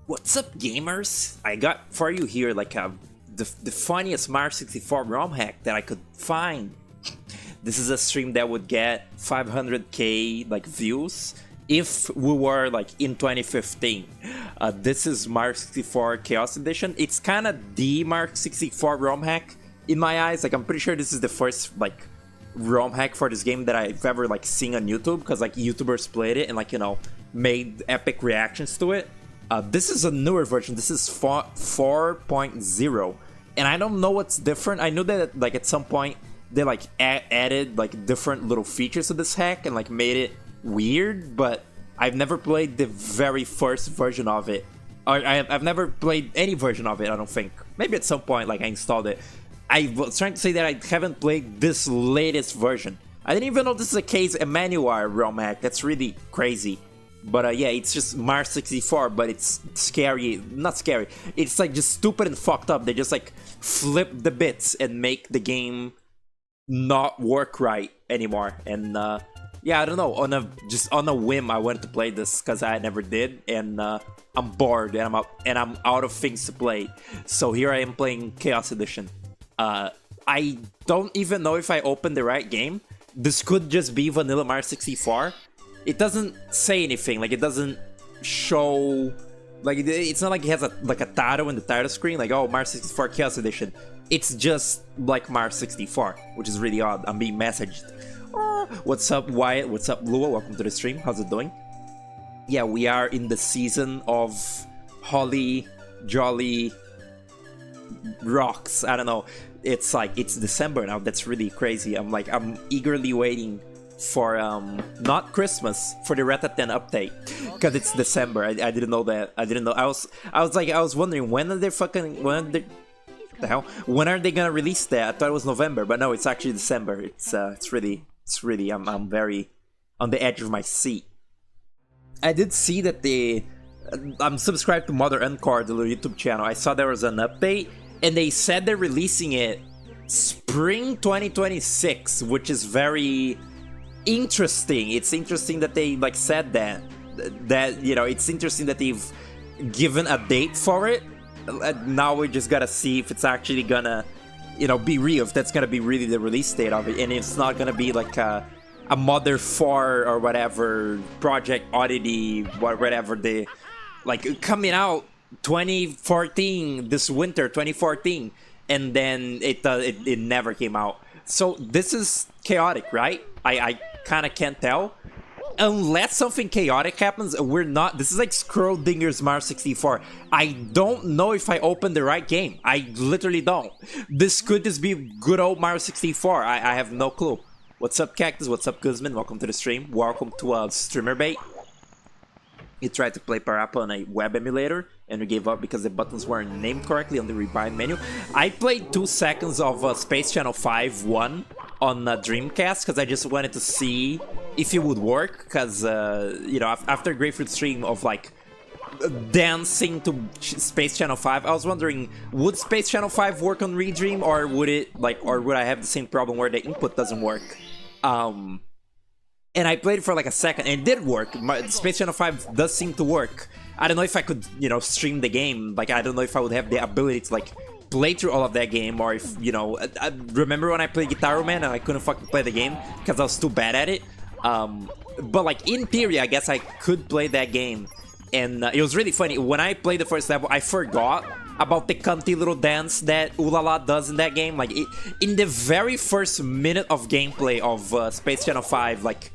What's up, gamers? I got for you here like the funniest Mario 64 ROM hack that I could find. This is a stream that would get 500k like views if we were like in 2015. This is Mario 64 Chaos Edition. It's kind of the Mario 64 ROM hack in my eyes. Like, I'm pretty sure this is the first like ROM hack for this game that I've ever like seen on YouTube, because like YouTubers played it and like, you know, made epic reactions to it. This is a newer version. This is 4.0, and I don't know what's different. I knew that like at some point they like added like different little features to this hack and like made it weird, but I've never played the very first version of it. I've never played any version of it, I don't think. Maybe at some point like I installed it. I was trying to say that I haven't played this latest version. I didn't even know this is a Case Emmanuel ROM hack. That's really crazy. But yeah, it's just Mario 64, but it's scary. Not scary. It's like just stupid and fucked up. They just like flip the bits and make the game not work right anymore. And yeah, I don't know. Just on a whim, I wanted to play this because I never did, and I'm bored and I'm out of things to play. So here I am playing Chaos Edition. I don't even know if I opened the right game. This could just be vanilla Mario 64. It doesn't say anything, like it doesn't show, like it's not like it has a title in the title screen, like, oh, Mario 64 Chaos Edition. It's just like Mario 64, which is really odd. I'm being messaged. What's up, Wyatt? What's up, Lua? Welcome to the stream. How's it doing? Yeah, we are in the season of Holly Jolly Rocks. I don't know. It's like, it's December now. That's really crazy. I'm eagerly waiting for not Christmas, for the Reta 10 update, because it's December. I didn't know that. I didn't know. I was wondering when are they when are they gonna release that? I thought it was November, but no, it's actually December. It's really I'm very on the edge of my seat. I did see that I'm subscribed to Mother Encore, the little YouTube channel. I saw there was an update and they said they're releasing it spring 2026, which is very interesting. It's interesting that they like said that you know, it's interesting that they've given a date for it. Now we just gotta see if it's actually gonna, you know, be real, if that's gonna be really the release date of it, and it's not gonna be like a Mother 4 or whatever, Project Oddity, whatever they like, coming out 2014, this winter 2014, and then it never came out. So this is chaotic, right? I kind of can't tell. Unless something chaotic happens, this is like Schrodinger's Mario 64. I don't know if I opened the right game. I literally don't. This could just be good old Mario 64. I have no clue. What's up, Cactus? What's up, Guzman? Welcome to the stream. Welcome to Streamer Bait. He tried to play Parappa on a web emulator and we gave up because the buttons weren't named correctly on the rebind menu. I played 2 seconds of Space Channel 5 1 on Dreamcast because I just wanted to see if it would work. Because, you know, after a Grapefruit stream of like dancing to Space Channel 5, I was wondering, would Space Channel 5 work on Redream, or would it like, or would I have the same problem where the input doesn't work? And I played it for like a second, and it did work. Space Channel 5 does seem to work. I don't know if I could, you know, stream the game. Like, I don't know if I would have the ability to, like, play through all of that game, or if, you know... I remember when I played Guitar Man and I couldn't fucking play the game because I was too bad at it. But, like, in theory, I guess I could play that game. And it was really funny. When I played the first level, I forgot about the cunty little dance that Ulala does in that game. Like, in the very first minute of gameplay of Space Channel 5, like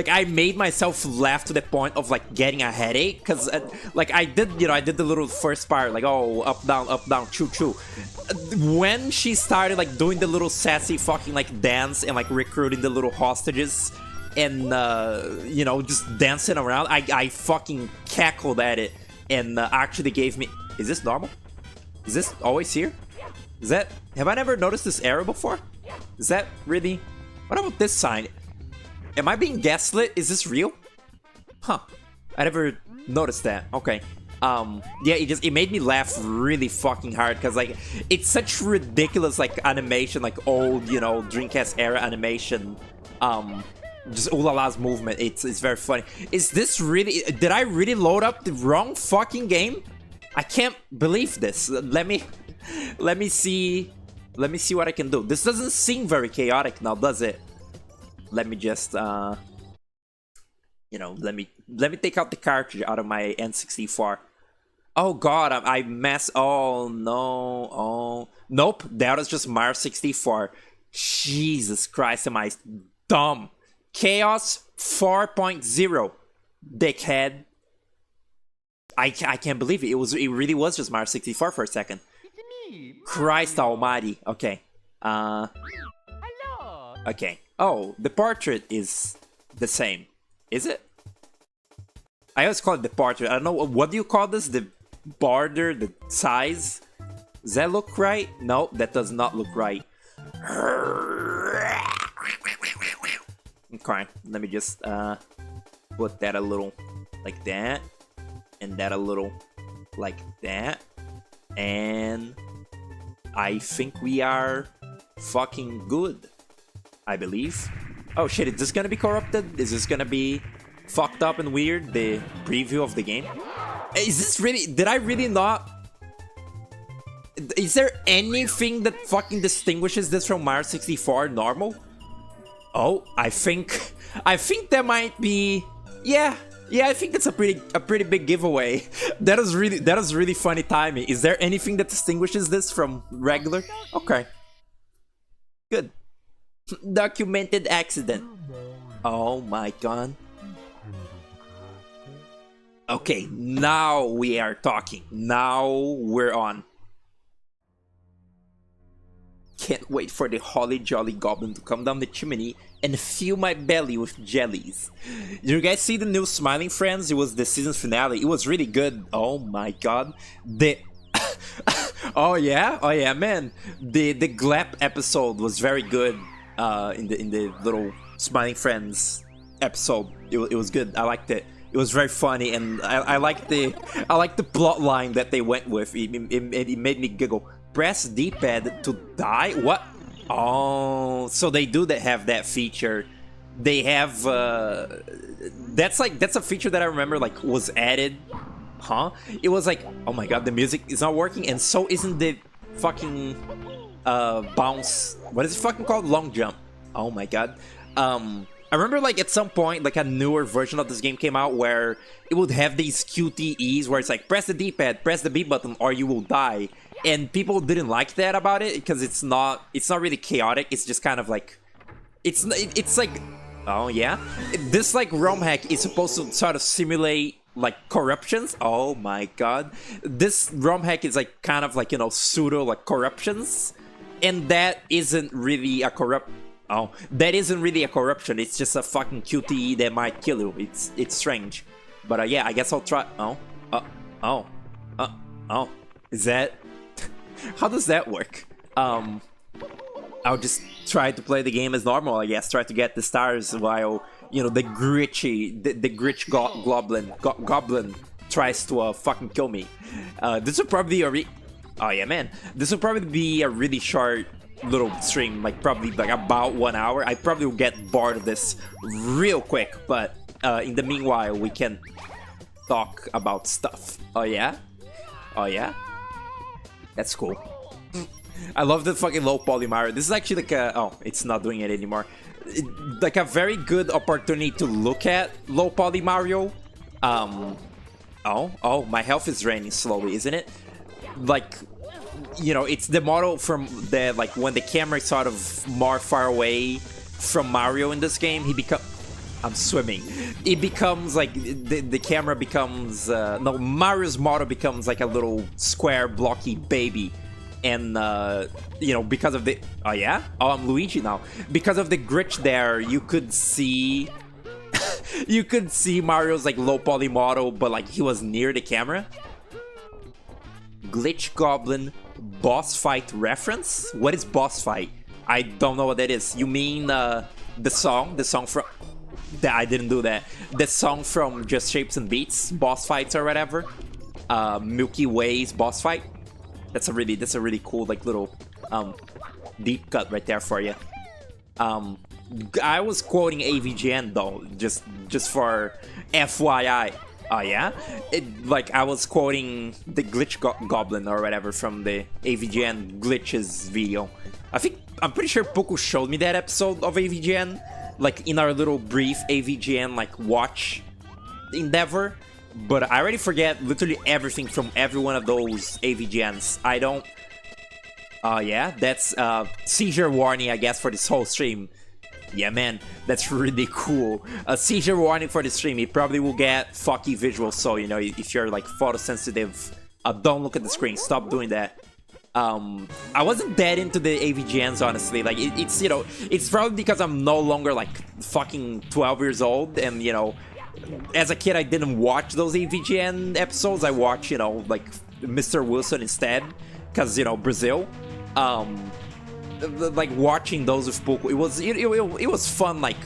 I made myself laugh to the point of like getting a headache, because like I did, you know, I did the little first part, like, oh, up down choo choo. When she started like doing the little sassy fucking like dance and like recruiting the little hostages and you know, just dancing around, I fucking cackled at it, and actually gave me... Is this normal? Is this always here? Is that... Have I never noticed this error before? Is that really... What about this sign? Am I being gaslit? Is this real? Huh. I never noticed that. Okay. Yeah, it made me laugh really fucking hard, because like it's such ridiculous like animation, like old, you know, Dreamcast era animation. Just Ulala's movement. It's very funny. Is this really... Did I really load up the wrong fucking game? I can't believe this. Let me see what I can do. This doesn't seem very chaotic now, does it? Let me just, you know, let me take out the cartridge out of my N64. Oh god, I messed. Oh no. Oh nope, that was just Mario 64. Jesus Christ, am I dumb? Chaos 4.0, dickhead. I can't believe it. It really was just Mario 64 for a second. Christ Almighty. Okay. Okay. Oh, the portrait is the same. Is it? I always call it the portrait. I don't know. What do you call this? The border? The size? Does that look right? No, that does not look right. Okay. Let me just put that a little like that. And that a little like that. And I think we are fucking good. I believe. Oh shit, is this gonna be corrupted? Is this gonna be fucked up and weird? The preview of the game? Is this really... Did I really not... Is there anything that fucking distinguishes this from Mario 64 normal? Oh, I think that might be... Yeah, I think that's a pretty big giveaway. That is really funny timing. Is there anything that distinguishes this from regular? Okay. Good. Documented accident. Oh my god. Okay, now we are talking. Now we're on. Can't wait for the Holly Jolly Goblin to come down the chimney and fill my belly with jellies. Did you guys see the new Smiling Friends? It was the season finale. It was really good. Oh my god. The... oh yeah, man. The Glep episode was very good. In the little Smiling Friends episode, it was good. I liked it. It was very funny, and I liked the plot line that they went with. It made me giggle. Press D-pad to die. What? Oh, so they do have that feature. They have that's a feature that I remember like was added. Huh? It was like, oh my god, the music is not working, and so isn't the fucking bounce. What is it fucking called? Long jump. Oh my god. I remember like at some point like a newer version of this game came out where it would have these QTEs where it's like press the D-pad, press the B button, or you will die. And people didn't like that about it because it's not really chaotic. It's just kind of like it's like, oh yeah, this like ROM hack is supposed to sort of simulate like corruptions. Oh my god, this ROM hack is like kind of like, you know, pseudo like corruptions, and that isn't really a that isn't really a corruption. It's just a fucking QTE that might kill you. It's strange. But yeah, I guess I'll try. Oh, oh. Is that? How does that work? I'll just try to play the game as normal, I guess. Try to get the stars while, you know, the Glitch Goblin tries to fucking kill me. This would probably be oh yeah, man. This would probably be a really short little stream, like probably like about 1 hour. I probably will get bored of this real quick, but in the meanwhile, we can talk about stuff. Oh yeah? Oh yeah? That's cool. I love the fucking low poly Mario. This is actually like a... Oh, it's not doing it anymore. Like a very good opportunity to look at low poly Mario. Oh, my health is draining slowly, isn't it? Like, you know, it's the model from the... Like, when the camera is sort of more far away from Mario in this game, he becomes... I'm swimming. It becomes like... The camera becomes... no, Mario's model becomes like a little square, blocky baby. And, you know, because of the... Oh, yeah? Oh, I'm Luigi now. Because of the glitch there, you could see... you could see Mario's, like, low-poly model, but, like, he was near the camera. Glitch Goblin boss fight reference? What is boss fight? I don't know what that is. You mean, the song? The song from... I didn't do that. The song from Just Shapes and Beats, boss fights or whatever. Milky Way's boss fight. That's a really cool, like, little deep cut right there for you. I was quoting AVGN though, just for FYI. Oh yeah, like I was quoting the Glitch Goblin or whatever from the AVGN glitches video. I'm pretty sure Poku showed me that episode of AVGN, like in our little brief AVGN like watch endeavor. But I already forget literally everything from every one of those AVGNs. I don't... Oh yeah, that's seizure warning, I guess, for this whole stream. Yeah, man, that's really cool. A seizure warning for the stream. It probably will get fucky visuals, so, you know, if you're, like, photosensitive, don't look at the screen. Stop doing that. I wasn't that into the AVGNs, honestly. Like, it's, you know, it's probably because I'm no longer, like, fucking 12 years old, and, you know... As a kid, I didn't watch those AVGN episodes. I watched, you know, like Mr. Wilson instead, because, you know, Brazil. Like watching those with Poku, it was fun. Like,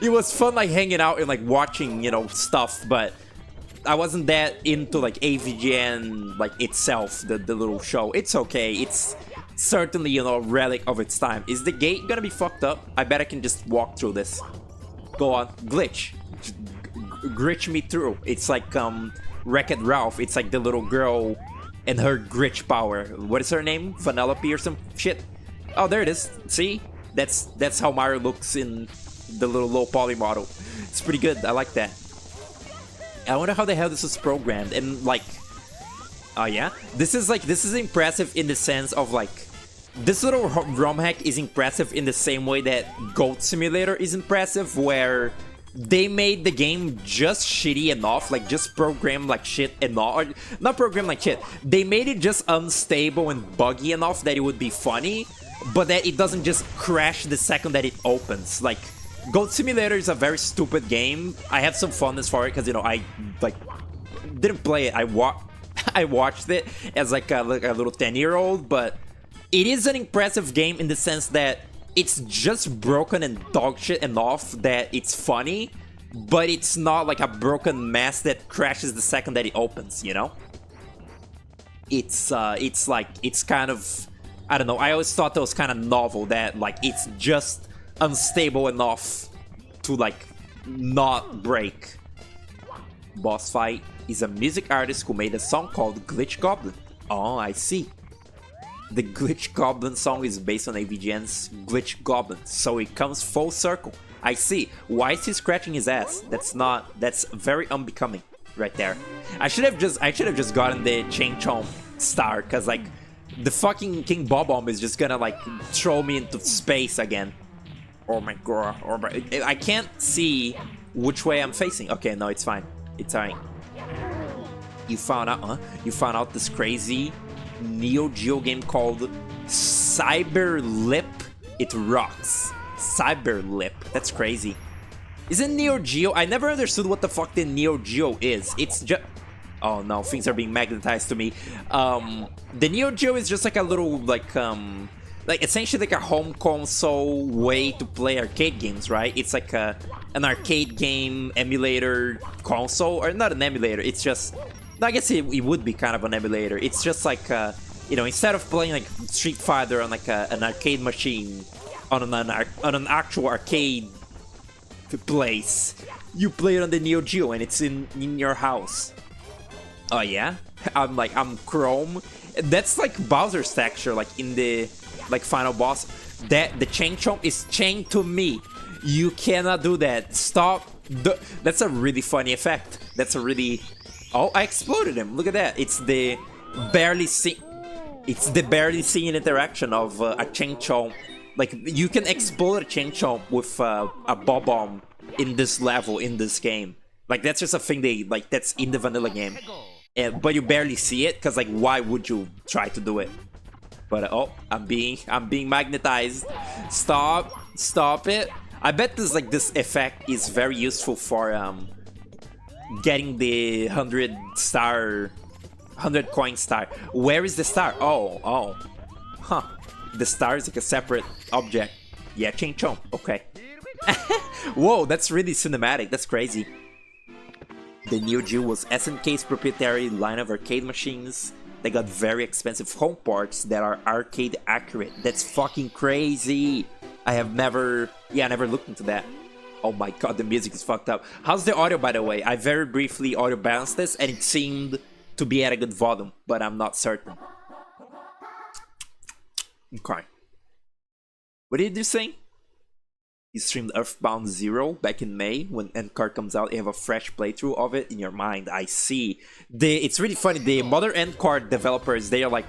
it was fun, like hanging out and like watching, you know, stuff. But I wasn't that into like AVGN like itself, the little show. It's okay. It's certainly, you know, a relic of its time. Is the gate gonna be fucked up? I bet I can just walk through this. Go on, glitch. Glitch me through. It's like Wreck-It Ralph. It's like the little girl and her glitch power. What is her name? Vanellope or some shit? Oh, there it is. See? That's how Mario looks in the little low poly model. It's pretty good. I like that. I wonder how the hell this was programmed. And like, oh yeah, this is impressive in the sense of like, this little ROM hack is impressive in the same way that Goat Simulator is impressive, where they made the game just shitty enough, like just programmed like shit enough, or not programmed like shit. They made it just unstable and buggy enough that it would be funny, but that it doesn't just crash the second that it opens. Like, Goat Simulator is a very stupid game. I have some funness for it because, you know, I like didn't play it. I watched it as like a little 10-year-old, but it is an impressive game in the sense that it's just broken and dogshit enough that it's funny, but it's not like a broken mess that crashes the second that it opens, you know? It's like, it's kind of, I don't know, I always thought that was kind of novel, that like it's just unstable enough to like not break. Boss Fight is a music artist who made a song called Glitch Goblin. Oh, I see. The Glitch Goblin song is based on AVGN's Glitch Goblin, so it comes full circle. I see. Why is he scratching his ass? That's very unbecoming right there. I should have just gotten the Chain Chomp star, cause like the fucking King Bob-omb is just gonna like throw me into space again. Oh my god. Oh my, I can't see which way I'm facing. Okay, no, it's fine. It's fine. You found out, huh? You found out this crazy Neo Geo game called Cyberlip. It rocks. Cyberlip. That's crazy. Isn't Neo Geo? I never understood what the fuck the Neo Geo is. It's just... Oh no, things are being magnetized to me. The Neo Geo is just like a little, like essentially like a home console way to play arcade games, right? It's like an arcade game emulator console, or not an emulator, it's just... I guess it would be kind of an emulator. It's just like, you know, instead of playing like Street Fighter on like an arcade machine, on an actual arcade place, you play it on the Neo Geo and it's in your house. Oh yeah? I'm Chrome. That's like Bowser's texture, like in the final boss. That the chain chomp is chained to me. You cannot do that. Stop. That's a really funny effect. That's a really... Oh, I exploded him. Look at that. It's the barely seen interaction of a chain chomp. Like, you can explode a chain chomp with a bob bomb in this level, in this game. Like, that's just a thing that's in the vanilla game. But you barely see it, because like, why would you try to do it? But oh, I'm being magnetized. Stop it. I bet this effect is very useful for getting the 100 coin star. Where is the star? Oh, huh. The star is like a separate object. Yeah, chain chomp. Okay. Whoa, that's really cinematic. That's crazy. The Neo Geo was SNK's proprietary line of arcade machines. They got very expensive home parts that are arcade accurate. That's fucking crazy. I never looked into that. Oh my god, the music is fucked up. How's the audio, by the way? I very briefly audio balanced this and it seemed to be at a good volume, but I'm not certain. Okay. What did you say? You streamed Earthbound Zero back in May. When Endcard comes out, you have a fresh playthrough of it in your mind. I see. It's really funny. The Mother Endcard developers, they are like...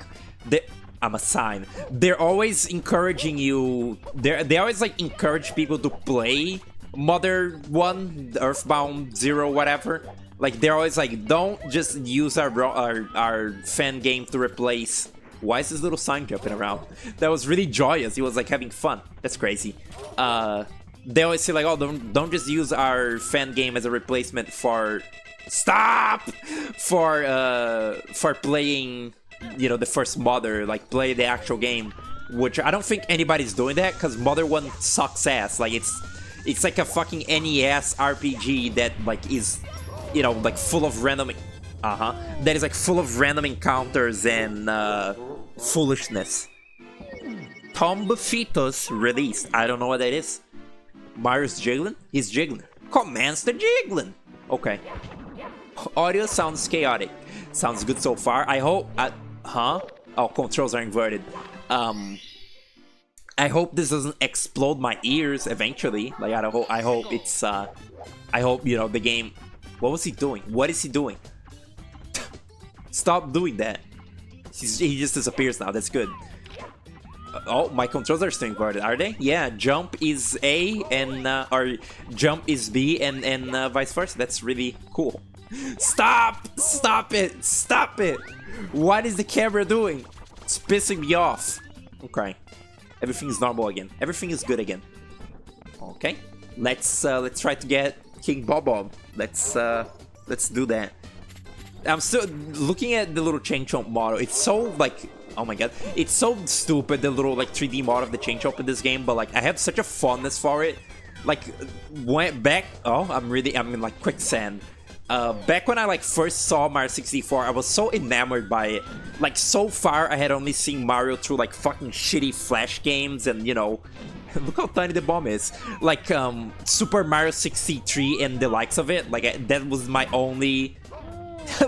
I'm a sign. They're always encouraging you... They always like encourage people to play Mother 1, Earthbound Zero, whatever. Like, they're always like, don't just use our fan game to replace... Why is this little sign jumping around? That was really joyous. He was like having fun. That's crazy. They always say like, oh, don't just use our fan game as a replacement for... Stop! For playing, you know, the first Mother. Like, play the actual game. Which I don't think anybody's doing that, because Mother 1 sucks ass. Like, it's like a fucking NES RPG that like is, you know, like full of random... That is like full of random encounters and foolishness. Tomb Fetus released. I don't know what that is. Mario's jiggling? He's jiggling. Commands the jiggling. Okay. Audio sounds chaotic. Sounds good so far. I hope... Oh, controls are inverted. I hope this doesn't explode my ears eventually. Like, I hope it's... I hope, you know, the game... What was he doing? What is he doing? Stop doing that. He just disappears now. That's good. Oh, my controls are still inverted. Are they? Yeah, jump is A and or jump is B and vice versa. That's really cool. Stop! Stop it! Stop it! What is the camera doing? It's pissing me off. Okay. Everything is normal again. Everything is good again. Okay. Let's try to get King Bob-omb. Let's do that. I'm still looking at the little Chain Chomp model. It's so like, oh my god, it's so stupid, the little like 3D model of the Chain Chomp in this game. But like, I have such a fondness for it. Like, went back. Oh, I'm in like quicksand. Back when I like first saw Mario 64, I was so enamored by it. Like, so far, I had only seen Mario through like fucking shitty Flash games, and you know, look how tiny the bomb is. Like Super Mario 63 and the likes of it. Like, that was my only.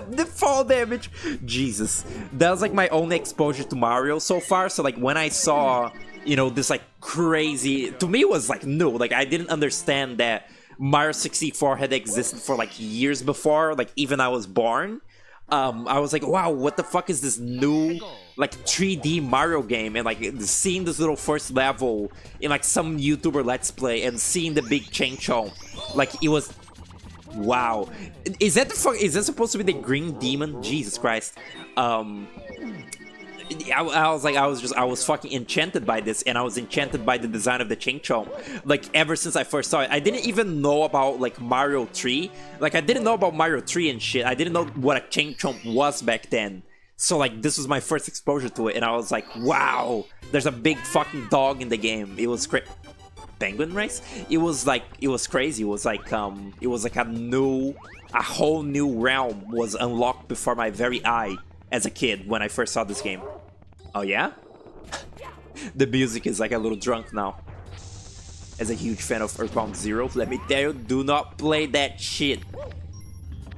The fall damage, Jesus, that was like my only exposure to Mario so far. So like, when I saw, you know, this like crazy, to me it was like new. Like, I didn't understand that Mario 64 had existed for like years before, like even I was born. I was like, wow, what the fuck is this new like 3D Mario game? And like, seeing this little first level in like some YouTuber Let's Play and seeing the big Chain Chomp, like, it was... Wow, is that supposed to be the green demon? Jesus Christ. I was fucking enchanted by this, and I was enchanted by the design of the Chain Chomp. Like, ever since I first saw it, I didn't even know about like Mario 3. Like, I didn't know about Mario 3 and shit. I didn't know what a Chain Chomp was back then. So like, this was my first exposure to it, and I was like, wow, there's a big fucking dog in the game. It was great. Penguin race? It was crazy. It was like a whole new realm was unlocked before my very eye as a kid when I first saw this game. Oh yeah? The music is like a little drunk now. As a huge fan of Earthbound Zero, let me tell you, do not play that shit.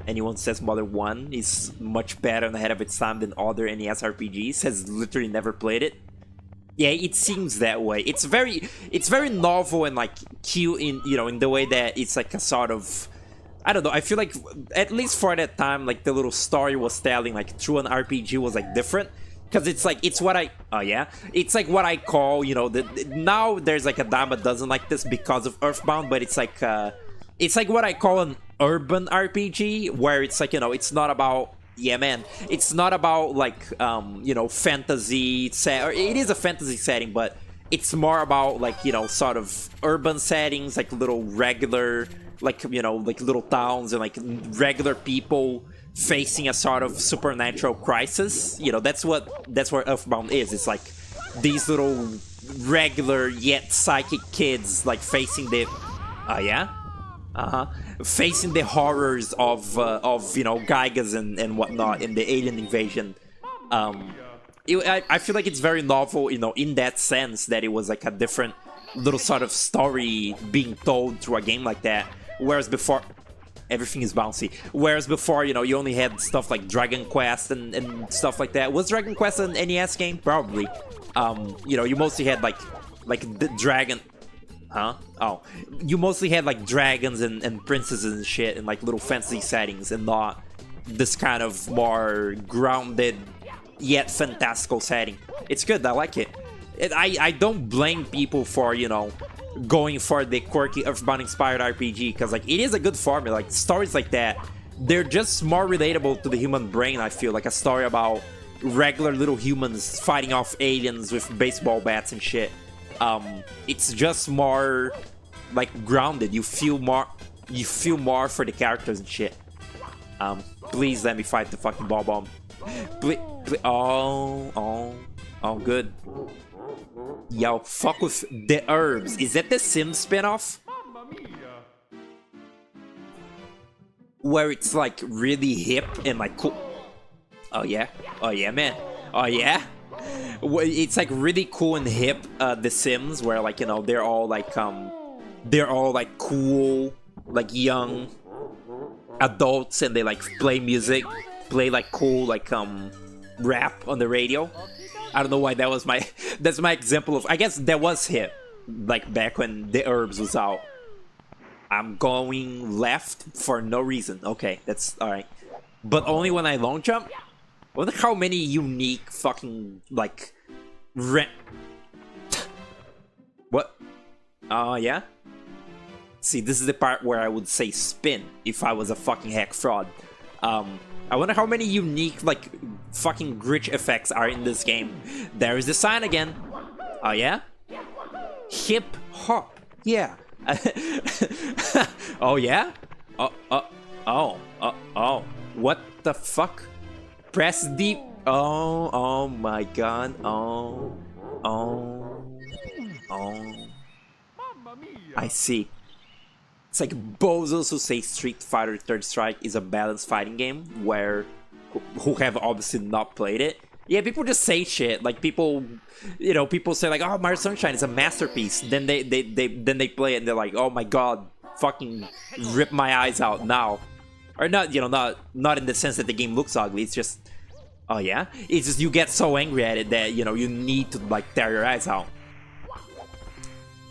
Anyone says Modern 1 is much better and ahead of its time than other NES RPGs has literally never played it. Yeah, it seems that way. It's very novel and like cute in, you know, in the way that it's like a sort of, I don't know, I feel like at least for that time, like the little story was telling like through an RPG was like different. Because it's like, it's what I, oh yeah? It's like what I call, you know, now there's like a dime that doesn't like this because of Earthbound, but it's like what I call an urban RPG, where it's like, you know, it's not about, yeah man, it's not about like, you know, fantasy set, or it is a fantasy setting, but it's more about like, you know, sort of urban settings, like little regular, like, you know, like little towns and like regular people facing a sort of supernatural crisis. You know, that's what Earthbound is. It's like these little regular yet psychic kids like facing the, yeah, facing the horrors of you know, Gygas and whatnot in the alien invasion. I feel like it's very novel, you know, in that sense that it was like a different little sort of story being told through a game like that. Whereas before, everything is bouncy. Whereas before, you know, you only had stuff like Dragon Quest and stuff like that. Was Dragon Quest an NES game? Probably. You know, you mostly had like the dragon. Huh? Oh, you mostly had like dragons and princesses and shit in like little fantasy settings, and not this kind of more grounded yet fantastical setting. It's good. I like it. I don't blame people for, you know, going for the quirky Earthbound inspired RPG, because like it is a good formula. Like stories like that, they're just more relatable to the human brain. I feel like a story about regular little humans fighting off aliens with baseball bats and shit. It's just more like grounded. You feel more for the characters and shit. Please let me fight the fucking ball bomb. Please. Oh, good. Yo, fuck with the herbs. Is that the Sims spinoff? Where it's like really hip and like cool. Oh yeah man. Oh yeah. It's like really cool and hip, The Sims, where like, you know, they're all like cool, like young adults, and they like play music, play like cool like rap on the radio. I don't know why that was that's my example of, I guess that was hip, like back when the herbs was out. I'm going left for no reason. Okay, that's alright. But only when I long jump? I wonder how many unique fucking, like, what? Yeah? See, this is the part where I would say spin if I was a fucking hack fraud. I wonder how many unique, like, fucking glitch effects are in this game. There is the sign again. Oh, yeah? Hip hop. Yeah. Oh, yeah? Oh. What the fuck? Press D. Oh my god. Oh. I see. It's like bozos who say Street Fighter Third Strike is a balanced fighting game, where who have obviously not played it. Yeah, people just say shit. Like people, you know, people say like, "Oh, Mario Sunshine is a masterpiece." Then they play it and they're like, "Oh my god, fucking rip my eyes out now." Or not, you know, not in the sense that the game looks ugly. It's just, oh yeah, it's just you get so angry at it that, you know, you need to like tear your eyes out.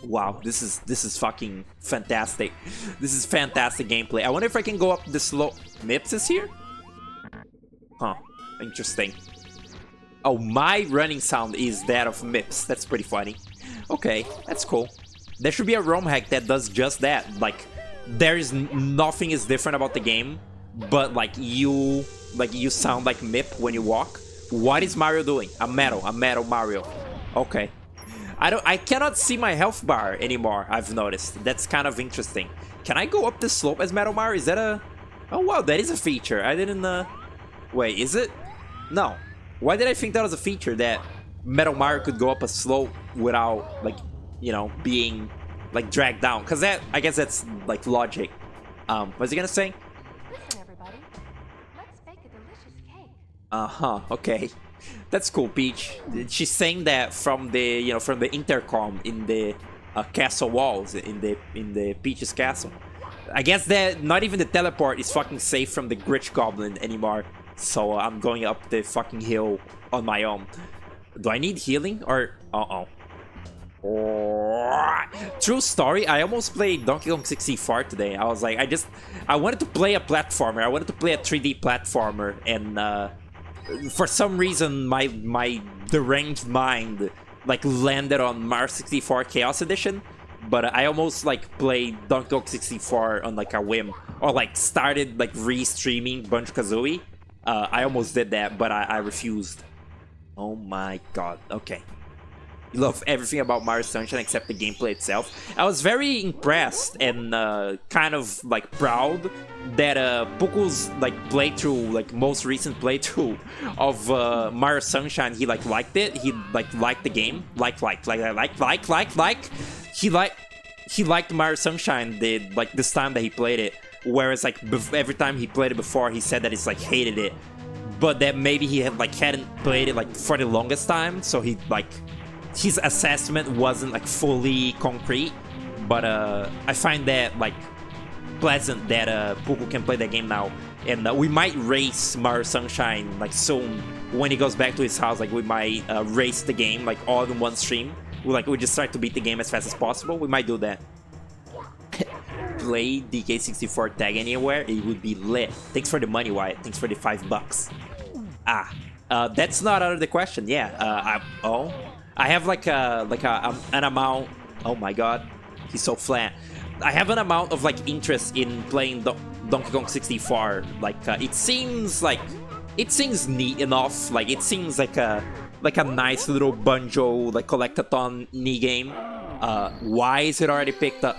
Wow, this is fucking fantastic. This is fantastic gameplay. I wonder if I can go up the slow. Mips is here? Huh, interesting. Oh, my running sound is that of Mips. That's pretty funny. Okay, that's cool. There should be a ROM hack that does just that. Like, nothing is different about the game, but like you sound like Mip when you walk, What is Mario doing? A metal Mario. Okay. I cannot see my health bar anymore, I've noticed. That's kind of interesting. Can I go up the slope as Metal Mario? Is that a... Oh wow, that is a feature. I didn't... Wait, is it? No. Why did I think that was a feature, that Metal Mario could go up a slope without, like, you know, being, like, dragged down? Because that, I guess that's, like, logic. What's he gonna say? Listen, everybody. Let's bake a delicious cake. Uh-huh, okay. That's cool, Peach. She's saying that from the, you know, from the intercom in the castle walls, in the Peach's castle. I guess that not even the teleport is fucking safe from the Glitch Goblin anymore. So I'm going up the fucking hill on my own. Do I need healing or... True story, I almost played Donkey Kong 64 today. I was like, I wanted to play a platformer. I wanted to play a 3D platformer, and for some reason my deranged mind like landed on Mario 64 Chaos Edition. But I almost like played Donkey Kong 64 on like a whim, or like started like re-streaming Banjo-Kazooie. I almost did that, but I refused. Oh my god, okay. You love everything about Mario Sunshine except the gameplay itself. I was very impressed and kind of like proud that Puku's like playthrough, like most recent playthrough of Mario Sunshine, he like liked it. He like liked the game. He liked Mario Sunshine like this time that he played it. Whereas like every time he played it before, he said that he's like hated it. But that maybe he had like hadn't played it like for the longest time, so he like his assessment wasn't like fully concrete. But I find that like pleasant that Puku can play that game now, and we might race Mario Sunshine like soon when he goes back to his house. Like we might race the game like all in one stream. We just try to beat the game as fast as possible. We might do that. Play DK64 tag anywhere, it would be lit. Thanks for the money, Wyatt. Thanks for the $5. That's not out of the question. Yeah. I have like an amount. Oh my god, he's so flat. I have an amount of like interest in playing Donkey Kong 64. Like it seems neat enough. Like it seems like a nice little Banjo like collectathon knee game. Why is it already picked up?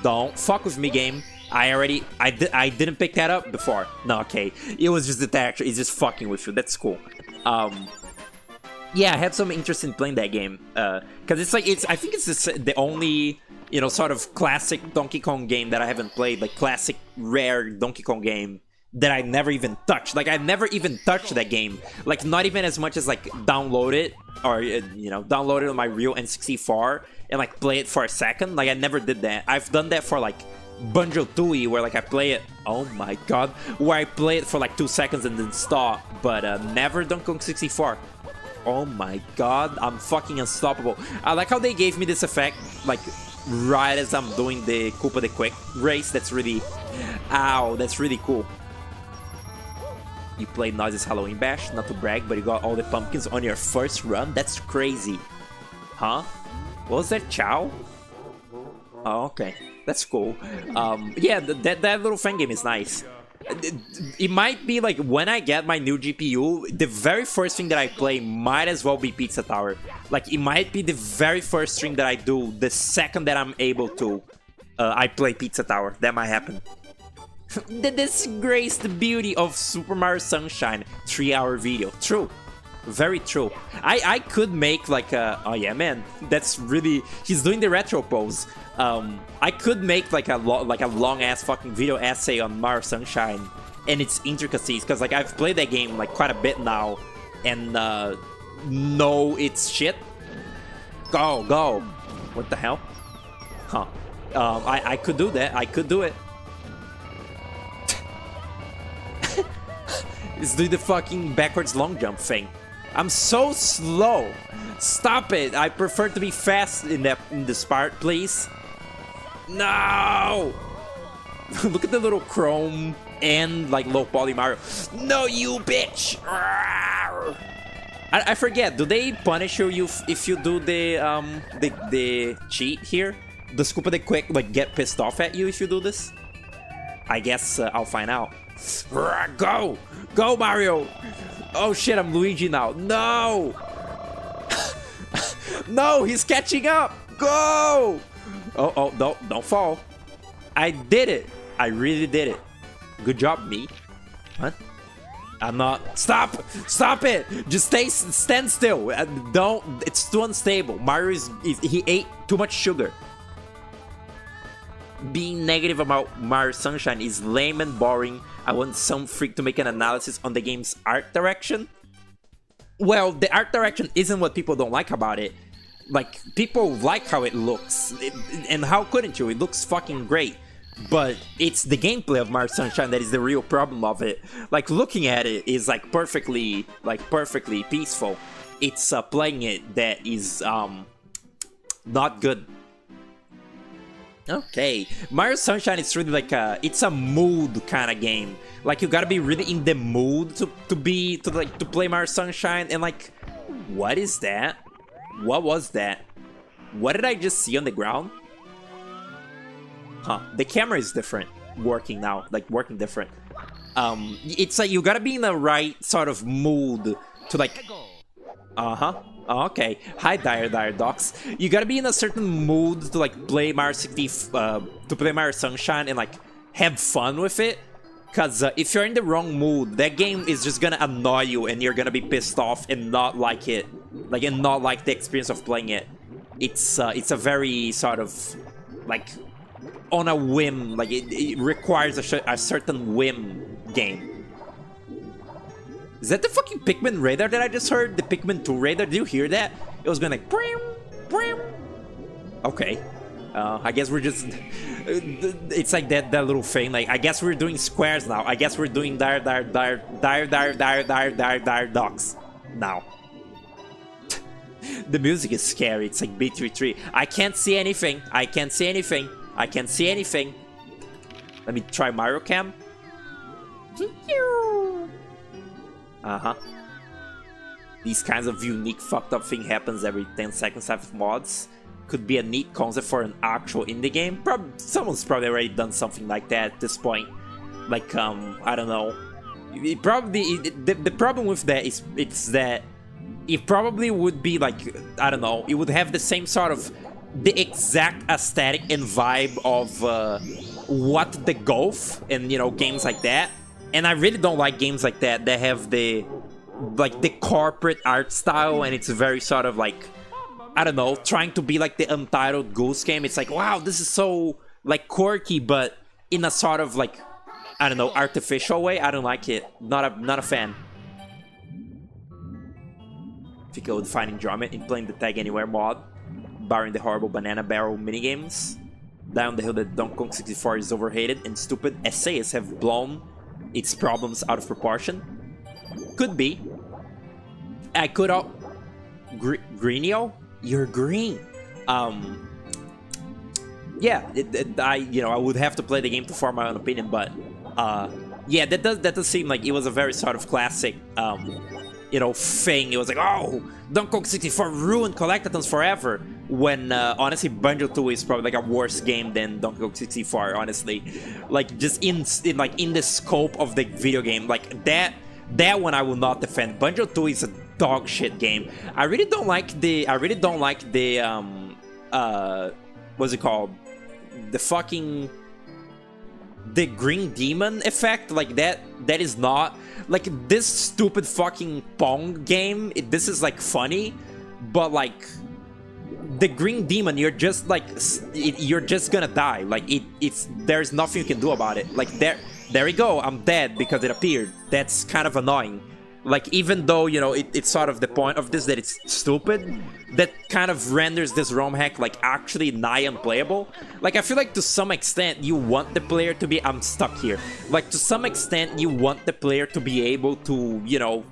Don't fuck with me, game. I didn't pick that up before. No, okay. It was just the texture. It's just fucking with you. That's cool. Yeah, I had some interest in playing that game. Cause I think it's the only, you know, sort of classic Donkey Kong game that I haven't played. Like classic rare Donkey Kong game that I never even touched. Like I've never even touched that game. Like not even as much as like download it or you know, download it on my real N64 and like play it for a second. Like I never did that. I've done that for like Banjo-Tooie, where like I play it, oh my god, where I play it for like 2 seconds and then stop, but never Donkey Kong 64. Oh my god, I'm fucking unstoppable. I like how they gave me this effect like right as I'm doing the Koopa the Quick race. That's really, ow, that's really cool. You played Noise's Halloween Bash, not to brag, but you got all the pumpkins on your first run? That's crazy. Huh? What was that, Chow? Oh, okay. That's cool. Yeah, that little fan game is nice. It might be like when I get my new GPU, the very first thing that I play might as well be Pizza Tower. Like, it might be the very first stream that I do the second that I'm able to. I play Pizza Tower. That might happen. The disgraced beauty of Super Mario Sunshine 3-hour video. True. Very true. I could make like a... Oh yeah, man. That's really... He's doing the retro pose. I could make like a long-ass fucking video essay on Mario Sunshine and its intricacies, because like I've played that game like quite a bit now and know its shit. Go. What the hell? Huh. I could do that. I could do it. Let's do the fucking backwards long jump thing. I'm so slow. Stop it. I prefer to be fast in this part, please. No. Look at the little chrome and like low poly Mario. No, you bitch. I forget. Do they punish you if you do the cheat here? Does Koopa the Quick like get pissed off at you if you do this? I guess I'll find out. Go! Go, Mario! Oh shit, I'm Luigi now. No! No, he's catching up! Go! Oh, no, don't fall. I did it. I really did it. Good job, me. What? I'm not. Stop! Stop it! Just stand still. Don't. It's too unstable. Mario he ate too much sugar. Being negative about Mario Sunshine is lame and boring. I want some freak to make an analysis on the game's art direction. Well, the art direction isn't what people don't like about it. Like, people like how it looks. And how couldn't you? It looks fucking great. But it's the gameplay of Mario Sunshine that is the real problem of it. Like, looking at it is like perfectly peaceful. It's playing it that is not good. Okay, Mario Sunshine is really like it's a mood kind of game. Like, you gotta be really in the mood to play Mario Sunshine. And like, what is that? What was that? What did I just see on the ground? Huh, the camera is different, working now, like working different. It's like you gotta be in the right sort of mood to like, okay. Hi, Dire Docs. You gotta be in a certain mood to like play Mario Sunshine and like have fun with it. Cause if you're in the wrong mood, that game is just gonna annoy you and you're gonna be pissed off and not like it, like and not like the experience of playing it. It's a very sort of like on a whim, like it requires a certain whim game. Is that the fucking Pikmin radar that I just heard? The Pikmin 2 radar? Did you hear that? It was going like... Okay. I guess we're just... It's like that little thing. Like, I guess we're doing squares now. I guess we're doing dire docs now. The music is scary. It's like B33. I can't see anything. I can't see anything. I can't see anything. Let me try Mario Cam. These kinds of unique fucked up thing happens every 10 seconds with mods. Could be a neat concept for an actual indie game. Someone's probably already done something like that at this point. Like, I don't know. The problem with that is it's that it probably would be like, I don't know, it would have the same sort of the exact aesthetic and vibe of What the Golf and, you know, games like that. And I really don't like games like that that have the corporate art style, and it's very sort of like, I don't know, trying to be like the Untitled Goose Game. It's like, wow, this is so like quirky, but in a sort of like, I don't know, artificial way. I don't like it. Not a fan. I think I would find enjoyment in playing the Tag Anywhere mod, barring the horrible banana barrel minigames. Die on the hill that Donkey Kong 64 is overhated and stupid essayists have blown its problems out of proportion. Could be. I could Greenio? You're green. Yeah, I would have to play the game to form my own opinion, but yeah, that does seem like it was a very sort of classic thing. It was like, oh, Donkey Kong 64 ruined collectathons forever. When honestly, Banjo 2 is probably like a worse game than Donkey Kong 64. Honestly, like just in the scope of the video game, like that one I will not defend. Banjo 2 is a dog shit game. I really don't like the what's it called? The Green Demon effect. Like that is not like this stupid fucking Pong game. This is like funny, but like the Green Demon, you're just like you're just gonna die. Like there's nothing you can do about it. Like there we go, I'm dead because it appeared. That's kind of annoying. Like, even though, you know, it's sort of the point of this that it's stupid, that kind of renders this ROM hack, like, actually nigh unplayable. Like, I feel like to some extent you want the player to be... I'm stuck here. Like, to some extent you want the player to be able to, you know,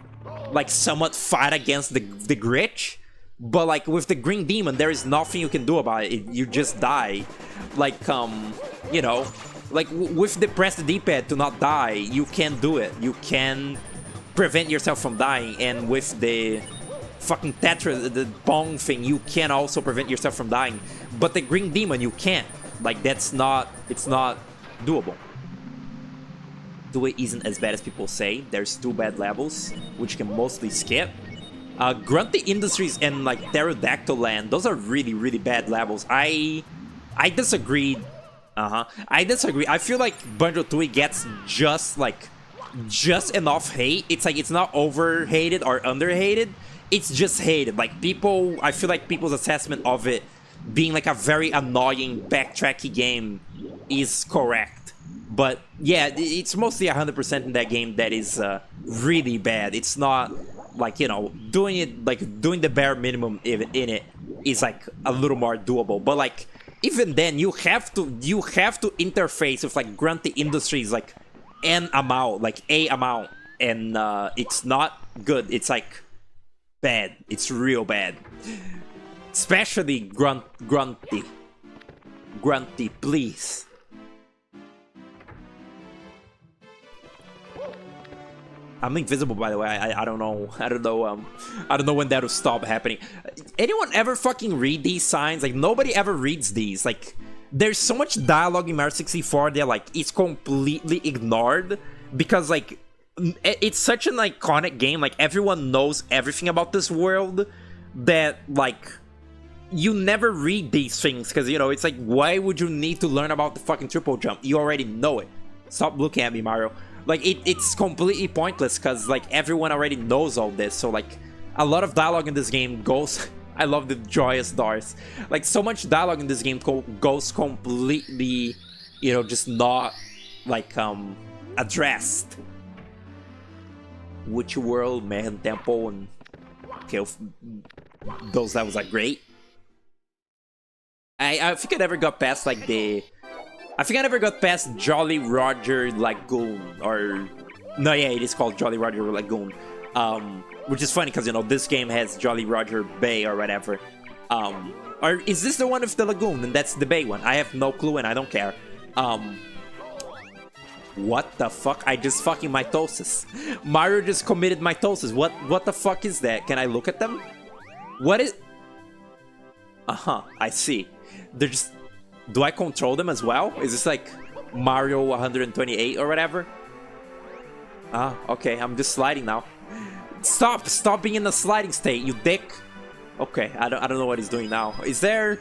like, somewhat fight against the glitch. But, like, with the Green Demon, there is nothing you can do about it. You just die. Like, you know... Like, with the press the D-pad to not die, you can do it. You can prevent yourself from dying. And with the fucking Tetris, the Pong thing, you can also prevent yourself from dying. But the Green Demon, you can't. Like, it's not doable. Dewey isn't as bad as people say. There's 2 bad levels, which you can mostly skip. Grunty Industries and like Pterodactyl Land, those are really, really bad levels. I disagree. I disagree. I feel like Banjo-Tooie gets just enough hate. It's like it's not over-hated or under-hated. It's just hated. Like people, I feel like people's assessment of it being like a very annoying backtracky game is correct. But yeah, it's mostly 100% in that game that is really bad. It's not like, you know, doing the bare minimum in it is like a little more doable. But like even then, you have to interface with like Grunty Industries like an amount, like a amount, and it's not good. It's like bad. It's real bad. Especially Grunty, please. I'm invisible, by the way. I don't know. I don't know when that'll stop happening. Anyone ever fucking read these signs? Like nobody ever reads these. Like there's so much dialogue in Mario 64 that like it's completely ignored because like it's such an iconic game. Like everyone knows everything about this world that like you never read these things because, you know, it's like, why would you need to learn about the fucking triple jump? You already know it. Stop looking at me, Mario. Like it's completely pointless because like everyone already knows all this. So like a lot of dialogue in this game goes I love the joyous doors. Like so much dialogue in this game goes completely, you know, just not like addressed. Witch World, Mayhem Temple, and okay, those levels are great. I think I never got past like I think I never got past Jolly Roger Lagoon, or no, yeah, it is called Jolly Roger Lagoon, which is funny because, you know, this game has Jolly Roger Bay or whatever, or is this the one with the lagoon and that's the bay one? I have no clue and I don't care. What the fuck? I just fucking mitosis. Mario just committed mitosis. What the fuck is that? Can I look at them? What is? I see. They're just. Do I control them as well? Is this like Mario 128 or whatever? Okay, I'm just sliding now. Stop being in the sliding state, you dick. Okay, I don't know what he's doing now. Is there...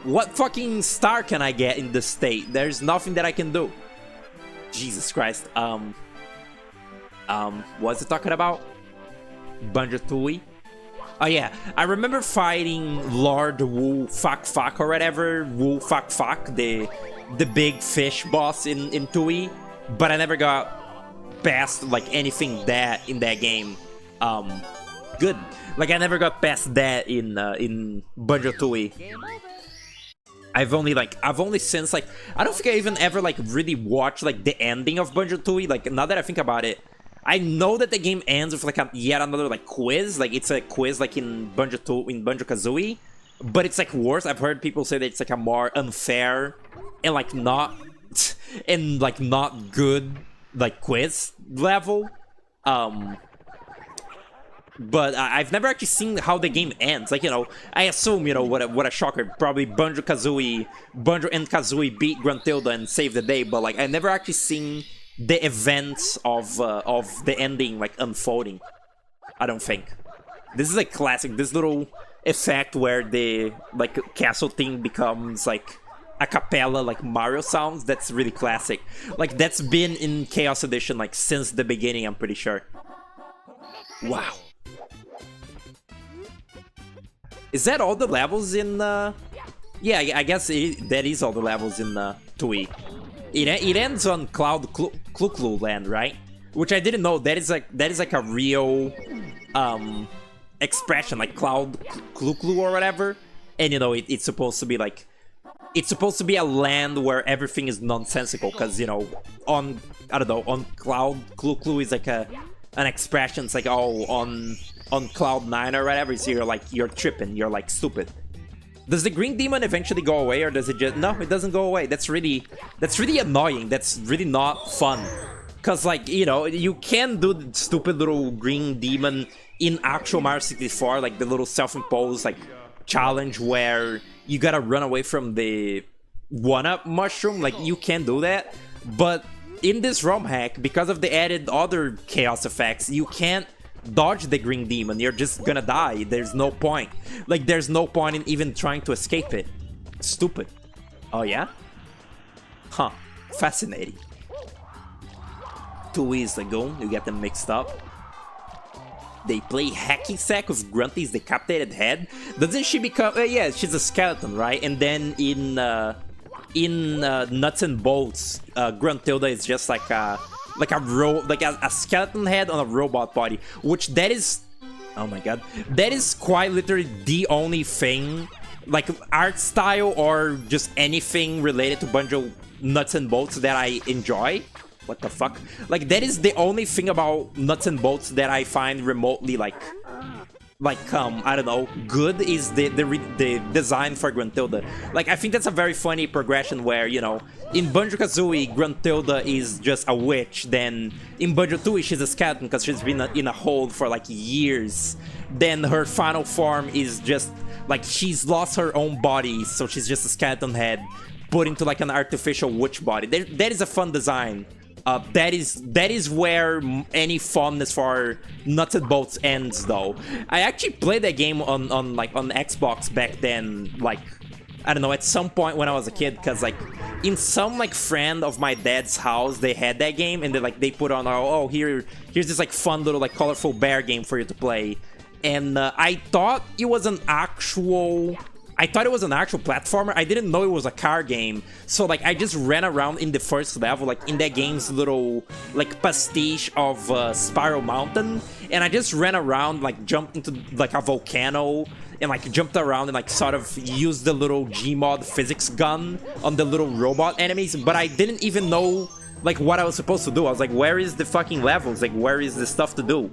What fucking star can I get in this state? There's nothing that I can do. Jesus Christ. What's it talking about? Banjo-Tooie? Oh yeah, I remember fighting Lord Wu Fak Fak or whatever, Wu Fak Fak, the big fish boss in Tooie, but I never got past like anything that in that game. Good. Like I never got past that in Banjo-Tooie. I've only since like I don't think I even ever like really watched like the ending of Banjo-Tooie. Like now that I think about it, I know that the game ends with like yet another like quiz, like it's a quiz like in Banjo-Kazooie, but it's like worse. I've heard people say that it's like a more unfair and like not good like quiz level. But I've never actually seen how the game ends. Like, you know, I assume, you know, what a shocker. Probably Banjo and Kazooie beat Gruntilda and save the day. But like, I never actually seen the events of the ending like unfolding. I don't think. This is a classic. This little effect where the like castle thing becomes like a cappella like Mario sounds. That's really classic. Like that's been in Chaos Edition like since the beginning. I'm pretty sure. Wow. Is that all the levels in yeah, I guess that is all the levels in Tooie. It ends on Cloud Clu Land, right? Which I didn't know. That is like a real expression, like Cloud Clu or whatever. And you know, it's supposed to be like, it's supposed to be a land where everything is nonsensical, because you know, on on Cloud Clu is like an expression. It's like, oh, on Cloud 9 or whatever, so you're tripping, you're like stupid. Does the green demon eventually go away, or does it just... No, it doesn't go away. That's really annoying. That's really not fun. Because, like, you know, you can do the stupid little green demon in actual Mario 64, like the little self-imposed, like, challenge where you gotta run away from the one-up mushroom. Like, you can do that. But in this ROM hack, because of the added other chaos effects, you can't dodge the green demon. You're just gonna die. There's no point. Like, there's no point in even trying to escape it. Stupid. Oh yeah? Huh. Fascinating. Tooie's Lagoon, you get them mixed up. They play hacky sack with Grunty's decapitated head. Doesn't she become? Yeah, she's a skeleton, right? And then in Nuts and Bolts, Gruntilda is just like a skeleton head on a robot body. Which that is, oh my god, that is quite literally the only thing, like art style or just anything related to Banjo Nuts and Bolts that I enjoy. What the fuck? Like, that is the only thing about Nuts and Bolts that I find remotely, I don't know, good, is the design for Gruntilda. Like, I think that's a very funny progression where, you know, in Banjo-Kazooie, Gruntilda is just a witch, then in Banjo-Tooie, she's a skeleton because she's been in a hold for, like, years. Then her final form is just, like, she's lost her own body, so she's just a skeleton head put into, like, an artificial witch body. That is a fun design. That is where any fondness for Nuts and Bolts ends, though. I actually played that game on Xbox back then, like, I don't know, at some point when I was a kid, because, like, in some, like, friend of my dad's house, they had that game, and they put on, oh, here's this, like, fun little, like, colorful bear game for you to play. And I thought it was an actual platformer. I didn't know it was a car game. So, like, I just ran around in the first level, like, in that game's little, like, pastiche of Spiral Mountain. And I just ran around, like, jumped into, like, a volcano. And, like, jumped around and, like, sort of used the little Gmod physics gun on the little robot enemies. But I didn't even know, like, what I was supposed to do. I was like, where is the fucking levels? Like, where is the stuff to do?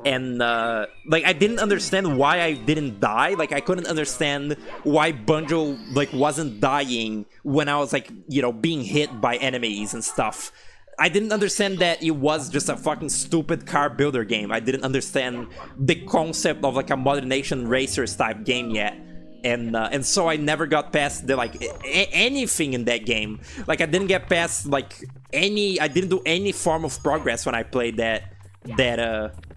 And, like, I didn't understand why I didn't die. Like, I couldn't understand why Banjo, like, wasn't dying when I was, like, you know, being hit by enemies and stuff. I didn't understand that it was just a fucking stupid car builder game. I didn't understand the concept of, like, a Modern Nation Racers type game yet. And so I never got past the, like, anything in that game. Like, I didn't get past, like, I didn't do any form of progress when I played that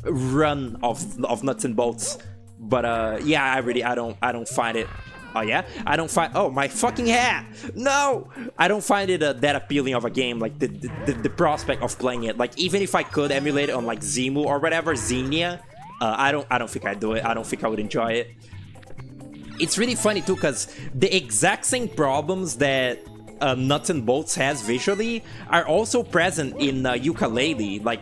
run of Nuts and Bolts. But yeah, I don't find it. Oh yeah, I don't find. Oh, my fucking hat! No, I don't find it that appealing of a game. Like the prospect of playing it. Like, even if I could emulate it on, like, Zemu or whatever, Xenia, I don't think I'd do it. I don't think I would enjoy it. It's really funny too, because the exact same problems that Nuts and Bolts has visually are also present in Yooka-Laylee. Like,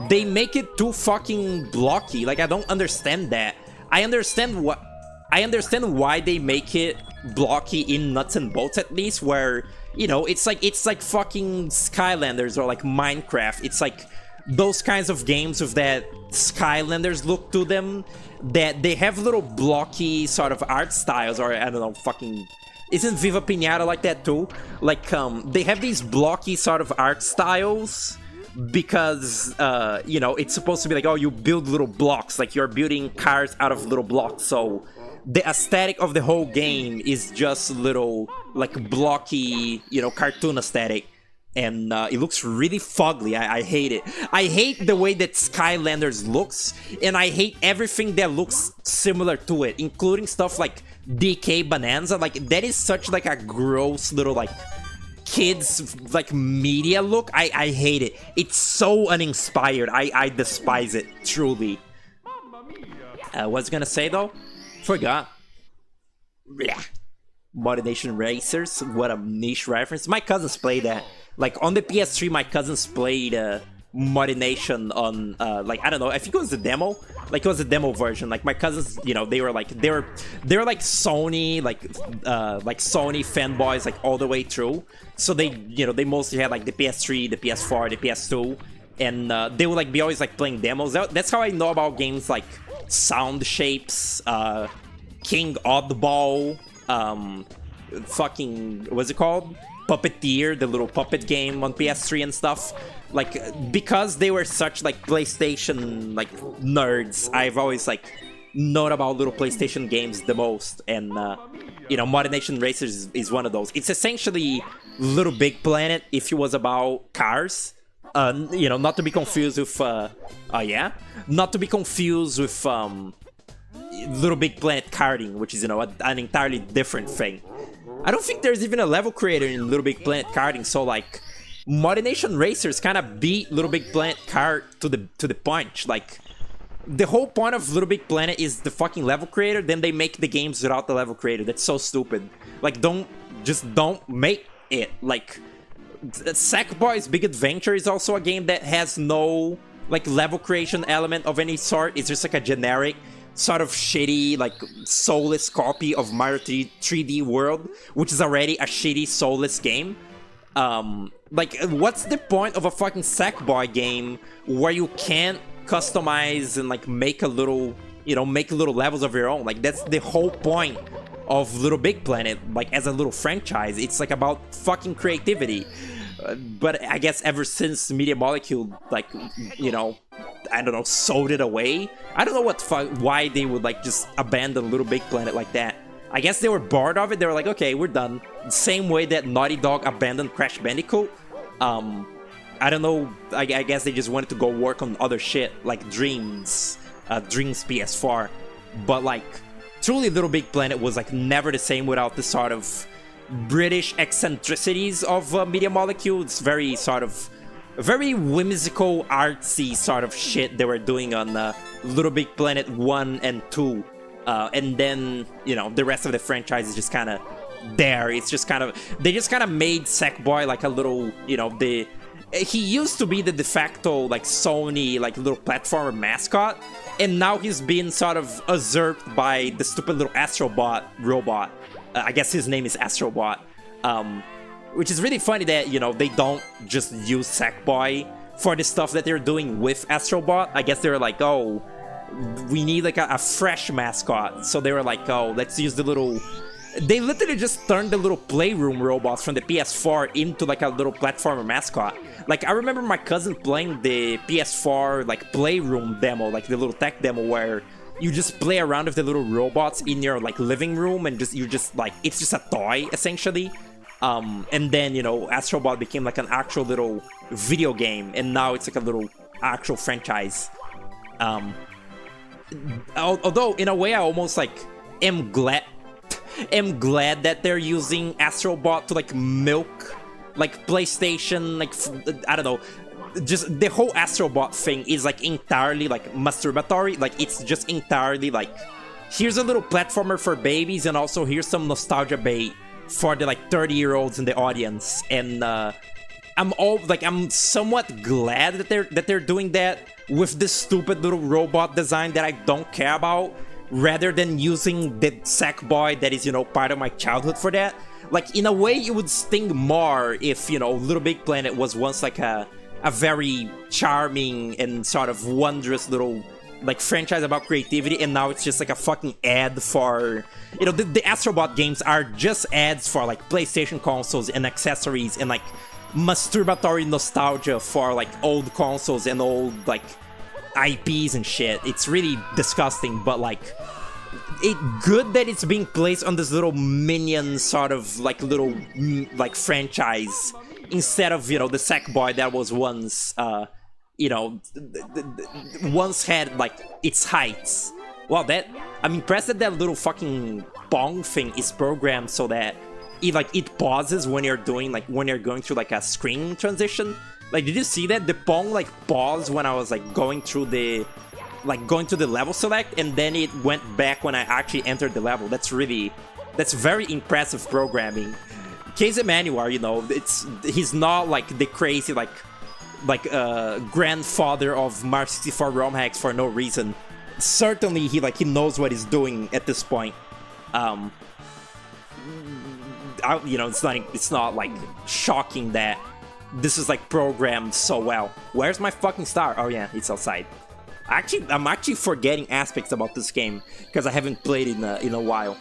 they make it too fucking blocky. Like, I don't understand that. I understand why they make it blocky in Nuts and Bolts, at least, where, you know, it's like fucking Skylanders or like Minecraft. It's like those kinds of games with that Skylanders look to them, that they have little blocky sort of art styles, or I don't know, fucking... Isn't Viva Pinata like that too? Like, they have these blocky sort of art styles because, you know, it's supposed to be like, oh, you build little blocks, like you're building cars out of little blocks, so the aesthetic of the whole game is just little, like, blocky, you know, cartoon aesthetic. And it looks really fugly. I hate it. I hate the way that Skylanders looks, and I hate everything that looks similar to it, including stuff like DK Bonanza. Like, that is such, like, a gross little, like, kids, like, media look. I hate it. It's so uninspired. I despise it, truly. What's gonna say, though? Forgot. Blech. Modern Nation Racers, what a niche reference. My cousins play that. Like, on the PS3, my cousins played Modern Nation on, like, I don't know, I think it was the demo. Like, it was a demo version. Like, my cousins, you know, they were like Sony, like Sony fanboys, like, all the way through. So they, you know, they mostly had, like, the PS3, the PS4, the PS2. And they would, like, be always, like, playing demos. That's how I know about games like Sound Shapes, King Oddball, fucking, what's it called? Puppeteer, the little puppet game on PS3 and stuff. Like, because they were such, like, PlayStation, like, nerds, I've always, like, known about little PlayStation games the most, and you know, Modern Nation Racers is one of those. It's essentially Little Big Planet if it was about cars. You know, not to be confused with not to be confused with Little Big Planet karting, which is, you know, an entirely different thing. I don't think there's even a level creator in Little Big Planet karting, so like Modern Nation Racers kind of beat Little Big Planet kart to the punch. Like, the whole point of Little Big Planet is the fucking level creator, then they make the games without the level creator. That's so stupid. Like, don't make it. Like, Sackboy's Big Adventure is also a game that has no, like, level creation element of any sort. It's just like a generic, sort of shitty, like, soulless copy of Mario 3D World, which is already a shitty, soulless game. Like, what's the point of a fucking Sackboy game where you can't customize and like make a little, you know, make little levels of your own? Like, that's the whole point of Little Big Planet, like, as a little franchise. It's like about fucking creativity. But I guess ever since Media Molecule, like, you know, I don't know, sold it away. I don't know why they would like just abandon Little Big Planet like that. I guess they were bored of it. They were like, okay, we're done. Same way that Naughty Dog abandoned Crash Bandicoot. I don't know, I guess they just wanted to go work on other shit, like Dreams PS4. But like, truly Little Big Planet was like never the same without the sort of British eccentricities of Media Molecule. It's very sort of, very whimsical, artsy sort of shit they were doing on Little Big Planet 1 and 2. And then, you know, the rest of the franchise is just kind of there. It's just kind of, they just kind of made Sackboy like a little, you know, he used to be the de facto, like, Sony, like, little platformer mascot, and now he's been sort of usurped by the stupid little Astrobot robot. I guess his name is Astrobot. Which is really funny that, you know, they don't just use Sackboy for the stuff that they're doing with Astrobot. I guess they're like, oh, we need, like, a fresh mascot. So they were like, oh, let's use the little... They literally just turned the little Playroom robots from the PS4 into, like, a little platformer mascot. Like, I remember my cousin playing the PS4, like, Playroom demo, like, the little tech demo where you just play around with the little robots in your, like, living room, and you just, like, it's just a toy, essentially. And then, you know, Astrobot became, like, an actual little video game, and now it's, like, a little actual franchise. Although, in a way, I almost, like, am glad that they're using Astrobot to, like, milk, like, PlayStation, like, I don't know, just the whole Astrobot thing is, like, entirely, like, masturbatory. Like, it's just entirely, like, here's a little platformer for babies, and also here's some nostalgia bait for the, like, 30-year-olds in the audience. And I'm somewhat glad that they're doing that with this stupid little robot design that I don't care about, rather than using the Sackboy that is, you know, part of my childhood for that. Like, in a way, it would sting more if, you know, Little Big Planet was once, like, a very charming and sort of wondrous little, like, franchise about creativity, and now it's just, like, a fucking ad for... You know, the Astrobot games are just ads for, like, PlayStation consoles and accessories and, like, masturbatory nostalgia for, like, old consoles and old, like, IPs and shit. It's really disgusting, but, like, good that it's being placed on this little minion sort of, like, little, like, franchise, instead of, you know, the Sackboy that was once, you know, once had, like, its heights. Wow, I'm impressed that that little fucking bong thing is programmed so that it pauses when you're doing, like, when you're going through, like, a screen transition. Like, did you see that? The Pong, like, paused when I was, like, going through the... Like, going to the level select, and then it went back when I actually entered the level. That's very impressive programming. Case Emmanuel, you know, he's not, like, the crazy, like, grandfather of Mario 64 ROM hacks for no reason. Certainly, he knows what he's doing at this point. You know, it's not, like, shocking that this is, like, programmed so well. Where's my fucking star? Oh yeah, it's outside. I'm actually forgetting aspects about this game because I haven't played it in a while.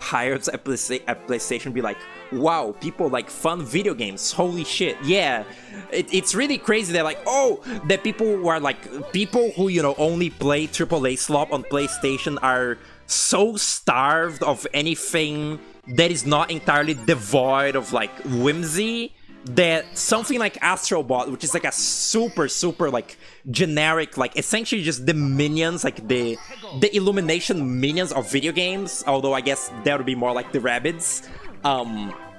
hires at PlayStation be like, wow, people like fun video games, holy shit. Yeah, it's really crazy that like, oh, that people who are like, people who, you know, only play AAA slop on PlayStation are so starved of anything that is not entirely devoid of like whimsy, that something like Astro Bot, which is like a super like generic, like essentially just the minions, like the Illumination minions of video games, although I guess that would be more like the Rabbids.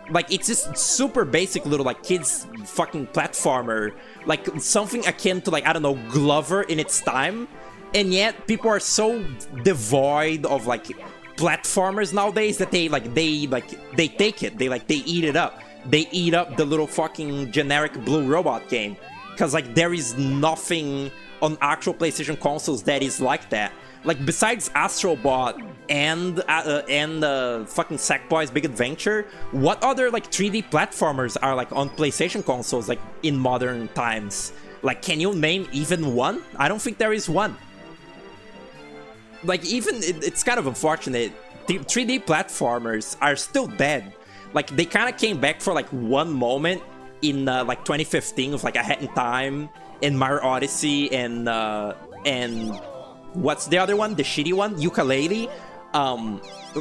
Like it's just super basic little like kids fucking platformer, like something akin to like, I don't know, Glover in its time, and yet people are so devoid of like platformers nowadays that they take it, they eat it up. They eat up the little fucking generic Blue Robot game. Because, like, there is nothing on actual PlayStation consoles that is like that. Like, besides Astro Bot and fucking Sackboy's Big Adventure, what other, like, 3D platformers are, like, on PlayStation consoles, like, in modern times? Like, can you name even one? I don't think there is one. Like, even, it's kind of unfortunate. The 3D platformers are still dead. Like, they kind of came back for, like, one moment in, like, 2015 with, like, A Hat in Time and Mario Odyssey and what's the other one? The shitty one? Yooka-Laylee.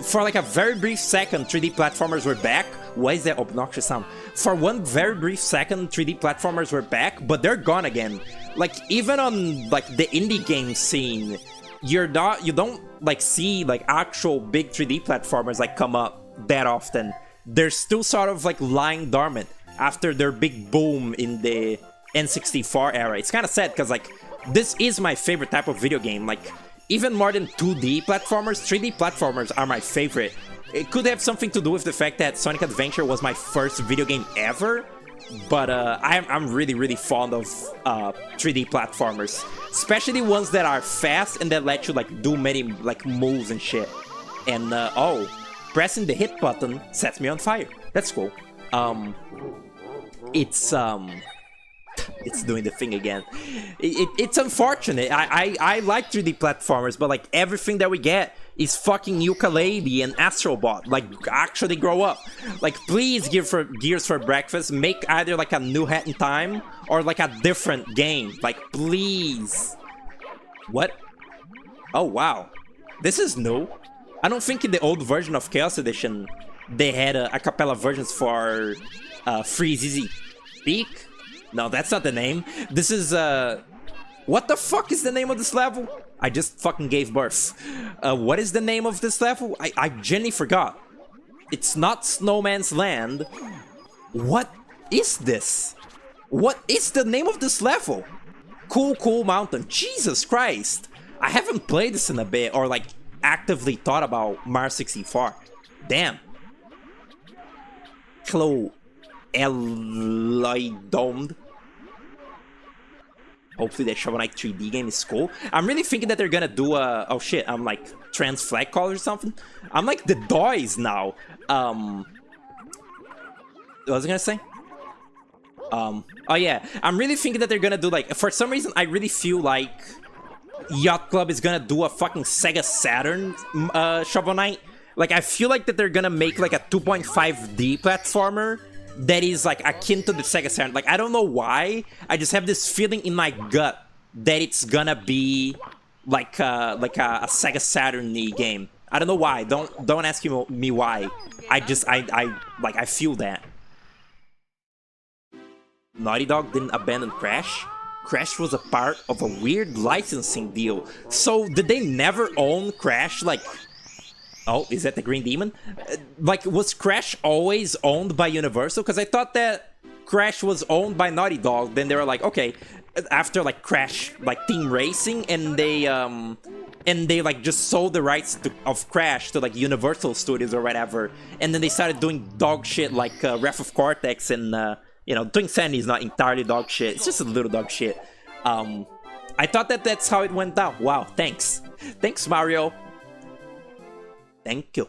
For, like, a very brief second, 3D platformers were back. Why is that obnoxious sound? For one very brief second, 3D platformers were back, but they're gone again. Like, even on, like, the indie game scene, you don't, like, see, like, actual big 3D platformers, like, come up that often. They're still sort of like lying dormant after their big boom in the N64 era. It's kind of sad because like this is my favorite type of video game. Like even more than 2D platformers, 3D platformers are my favorite. It could have something to do with the fact that Sonic Adventure was my first video game ever, but I'm really fond of 3D platformers, especially ones that are fast and that let you like do many like moves and shit. And oh, pressing the hit button sets me on fire. That's cool. It's doing the thing again. It's unfortunate. I like 3D platformers, but like everything that we get is fucking Yooka-Laylee and Astro Bot. Like actually grow up. Like please Gears for breakfast. Make either like a new Hat in Time or like a different game. Like please. What? Oh wow, this is new. I don't think in the old version of Chaos Edition they had a cappella versions for Freeze Easy Peak. No, that's not the name. This is what the fuck is the name of this level? I just fucking gave birth. What is the name of this level? I genuinely forgot. It's not Snowman's Land. What is this? What is the name of this level? Cool Mountain. Jesus Christ. I haven't played this in a bit, or like actively thought about Mario 64. Damn. Hello, Eloidomed. Hopefully that Shovel Knight 3D game is cool. I'm really thinking that they're gonna do a... Oh shit, I'm like trans flag color or something. I'm like the Doys now. What was I gonna say? Oh yeah, I'm really thinking that they're gonna do like... For some reason, I really feel like Yacht Club is gonna do a fucking Sega Saturn Shovel Knight. Like, I feel like that they're gonna make like a 2.5D platformer that is like akin to the Sega Saturn. Like, I don't know why. I just have this feeling in my gut that it's gonna be like a Sega Saturn-y game. I don't know why. Don't ask me why. I feel that. Naughty Dog didn't abandon Crash. Crash was a part of a weird licensing deal. So did they never own Crash? Like, oh, is that the Green Demon? Like, was Crash always owned by Universal? Because I thought that Crash was owned by Naughty Dog. Then they were like, okay, after like Crash, like Team Racing, and they like just sold the rights of Crash to like Universal Studios or whatever. And then they started doing dog shit like Wrath of Cortex and you know, Twin Sandy is not entirely dog shit. It's just a little dog shit. I thought that that's how it went down. Wow, thanks. Thanks, Mario. Thank you.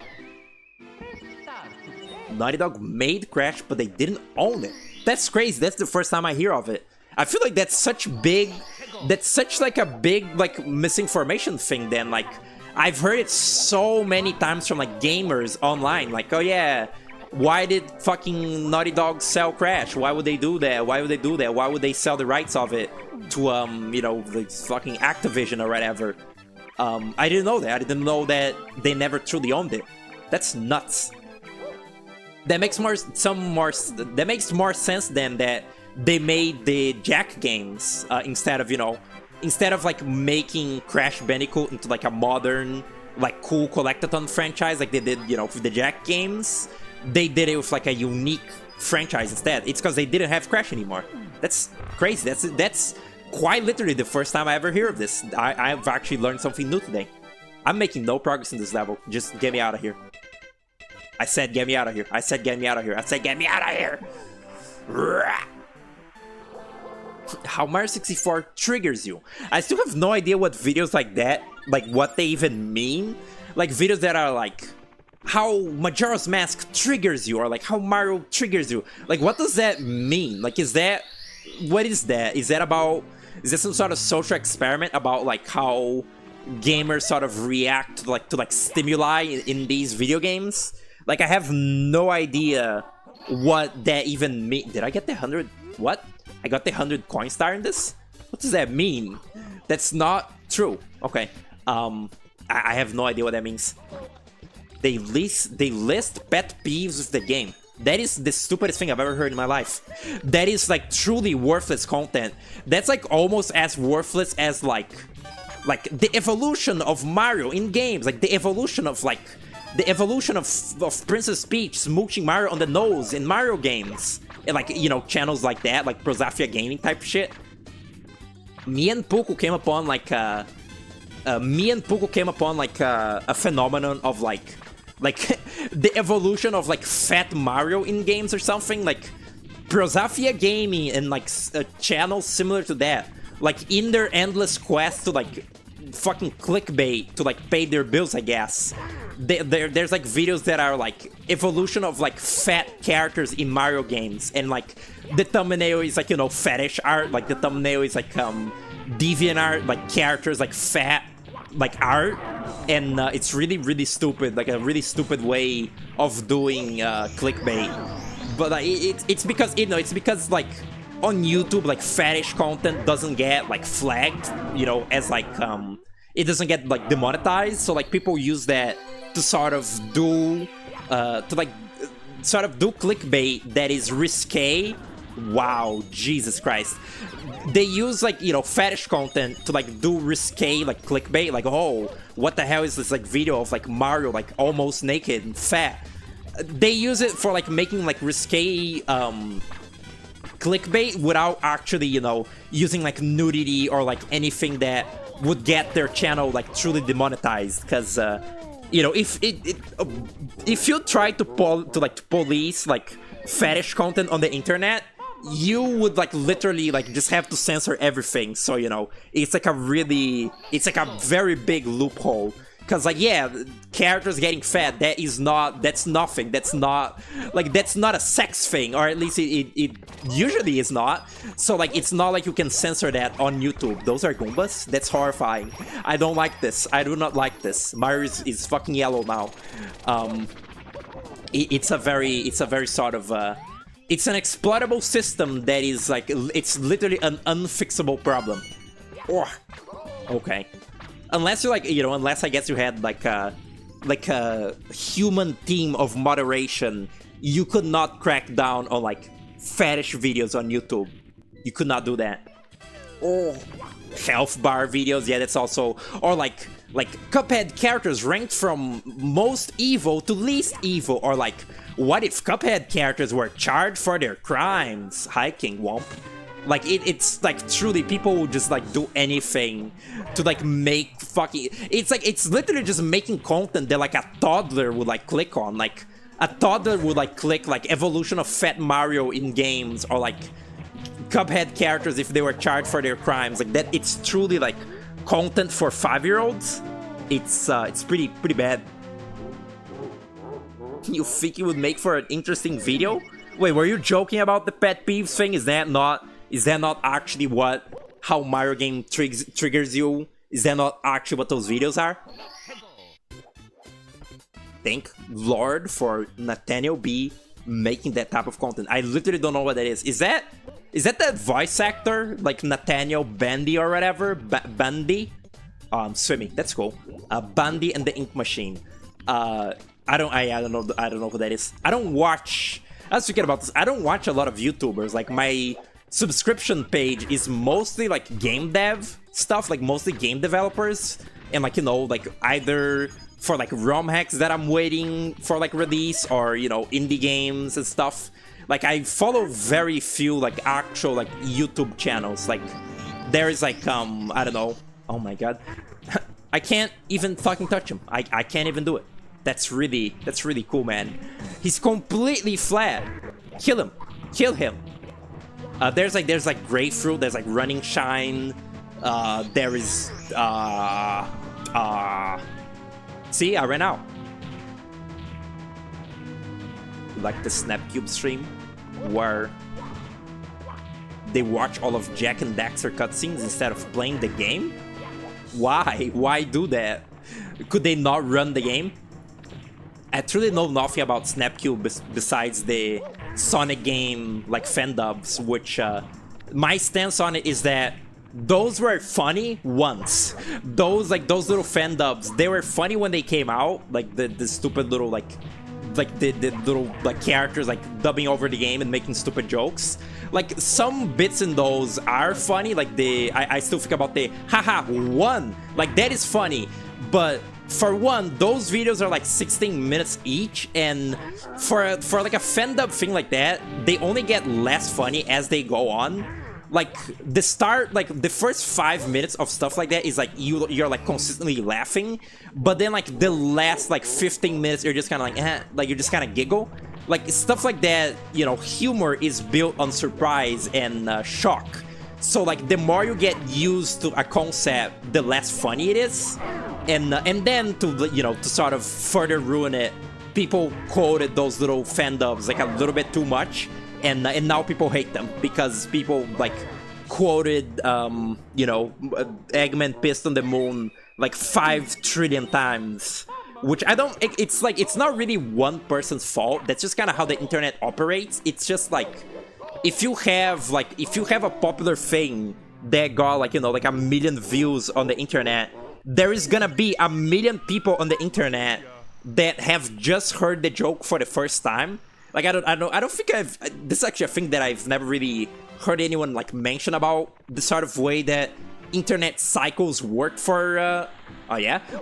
Naughty Dog made Crash, but they didn't own it. That's crazy. That's the first time I hear of it. I feel like that's such like a big like misinformation thing then. Like, I've heard it so many times from like gamers online, like, oh yeah, why did fucking Naughty Dog sell Crash? Why would they do that? Why would they do that? Why would they sell the rights of it to you know, the fucking Activision or whatever? I didn't know that. I didn't know that they never truly owned it. That's nuts. That makes more sense than that they made the Jack games instead of, you know, instead of like making Crash Bandicoot into like a modern, like cool collectathon franchise like they did, you know, with the Jack games. They did it with like a unique franchise instead. It's because they didn't have Crash anymore. That's crazy. That's quite literally the first time I ever hear of this. I've actually learned something new today. I'm making no progress in this level. Just get me out of here. I said get me out of here. I said get me out of here. I said get me out of here. How Mario 64 triggers you. I still have no idea what videos like that, like what they even mean. Like videos that are like how Majora's Mask triggers you, or like how Mario triggers you. Like what does that mean? Like is that, what is that? Is that about, is that some sort of social experiment about like how gamers sort of react to like stimuli in these video games? Like I have no idea what that even means. Did I get the 100? What? I got the 100 coin star in this? What does that mean? That's not true. Okay. I have no idea what that means. They list pet peeves of the game. That is the stupidest thing I've ever heard in my life. That is like truly worthless content. That's like almost as worthless as like the evolution of Mario in games. Like the evolution of Princess Peach smooching Mario on the nose in Mario games. And like, you know, channels like that, like Prozafia Gaming type shit. Me and Puku came upon like a phenomenon of like the evolution of like fat Mario in games or something. Like Prozafia Gaming and like a channel similar to that, like in their endless quest to like fucking clickbait to like pay their bills, I guess. There's like videos that are like evolution of like fat characters in Mario games, and like the thumbnail is like, you know, fetish art. Like the thumbnail is like deviant art, like characters like fat like art, and it's really stupid, like a really stupid way of doing clickbait. But it's because, you know, it's because like on YouTube like fetish content doesn't get like flagged, you know, as like it doesn't get like demonetized, so like people use that to sort of do clickbait that is risque. Wow, Jesus Christ. They use like, you know, fetish content to like do risque like clickbait, like, oh, what the hell is this like video of like Mario like almost naked and fat. They use it for like making like risque clickbait without actually, you know, using like nudity or like anything that would get their channel like truly demonetized. Because you know, if you try to police like fetish content on the internet, you would like literally like just have to censor everything. So, you know, it's like a very big loophole. Cause like, yeah, characters getting fat, that's nothing. That's not a sex thing, or at least it usually is not. So like, it's not like you can censor that on YouTube. Those are Goombas? That's horrifying. I don't like this. I do not like this. Mario is fucking yellow now. It's a very sort of it's an exploitable system that is like, it's literally an unfixable problem. Oh, okay. Unless you're like, you know, unless I guess you had like a human theme of moderation, you could not crack down on like fetish videos on YouTube. You could not do that. Oh, health bar videos, yeah, that's also, or like Cuphead characters ranked from most evil to least evil, or like, what if Cuphead characters were charged for their crimes? Hi, King Womp. Like, it's like truly people will just like do anything to like make fucking, it's like, it's literally just making content that like a toddler would like click on. Like a toddler would like click like evolution of fat Mario in games, or like Cuphead characters if they were charged for their crimes. Like that, it's truly like content for 5-year-olds. It's pretty bad. You think it would make for an interesting video? Wait, were you joking about the pet peeves thing? Is that not actually how Mario game triggers you? Is that not actually what those videos are? thank Lord for Nathaniel B making that type of content. I literally don't know what that is. Is that that voice actor like Nathaniel Bandy or whatever? Bandy? Swimming. That's cool. Bandy and the Ink Machine. I don't know who that is. I was thinking about this. I don't watch a lot of YouTubers. Like my subscription page is mostly like game dev stuff, like mostly game developers, and like, you know, like either for like ROM hacks that I'm waiting for like release, or, you know, indie games and stuff. Like I follow very few like actual like YouTube channels. Like there is like I don't know. Oh my god. I can't even fucking touch him. I can't even do it. That's really cool, man. He's completely flat. Kill him. Kill him. There's like grapefruit, there's like running shine. There is see, I ran out. Like the Snapcube stream where they watch all of Jack and Daxter cutscenes instead of playing the game? Why? Why do that? Could they not run the game? I truly know nothing about Snapcube besides the Sonic game like fan dubs, which my stance on it is that those were funny once. Those little fan dubs, they were funny when they came out, like the stupid little like the little like characters like dubbing over the game and making stupid jokes. Like some bits in those are funny, like I still think about the haha one, like that is funny, but for one, those videos are like 16 minutes each, and for like a fan dub thing like that, they only get less funny as they go on. Like the start, like the first 5 minutes of stuff like that is like you're like consistently laughing, but then like the last like 15 minutes you're just kind of like like you just kind of giggle. Like stuff like that, you know, humor is built on surprise and shock. So like the more you get used to a concept, the less funny it is. And then to, you know, to sort of further ruin it, people quoted those little fan dubs like a little bit too much, and now people hate them because people like quoted you know, Eggman pissed on the moon like 5 trillion times, which I don't, it's like, it's not really one person's fault. That's just kind of how the internet operates. It's just like, if you have a popular thing that got like, you know, like 1 million views on the internet, there is gonna be 1 million people on the internet that have just heard the joke for the first time. Like I don't think this is actually a thing that I've never really heard anyone like mention about, the sort of way that internet cycles work for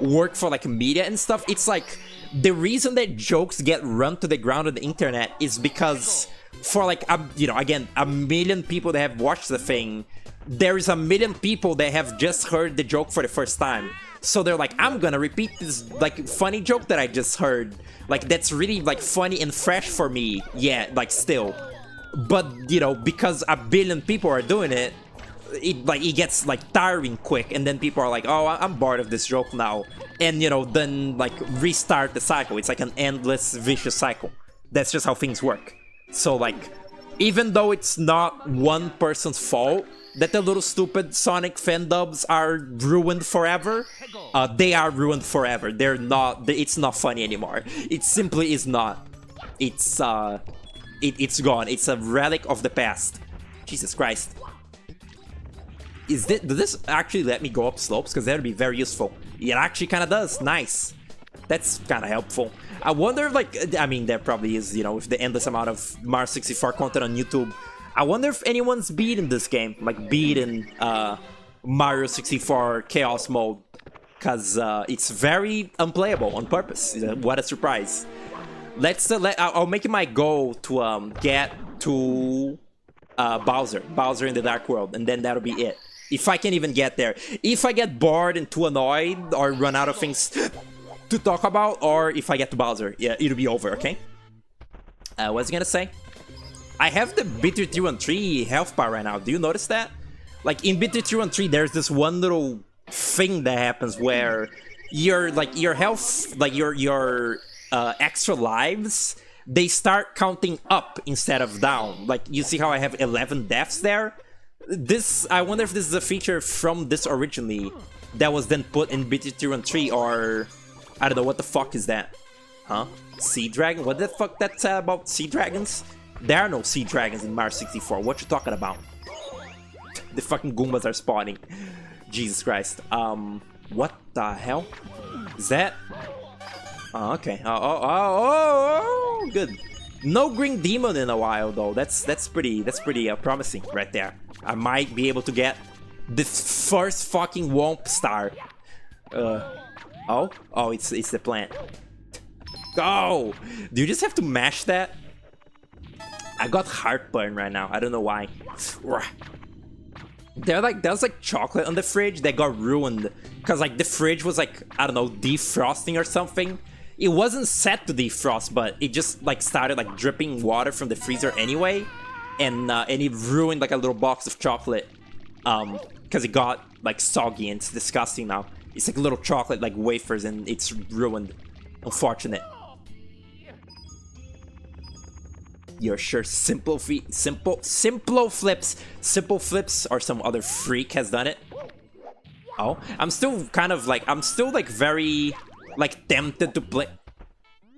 work for like media and stuff. It's like the reason that jokes get run to the ground on the internet is because for like you know, again, 1 million people that have watched the thing, there is 1 million people that have just heard the joke for the first time. So they're like, I'm gonna repeat this like funny joke that I just heard. Like that's really like funny and fresh for me. Yeah, like still. But you know, because 1 billion people are doing it, it gets like tiring quick, and then people are like, oh, I'm bored of this joke now. And you know, then like restart the cycle. It's like an endless vicious cycle. That's just how things work. So like, even though it's not one person's fault that the little stupid Sonic fan dubs are ruined forever, they are ruined forever. They're not, it's not funny anymore. It simply is not. It's gone. It's a relic of the past. Jesus Christ. Does this actually let me go up slopes? Because that would be very useful. It actually kind of does. Nice. That's kind of helpful. I wonder, like, I mean, there probably is, you know, with the endless amount of Mario 64 content on YouTube. I wonder if anyone's beaten this game, like beaten Mario 64 Chaos Mode, because it's very unplayable on purpose. What a surprise! I'll make it my goal to get to Bowser in the Dark World, and then that'll be it. If I can even get there. If I get bored and too annoyed or run out of things to talk about, or if I get to Bowser, yeah, it'll be over. Okay. What's he gonna say? I have the Bitter 313 health bar right now. Do you notice that? Like in Bitter 313, there's this one little thing that happens where your health, like your extra lives, they start counting up instead of down. Like you see how I have 11 deaths there? This, I wonder if this is a feature from this originally that was then put in Bitter 313, or I don't know, what the fuck is that? Huh? Sea dragon? What the fuck that's about sea dragons? There are no sea dragons in Mario 64. What you talking about? The fucking Goombas are spawning. Jesus Christ. What the hell? Is that? Oh, okay. Oh, good. No green demon in a while though. That's pretty promising right there. I might be able to get the first fucking Womp star. Oh, it's the plant. Go! Do you just have to mash that? I got heartburn right now. I don't know why. There's like chocolate on the fridge that got ruined because like the fridge was like, I don't know, defrosting or something. It wasn't set to defrost, but it just like started like dripping water from the freezer anyway, and it ruined like a little box of chocolate because it got like soggy and it's disgusting now. It's like little chocolate like wafers and it's ruined. Unfortunate. You're sure Simple Flips or some other freak has done it? Oh, I'm still very like tempted to play.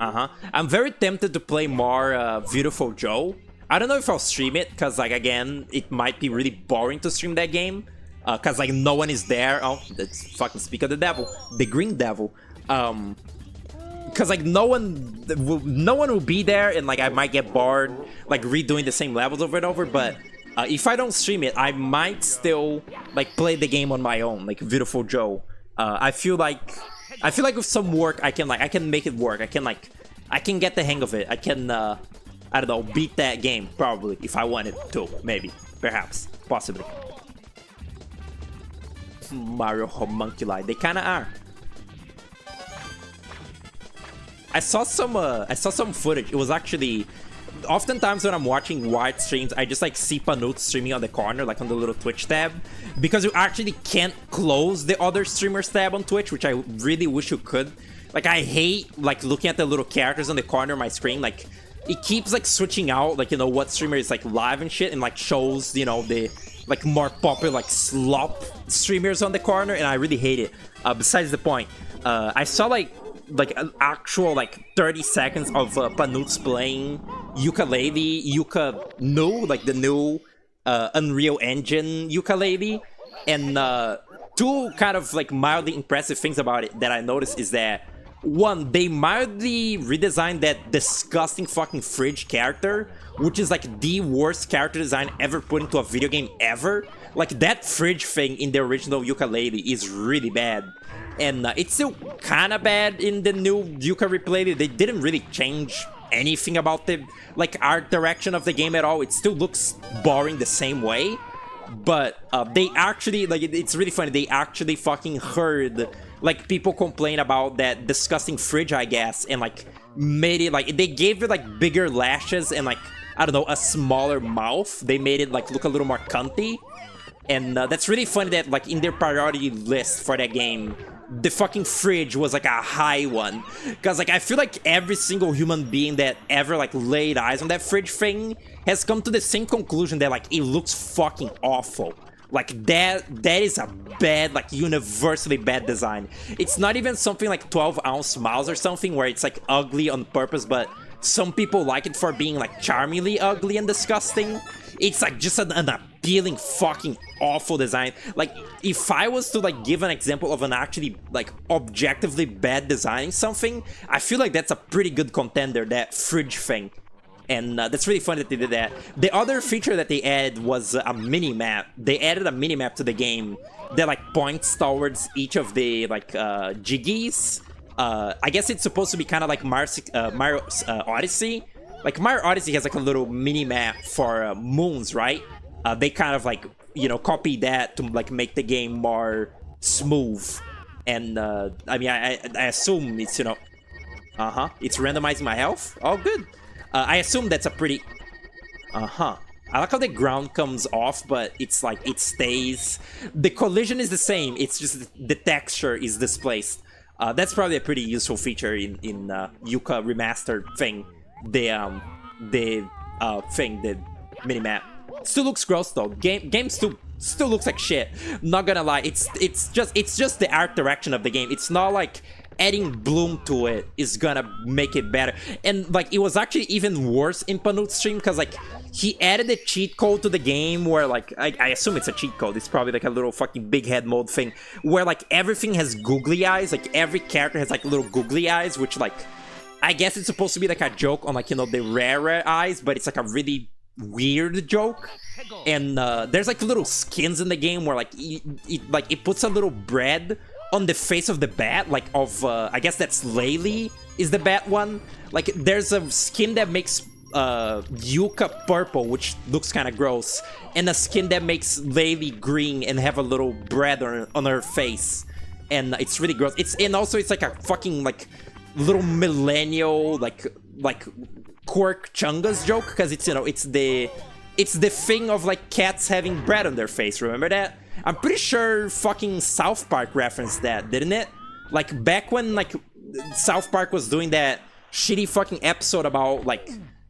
I'm very tempted to play more Beautiful Joe. I don't know if I'll stream it because like again, it might be really boring to stream that game because like no one is there. Oh, that's fucking speak of the devil, the green devil. Because like no one will be there and like I might get bored like redoing the same levels over and over, but if I don't stream it I might still like play the game on my own, like Beautiful Joe. I feel like with some work I can make it work. I can get the hang of it. I can I don't know, beat that game probably if I wanted to, maybe, perhaps, possibly. Mario homunculi, they kind of are. I saw some footage. It was actually, oftentimes when I'm watching Wired streams, I just like see Panut streaming on the corner, like on the little Twitch tab, because you actually can't close the other streamers tab on Twitch, which I really wish you could. Like I hate like looking at the little characters on the corner of my screen. Like it keeps like switching out, like, you know, what streamer is like live and shit, and like shows, you know, the like more popular like slop streamers on the corner, and I really hate it. Besides the point, I saw like an actual like 30 seconds of Panuts playing ukulele, like the new Unreal Engine ukulele, and two kind of like mildly impressive things about it that I noticed is that, one, they mildly redesigned that disgusting fucking fridge character, which is like the worst character design ever put into a video game ever. Like that fridge thing in the original ukulele is really bad. And it's still kind of bad in the new ukulele. They didn't really change anything about the like art direction of the game at all. It still looks boring the same way. But they actually, like, it's really funny. They actually fucking heard like people complain about that disgusting fridge, I guess, and like made it like, they gave it like bigger lashes and like, I don't know, a smaller mouth. They made it like look a little more cunty. And that's really funny that like in their priority list for that game, the fucking fridge was like a high one. Because like I feel like every single human being that ever like laid eyes on that fridge thing has come to the same conclusion that like it looks fucking awful. Like that is a bad, like universally bad design. It's not even something like 12-ounce mouse or something where it's like ugly on purpose, but some people like it for being like charmingly ugly and disgusting. It's like just an appealing fucking awful design. Like if I was to like give an example of an actually like objectively bad designing something, I feel like that's a pretty good contender, that fridge thing. And that's really fun that they did that. The other feature that they added was a mini-map. They added a mini-map to the game that like points towards each of the like jiggies. I guess it's supposed to be kind of like Mario Odyssey. Like Mario Odyssey has like a little mini-map for moons, right? They kind of like, you know, copy that to like make the game more smooth. And I mean, I assume it's, you know, it's randomizing my health. Oh, good. I assume that's a pretty... I like how the ground comes off, but it's like, it stays. The collision is the same, it's just the texture is displaced. That's probably a pretty useful feature in Yuka Remastered thing. The minimap. Still looks gross though. Game still looks like shit. Not gonna lie, it's just the art direction of the game. It's not like adding bloom to it is gonna make it better. And like, it was actually even worse in Panut's stream, because like, he added a cheat code to the game where like, I assume it's a cheat code, it's probably like a little fucking big head mode thing, where like everything has googly eyes, like every character has like little googly eyes, which like, I guess it's supposed to be like a joke on like, you know, the rare eyes, but it's like a really weird joke. And there's like little skins in the game where like, it puts a little bread on the face of the bat, like of, I guess that's Laylee is the bat one. Like there's a skin that makes Yuka purple, which looks kind of gross, and a skin that makes Laylee green and have a little bread on her face, and it's really gross. And also it's like a fucking like little millennial like quirk chungus joke, because it's, you know, it's the thing of like cats having bread on their face. Remember that? I'm pretty sure fucking South Park referenced that, didn't it? Like back when like South Park was doing that shitty fucking episode about like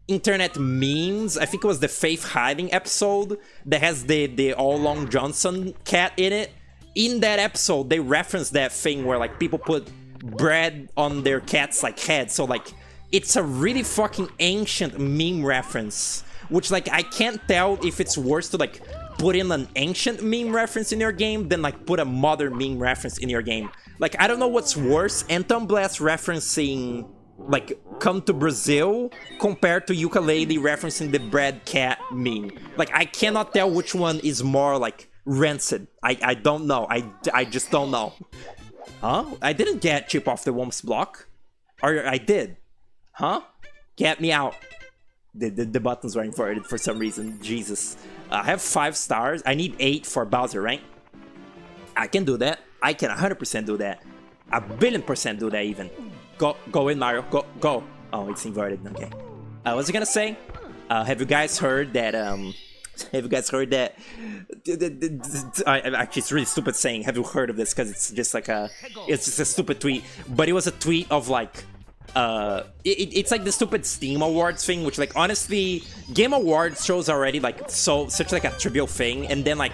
internet memes. I think it was the Faith Hiding episode that has the All Long Johnson cat in it. In that episode, they referenced that thing where like people put bread on their cat's like head. So like, it's a really fucking ancient meme reference, which like, I can't tell if it's worse to like put in an ancient meme reference in your game than like put a modern meme reference in your game. Like, I don't know what's worse, Anton Blast referencing like Come to Brazil compared to Yooka-Laylee referencing the bread cat meme. Like, I cannot tell which one is more like rancid. I don't know. I just don't know. Huh? I didn't get Chip off the Womp's block. Or I did. Huh? Get me out. The buttons were inverted for some reason. Jesus. I have 5 stars. I need 8 for Bowser, right? I can do that. I can 100% do that. 1,000,000,000% do that even. Go in, Mario. Go. Oh, it's inverted. Okay. What was I gonna say? Have you guys heard that? Have you guys heard that? Actually, it's really stupid saying. Have you heard of this? Because it's just like it's just a stupid tweet. But it was a tweet of like, it's like the stupid Steam Awards thing, which like honestly, Game Awards shows already like such like a trivial thing, and then like.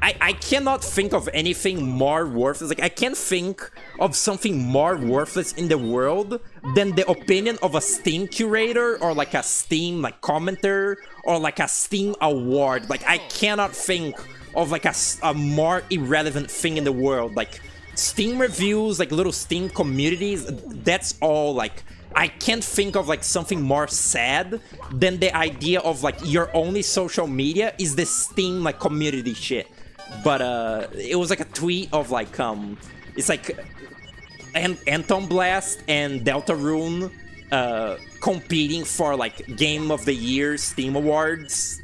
I cannot think of anything more worthless. Like, I can't think of something more worthless in the world than the opinion of a Steam curator or like a Steam like commenter or like a Steam award. Like, I cannot think of like a more irrelevant thing in the world. Like, Steam reviews, like little Steam communities, that's all. Like, I can't think of like something more sad than the idea of like your only social media is the Steam like community shit. But it was like a tweet of like it's like Anton Blast and Deltarune competing for like Game of the Year Steam Awards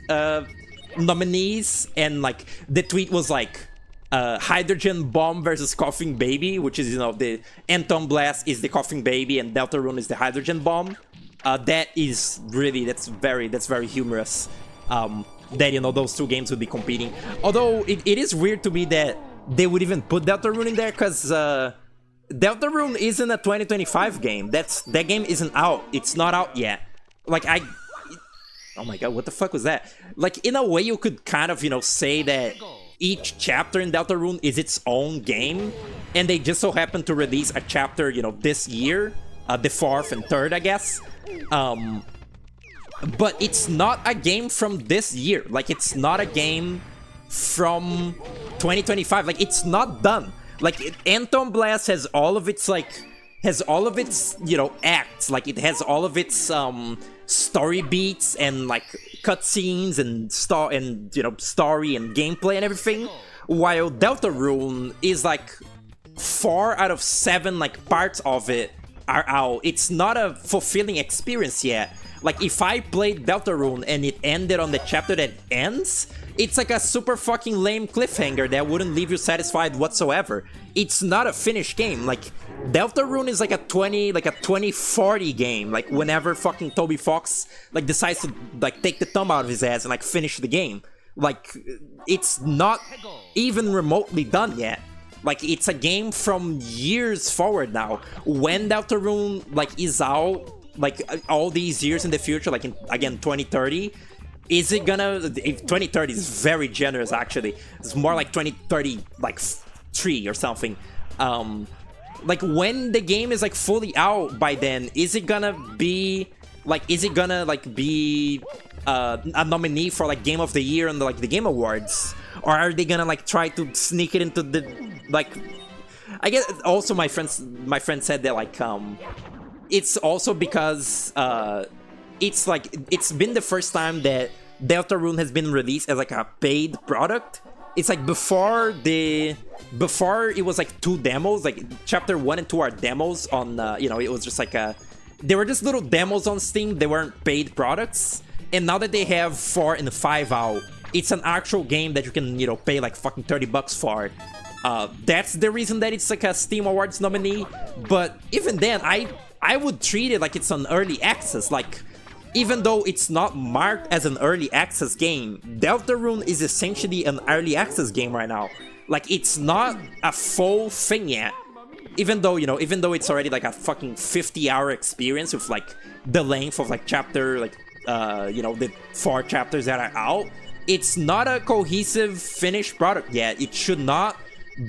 nominees, and like the tweet was like Hydrogen Bomb versus Coughing Baby, which is, you know, the Anton Blast is the Coughing Baby and Deltarune is the Hydrogen Bomb. That is really that's very humorous. That, you know, those two games would be competing. Although it is weird to me that they would even put Deltarune in there, because Deltarune isn't a 2025 game. That game isn't out. It's not out yet. Like, oh my god, what the fuck was that? Like, in a way, you could kind of, you know, say that each chapter in Deltarune is its own game, and they just so happen to release a chapter, you know, this year, the 4th and 3rd, I guess. But it's not a game from this year. Like, it's not a game from 2025. Like, it's not done. Like, Anton Blast has all of its, you know, acts. Like, it has all of its, story beats and, like, cutscenes and, you know, story and gameplay and everything. While Deltarune is, like, 4 out of 7, like, parts of it are out. It's not a fulfilling experience yet. Like, if I played Deltarune and it ended on the chapter that ends, it's like a super fucking lame cliffhanger that wouldn't leave you satisfied whatsoever. It's not a finished game. Like, Deltarune is like a 2040 game. Like, whenever fucking Toby Fox, like, decides to, like, take the thumb out of his ass and, like, finish the game. Like, it's not even remotely done yet. Like, it's a game from years forward now. When Deltarune, like, is out, like, all these years in the future, like, in, again, 2030, is it gonna... 2030 is very generous, actually. It's more like 2030, like, 3 or something. Like, when the game is like fully out by then, is it gonna be like, be a nominee for like Game of the Year and like the Game Awards, or are they gonna like try to sneak it into the like? I guess also my friend said that like it's also because it's been the first time that Deltarune has been released as like a paid product. It's like before it was like 2 demos, like chapter 1 and 2 are demos on you know, it was just like they were just little demos on Steam. They weren't paid products. And now that they have 4 and 5 out, it's an actual game that you can, you know, pay like fucking $30 for. That's the reason that it's like a Steam Awards nominee. But even then, I would treat it like it's an early access. Like, even though it's not marked as an early access game, Deltarune is essentially an early access game right now. Like, it's not a full thing yet. Even though, you know, it's already like a fucking 50-hour experience with like the length of like chapter, like, you know, the 4 chapters that are out, it's not a cohesive finished product yet. It should not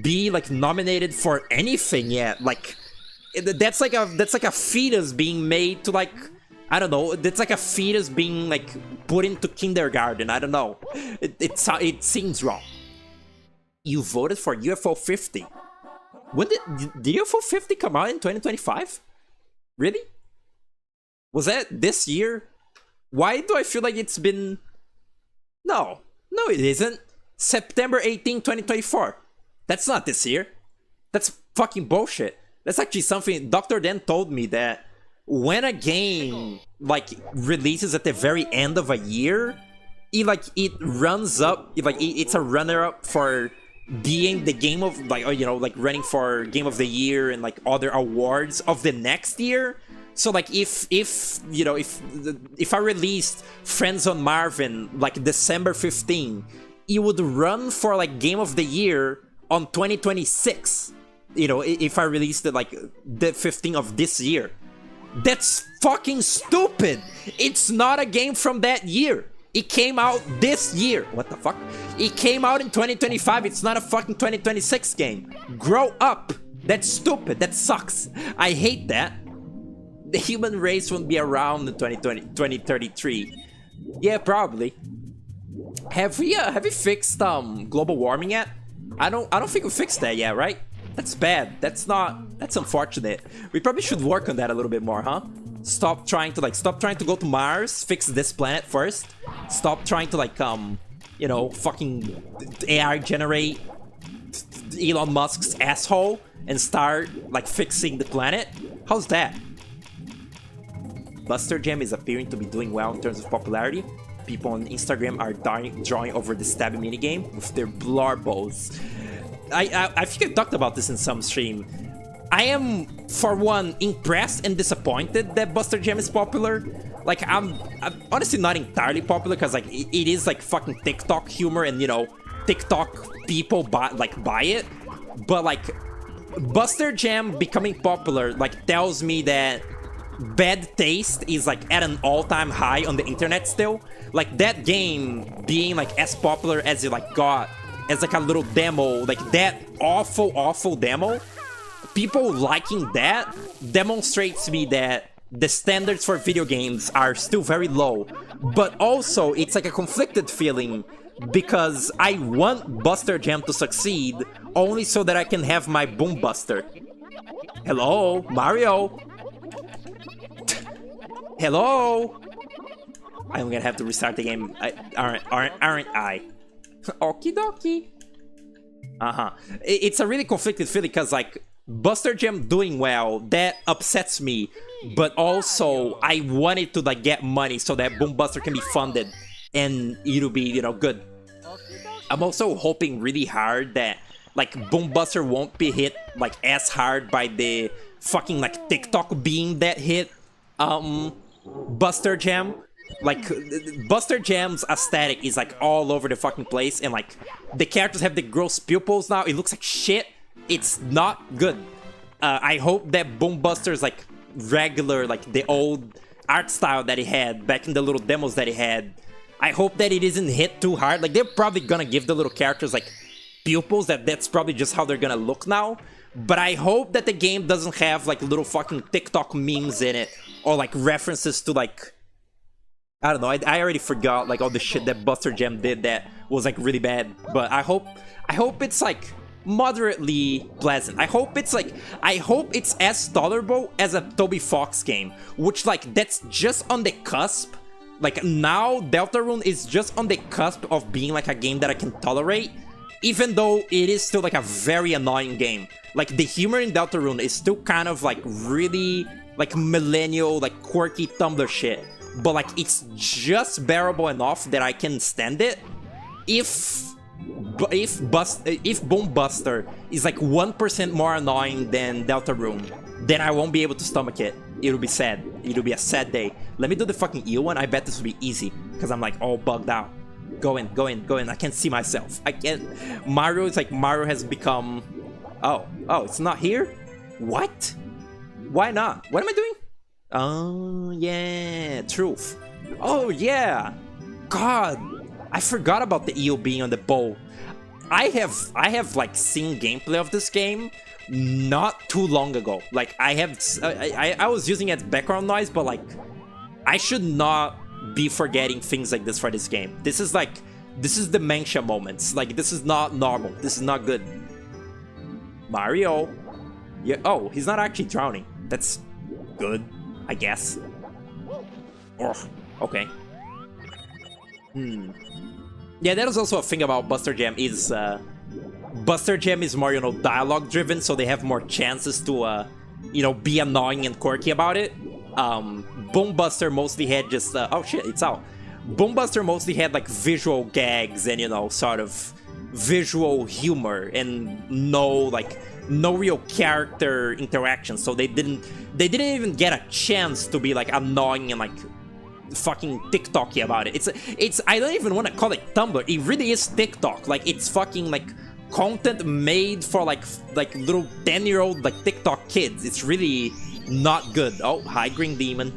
be like nominated for anything yet. Like, that's like a fetus being made to like, I don't know, it's like a fetus being like put into kindergarten. I don't know. It seems wrong. You voted for UFO 50. When did UFO 50 come out in 2025? Really? Was that this year? Why do I feel like it's been... No, it isn't. September 18, 2024. That's not this year. That's fucking bullshit. That's actually something Dr. Dan told me, that when a game like releases at the very end of a year, it runs up, it's a runner-up for being the game of like, you know, like running for Game of the Year and like other awards of the next year. So like if you know, if I released Friends on Marvin like December 15, it would run for like Game of the Year on 2026. You know, if I released it like the 15th of this year. That's fucking stupid. It's not a game from that year. It came out this year. What the fuck? It came out in 2025. It's not a fucking 2026 game. Grow up. That's stupid. That sucks. I hate that. The human race won't be around in 2033. Yeah, probably. Have we fixed global warming yet? I don't think we fixed that yet, right? That's bad. That's unfortunate. We probably should work on that a little bit more, huh? Stop trying to go to Mars, fix this planet first. Stop trying to like you know, fucking AI generate Elon Musk's asshole and start like fixing the planet. How's that? Buster Jam is appearing to be doing well in terms of popularity. People on Instagram are drawing over the stabbing minigame with their blarbos. I think I talked about this in some stream. I am, for one, impressed and disappointed that Buster Jam is popular. Like, I'm honestly not entirely popular because like it is like fucking TikTok humor, and you know, TikTok people buy it. But like, Buster Jam becoming popular like tells me that bad taste is like at an all-time high on the internet still. Like, that game being like as popular as it like got as like a little demo, like that awful demo, people liking that demonstrates to me that the standards for video games are still very low. But also, it's like a conflicted feeling because I want Buster Jam to succeed only so that I can have my Boom Buster. Hello, Mario. Hello. I'm gonna have to restart the game. Aren't I? Okie dokie. It's a really conflicted feeling because like Buster Jam doing well, that upsets me, but also I wanted to like get money so that Boom Buster can be funded and it'll be, you know, good. I'm also hoping really hard that like Boom Buster won't be hit like as hard by the fucking like TikTok being that hit Buster Jam. Like, Buster Jam's aesthetic is like all over the fucking place, and like the characters have the gross pupils now. It looks like shit. It's not good. I hope that Boom Buster's like regular, like the old art style that he had back in the little demos that he had, I hope that it isn't hit too hard. Like, they're probably gonna give the little characters like pupils, that's probably just how they're gonna look now. but I hope that the game doesn't have like little fucking TikTok memes in it, or like references to like, I don't know, I already forgot like all the shit that Buster Jam did that was like really bad. But I hope it's like moderately pleasant. I hope it's as tolerable as a Toby Fox game, which like that's just on the cusp. Like now Deltarune is just on the cusp of being like a game that I can tolerate, even though it is still like a very annoying game. Like the humor in Deltarune is still kind of like really like millennial, like quirky Tumblr shit, but like it's just bearable enough that I can stand it. If Boom Buster is like 1% more annoying than Deltarune, then I won't be able to stomach it. It'll be sad. It'll be a sad day. Let me do the fucking eel one. I bet this will be easy, because I'm like all bugged out. Go in. I can't see myself. I can't. Mario is like, Mario has become... Oh, it's not here? What? Why not? What am I doing? Oh, yeah, truth. Oh, yeah. God, I forgot about the eel being on the bowl. I have like seen gameplay of this game not too long ago. Like I was using it as background noise, but like I should not be forgetting things like this for this game. This is the dementia moments. Like this is not normal. This is not good. Mario. Yeah. Oh, he's not actually drowning. That's good, I guess. Oh, okay. Yeah, that is also a thing about Buster Jam is Buster Jam is more, you know, dialogue driven, so they have more chances to you know, be annoying and quirky about it. Boom Buster mostly had just oh shit, it's out. Boom Buster mostly had like visual gags and, you know, sort of visual humor and no real character interaction, so they didn't even get a chance to be like annoying and like fucking TikToky about it. It's I don't even want to call it Tumblr. It really is TikTok. Like it's fucking like content made for like little 10-year-old like TikTok kids. It's really not good. Oh, hi Green Demon.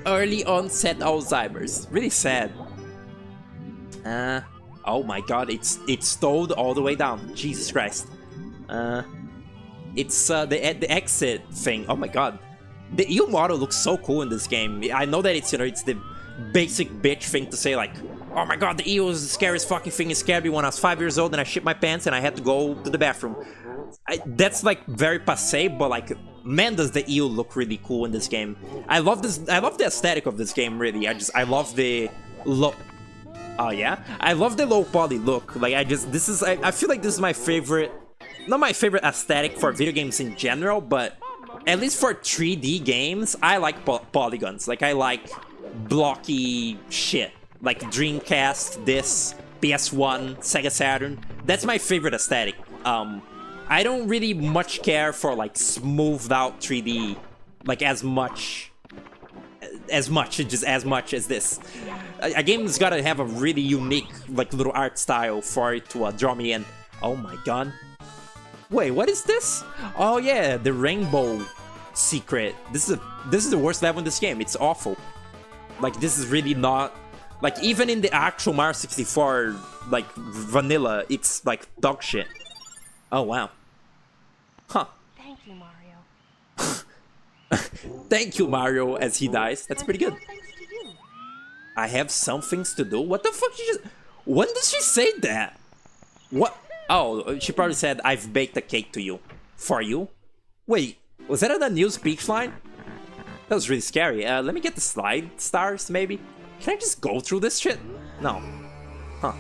Early onset Alzheimer's. Really sad. Oh my god, it's stowed all the way down. Jesus Christ. It's the exit thing. Oh my god. The eel model looks so cool in this game. I know that it's, you know, it's the basic bitch thing to say like, oh my god, the eel is the scariest fucking thing. It scared me when I was 5 years old and I shit my pants and I had to go to the bathroom. That's like very passé, but like, man, does the eel look really cool in this game. I love the aesthetic of this game, really. I love the look. Oh yeah? I love the low poly look. Like I feel like this is my favorite, not my favorite aesthetic for video games in general, but at least for 3D games, I like polygons. Like I like blocky shit. Like Dreamcast, this, PS1, Sega Saturn. That's my favorite aesthetic. I don't really much care for like smoothed out 3D, like as much as this. A game's gotta have a really unique like little art style for it to draw me in. Oh my god. Wait, what is this? Oh yeah, the rainbow secret. This is the worst level in this game. It's awful. Like this is really not, like even in the actual Mario 64 like vanilla, it's like dog shit. Oh wow. Huh. Thank you, Mario. Thank you, Mario, as he dies. That's pretty good. No thanks to you. I have some things to do? What the fuck? When did she say that? What? Oh, she probably said, I've baked a cake to you. For you? Wait, was that a new speech line? That was really scary. Let me get the slide stars, maybe? Can I just go through this shit? No. Huh.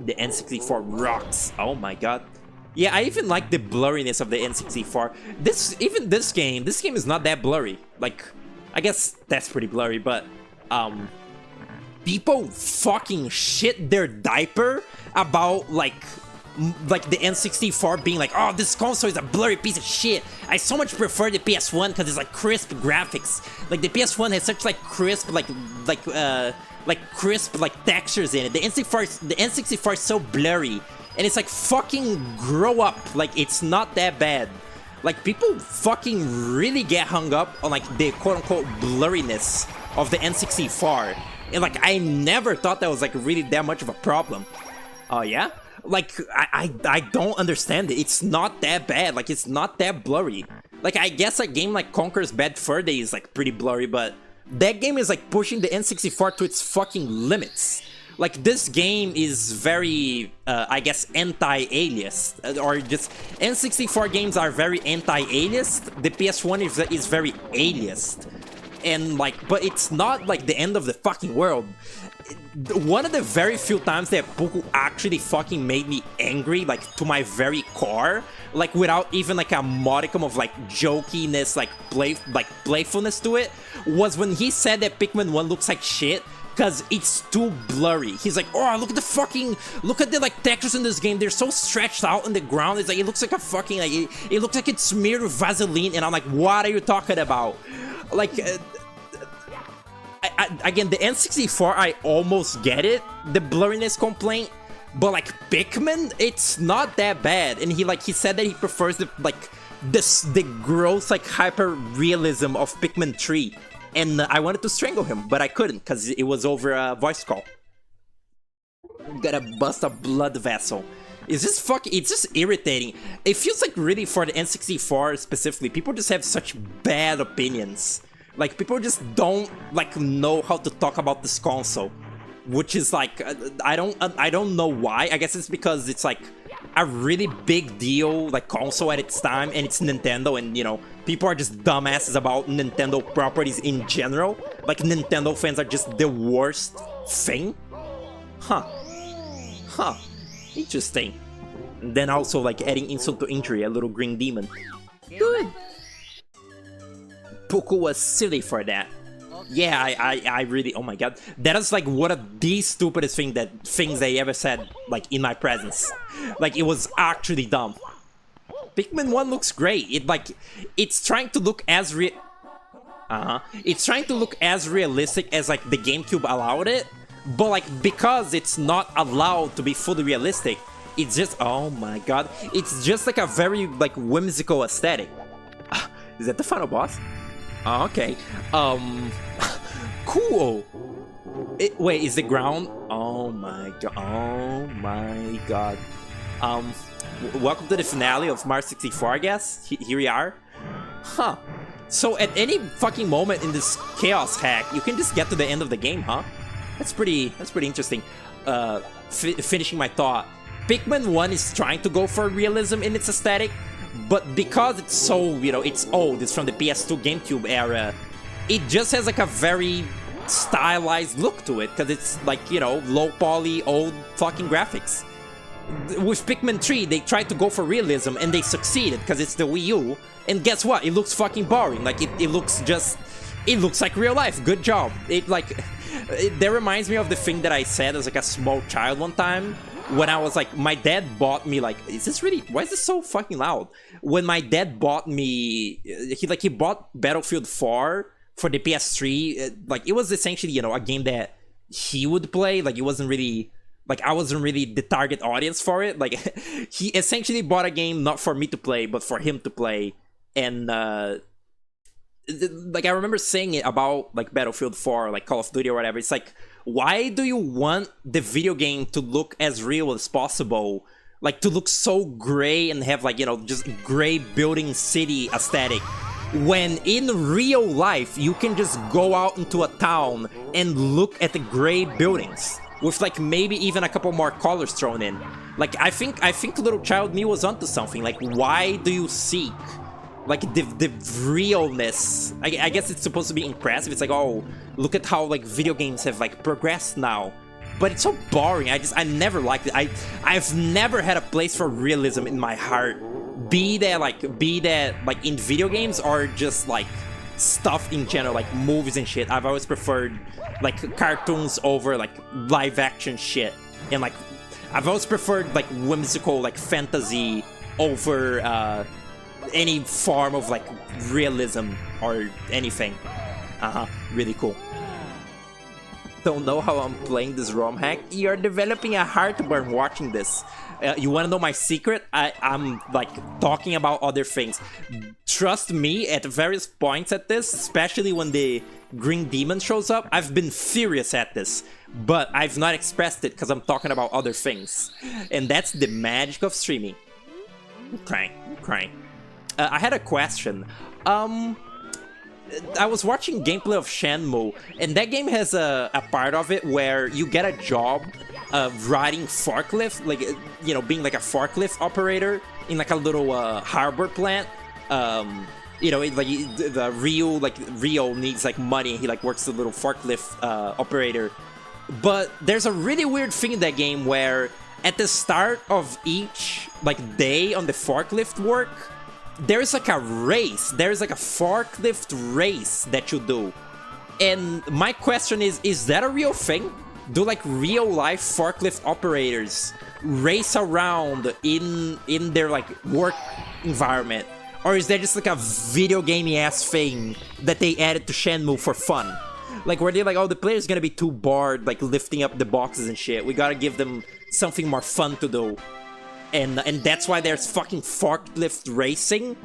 The N64 rocks. Oh my god. Yeah, I even like the blurriness of the N64. This game is not that blurry. Like, I guess that's pretty blurry, but people fucking shit their diaper about like the N64 being like, oh, this console is a blurry piece of shit. I so much prefer the PS1 because it's like crisp graphics. Like the PS1 has such like crisp crisp like textures in it. The N64 is so blurry. And it's like, fucking grow up. Like, it's not that bad. Like, people fucking really get hung up on like the quote-unquote blurriness of the N64. And like, I never thought that was like really that much of a problem. Oh yeah? Like, I don't understand it. It's not that bad. Like, it's not that blurry. Like, I guess a game like Conker's Bad Fur Day is like pretty blurry, but that game is like pushing the N64 to its fucking limits. Like, this game is very, I guess, anti-aliased, or just, N64 games are very anti-aliased, the PS1 is very aliased, and like, but it's not like the end of the fucking world. One of the very few times that Puku actually fucking made me angry, like, to my very core, like, without even, like, a modicum of, like, jokiness, like, playfulness to it, was when he said that Pikmin 1 looks like shit, because it's too blurry. He's like, oh, look at the, like, textures in this game, they're so stretched out on the ground, it's like, it looks like a fucking, like, it looks like it's smeared with Vaseline, and I'm like, what are you talking about? Like, again, the N64, I almost get it, the blurriness complaint, but like Pikmin, it's not that bad. And he said that he prefers the gross, like, hyper realism of Pikmin 3. And I wanted to strangle him, but I couldn't because it was over a voice call. Gotta bust a blood vessel. It's just irritating. It feels like really for the N64 specifically, people just have such bad opinions. Like, people just don't, like, know how to talk about this console, which is like, I don't know why. I guess it's because it's like a really big deal, like, console at its time, and it's Nintendo, and, you know, people are just dumbasses about Nintendo properties in general. Like, Nintendo fans are just the worst thing. Huh. Interesting. And then also, like, adding insult to injury, a little green demon. Good. Puku was silly for that. Yeah, I really, oh my god, that is like one of the stupidest things they ever said, like, in my presence. Like, it was actually dumb. Pikmin 1 looks great. It's trying to look as it's trying to look as realistic as, like, the GameCube allowed it, but, like, because it's not allowed to be fully realistic, it's just, oh my god, it's just like a very, like, whimsical aesthetic. Is that the final boss? Oh, okay. Cool. Wait, is the ground? Oh my god. Oh my god. Welcome to the finale of Mario 64, I guess. Here we are. Huh. So at any fucking moment in this chaos hack, you can just get to the end of the game, huh? That's pretty interesting. Finishing my thought. Pikmin 1 is trying to go for realism in its aesthetic, but because it's so, you know, it's old, it's from the PS2 GameCube era, it just has like a very stylized look to it, because it's like, you know, low poly, old fucking graphics. With Pikmin 3, they tried to go for realism, and they succeeded, because it's the Wii U, and guess what? It looks fucking boring. Like, it looks just... It looks like real life. Good job. That reminds me of the thing that I said as, like, a small child one time, when I was like, my dad bought me, like, is this really, why is this so fucking loud? When my dad bought me, he bought Battlefield 4 for the PS3, like, it was essentially, you know, a game that he would play, like, it wasn't really, like, I wasn't really the target audience for it, like, he essentially bought a game not for me to play, but for him to play, and, like, I remember saying it about, like, Battlefield 4, like, Call of Duty or whatever, it's like, why do you want the video game to look as real as possible? Like, to look so gray and have, like, you know, just gray building city aesthetic, when in real life, you can just go out into a town and look at the gray buildings, with, like, maybe even a couple more colors thrown in. Like, I think little child me was onto something. Like, why do you seek, like, the realness? I guess it's supposed to be impressive. It's like, oh, look at how, like, video games have, like, progressed now. But it's so boring. I never liked it. I've never had a place for realism in my heart. Be that like in video games or just, like, stuff in general, like movies and shit. I've always preferred, like, cartoons over, like, live action shit. And, like, I've always preferred, like, whimsical, like, fantasy over, any form of, like, realism or anything. Really cool. Don't know how I'm playing this ROM hack? You're developing a heartburn watching this. You wanna know my secret? I'm, like, talking about other things. Trust me, at various points at this, especially when the Green Demon shows up, I've been furious at this. but I've not expressed it because I'm talking about other things. And that's the magic of streaming. I'm crying. I had a question. I was watching gameplay of Shenmue, and that game has a part of it where you get a job riding forklift, like, you know, being like a forklift operator in like a little harbor plant. You know, like the Rio needs like money, and he like works the little forklift operator. But there's a really weird thing in that game where at the start of each like day on the forklift work, there's like a race. There's like a forklift race that you do. And my question is that a real thing? Do like real life forklift operators race around in their like work environment? Or is that just like a video gamey ass thing that they added to Shenmue for fun? Like where they're like, oh, the player's gonna be too bored like lifting up the boxes and shit. We gotta give them something more fun to do. And that's why there's fucking forklift racing.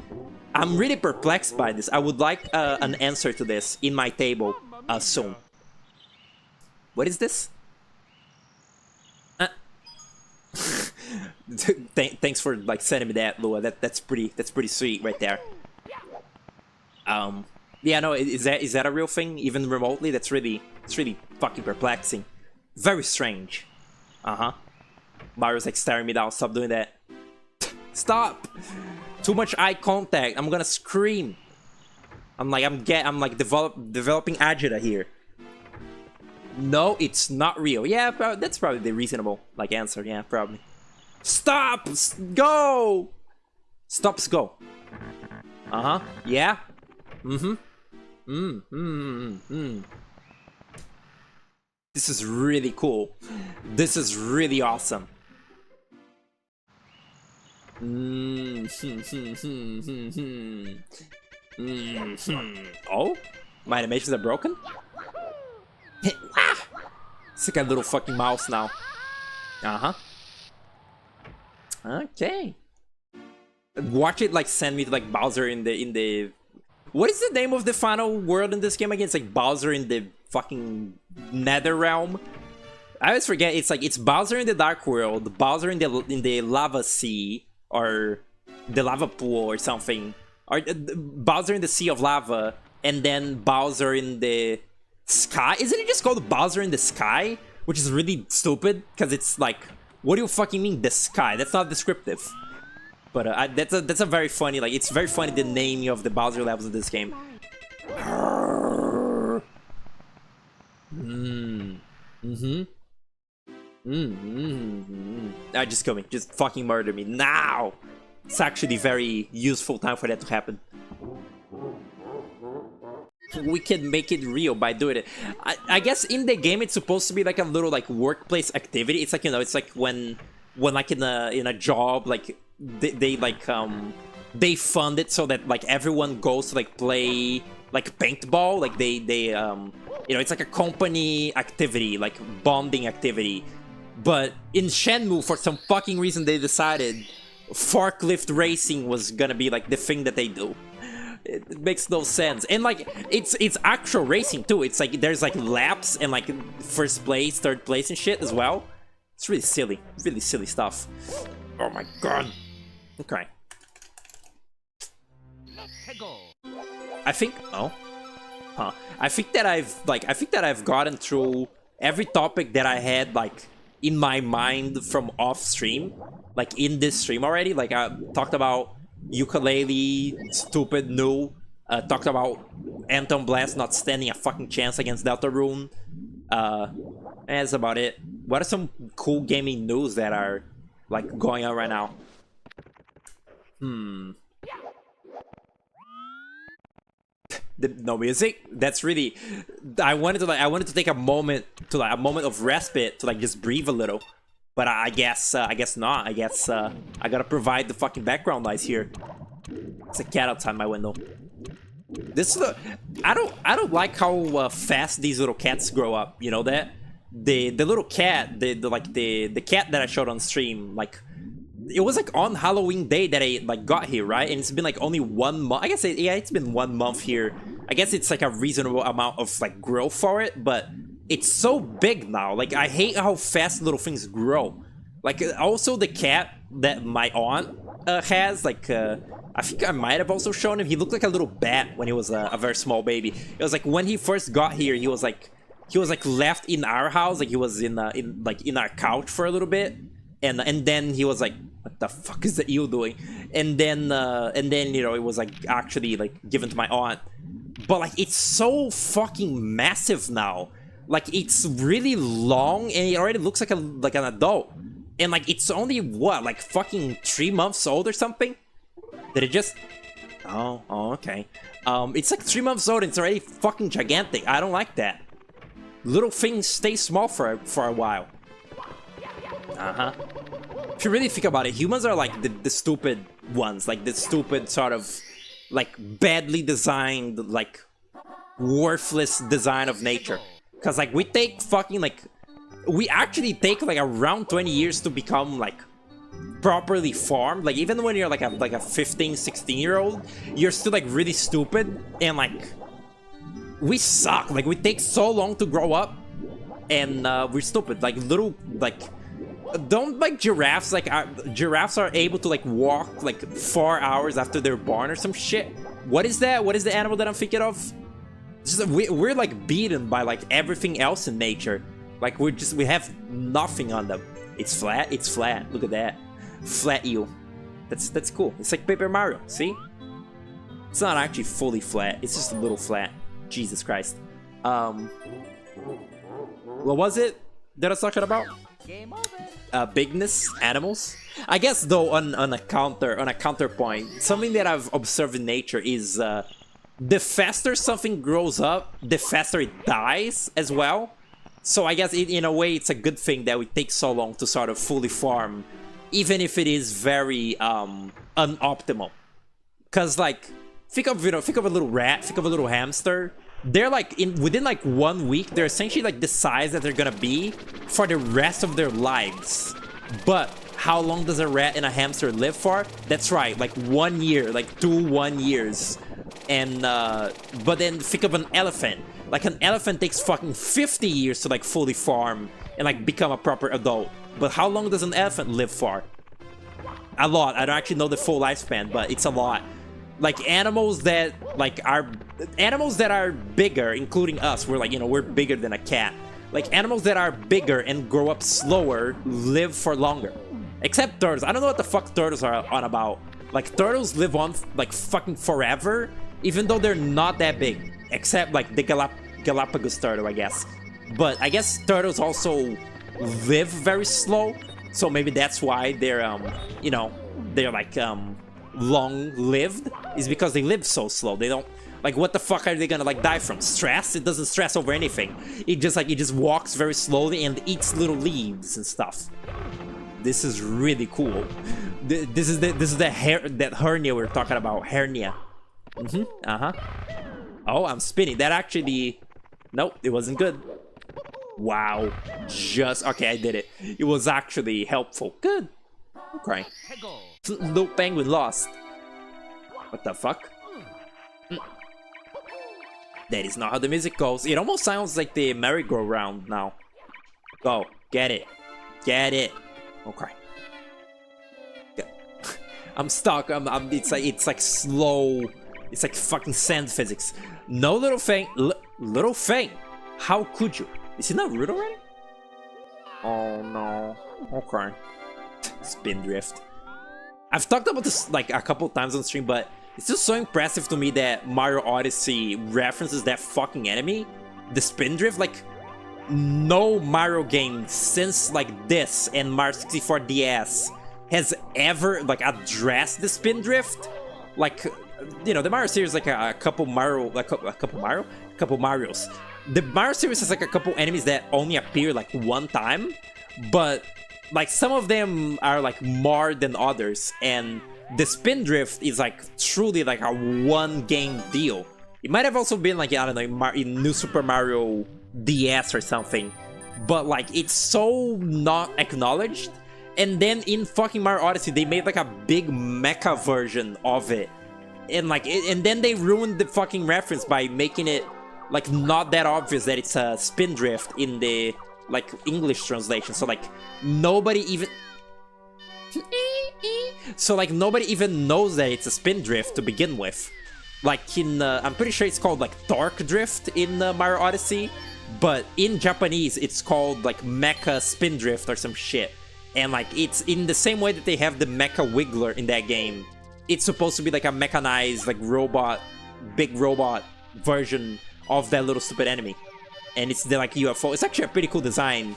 I'm really perplexed by this. I would like an answer to this in my table soon. What is this? Thanks for like sending me that, Lua. That's pretty sweet right there. Yeah, no, is that a real thing even remotely? It's really fucking perplexing. Very strange. Mario's like staring me down. Stop doing that. Stop! Too much eye contact. I'm gonna scream. I'm like developing agita here. No, it's not real. Yeah, that's probably the reasonable like answer. Yeah, probably. Stop! Go! Stops go. Yeah. This is really cool. This is really awesome. Oh? My animations are broken? It's like a little fucking mouse now. Okay. Watch it like send me to like Bowser in the what is the name of the final world in this game again? It's like Bowser in the fucking Nether Realm. I always forget. It's Bowser in the Dark World, Bowser in the Lava Sea, or the Lava Pool or something, or Bowser in the Sea of Lava, and then Bowser in the Sky. Isn't it just called Bowser in the Sky? Which is really stupid because it's like, what do you fucking mean the sky? That's not descriptive. But that's a very funny, like, it's very funny the naming of the Bowser levels in this game. Just kill me. Just fucking murder me now. It's actually very useful time for that to happen. We can make it real by doing it. I guess in the game it's supposed to be like a little like workplace activity. It's like, you know, it's like when like in a job, like they fund it so that like everyone goes to like play like paintball, like they you know, it's like a company activity, like bonding activity. But in Shenmue, for some fucking reason, they decided forklift racing was gonna be like the thing that they do. It makes no sense. And like it's actual racing too. It's like there's like laps and like first place, third place and shit as well. It's really silly stuff. Oh my god. Okay. I think I think that I've gotten through every topic that I had like in my mind from off stream, like in this stream already. Like I talked about Yooka-Laylee, stupid new. Talked about Anton Blast not standing a fucking chance against Deltarune. And that's about it. What are some cool gaming news that are like going on right now? No music. That's really. I wanted to take a moment of respite to like just breathe a little, but I guess not. I guess I gotta provide the fucking background noise here. It's a cat outside my window. This is I don't like how fast these little cats grow up. You know that the little cat, the cat that I showed on stream, like. It was like on Halloween day that I like got here, right? And it's been like only 1 month. I guess it's been 1 month here. I guess it's like a reasonable amount of like growth for it, but it's so big now. Like, I hate how fast little things grow. Like, also the cat that my aunt has, like, I think I might have also shown him. He looked like a little bat when he was a very small baby. It was like when he first got here, he was like left in our house, like he was in our couch for a little bit, and then he was like, what the fuck is that you doing? And then you know, it was like actually like given to my aunt. But like, it's so fucking massive now. Like, it's really long, and it already looks like an adult. And like, it's only what, like fucking 3 months old or something? Did it just... Oh, okay. It's like 3 months old and it's already fucking gigantic. I don't like that. Little things stay small for a while. Uh-huh. If you really think about it, humans are like the stupid ones. Like, the stupid sort of, like, badly designed, like, worthless design of nature. Because, like, we take fucking, like... We actually take, like, around 20 years to become, like, properly formed. Like, even when you're like a 15, 16-year-old, you're still like really stupid, and like, we suck. Like, we take so long to grow up, and we're stupid. Like, little, like, don't like giraffes, like, giraffes are able to like walk like 4 hours after they're born or some shit. What is that? What is the animal that I'm thinking of? Just, we're like beaten by like everything else in nature. Like, we have nothing on them. It's flat. It's flat. Look at that. Flat eel. That's cool. It's like Paper Mario. See? It's not actually fully flat. It's just a little flat. Jesus Christ. What was it that I was talking about? Game over. Bigness, animals. I guess though, on a counterpoint, something that I've observed in nature is the faster something grows up, the faster it dies as well. So I guess in a way, it's a good thing that we take so long to sort of fully farm, even if it is very unoptimal. Cause like, think of a little rat, think of a little hamster. They're like within like 1 week, they're essentially like the size that they're gonna be for the rest of their lives. But how long does a rat and a hamster live for? That's right, like 1 year, like 1 years. And but then think of an elephant. Like, an elephant takes fucking 50 years to like fully farm and like become a proper adult. But how long does an elephant live for? A lot. I don't actually know the full lifespan, but it's a lot. Like, animals that are bigger, including us, we're like, you know, we're bigger than a cat. Like, animals that are bigger and grow up slower live for longer. Except turtles. I don't know what the fuck turtles are on about. Like, turtles live on like fucking forever, even though they're not that big. Except like the Galapagos turtle, I guess. But I guess turtles also live very slow, so maybe that's why they're you know, they're like long-lived, is because they live so slow. They don't, like, what the fuck are they gonna like die from? Stress? It doesn't stress over anything. It just walks very slowly and eats little leaves and stuff. This is really cool. This is that hernia we're talking about. Hernia. Oh, I'm spinning. That actually... Nope, it wasn't good. Wow. Okay, I did it. It was actually helpful. Good. Okay. Little penguin lost. What the fuck? That is not how the music goes. It almost sounds like the merry-go-round now. Go. Get it. Get it. Okay. I'm stuck. It's like slow. It's like fucking sand physics. No, Little Fang. Little Fang. How could you? Is he not rude already? Oh no. Okay. Spindrift. I've talked about this like a couple times on stream, but it's just so impressive to me that Mario Odyssey references that fucking enemy, the Spindrift. Like, no Mario game since like this and Mario 64 DS has ever like addressed the Spindrift. Like, you know, the Mario series, like a couple Marios. The Mario series has like a couple enemies that only appear like one time, but like some of them are like more than others, and the Spindrift is like truly like a one game deal. It might have also been like, I don't know, in New Super Mario DS or something, but like it's so not acknowledged. And then in fucking Mario Odyssey, they made like a big mecha version of it. And like, and then they ruined the fucking reference by making it like not that obvious that it's a spindrift in the like English translation. So like nobody even nobody even knows that it's a spindrift to begin with. Like in I'm pretty sure it's called like Dark Drift in Mario Odyssey, but in Japanese it's called like Mecha Spindrift or some shit. And like it's in the same way that they have the Mecha Wiggler in that game. It's supposed to be like a mechanized like robot, big robot version of that little stupid enemy. And it's the like UFO. It's actually a pretty cool design.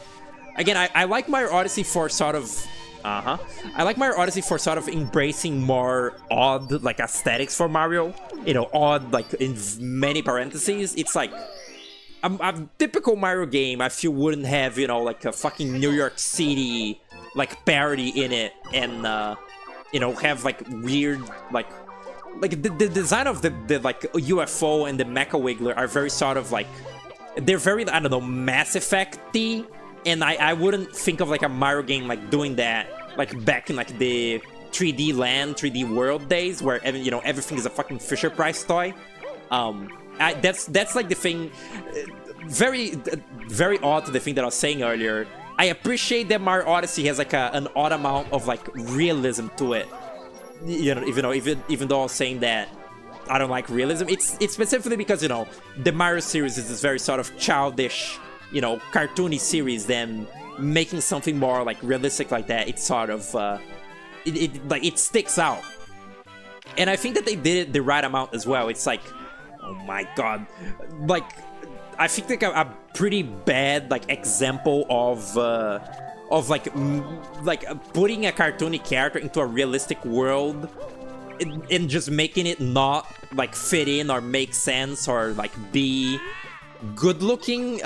Again, I like Mario Odyssey for sort of I like Mario Odyssey for sort of embracing more odd like aesthetics for Mario. You know, odd like in many parentheses. It's like a typical Mario game I feel wouldn't have, you know, like a fucking New York City like parody in it, and you know, have like weird like the design of the like UFO and the Mecha Wiggler are very sort of like, they're very, I don't know, Mass Effect-y, and I wouldn't think of like a Mario game like doing that like back in like the 3D land, 3D world days where you know, everything is a fucking Fisher-Price toy. That's like the thing, very odd to the thing that I was saying earlier. I appreciate that Mario Odyssey has like an odd amount of like realism to it. You know, even though I was saying that I don't like realism, it's specifically because, you know, the Mario series is this very sort of childish, you know, cartoony series. Then making something more like realistic like that, it's sort of it sticks out. And I think that they did it the right amount as well. It's like, oh my god, like I think like a pretty bad like example of like putting a cartoony character into a realistic world and just making it not like fit in or make sense or like be good looking.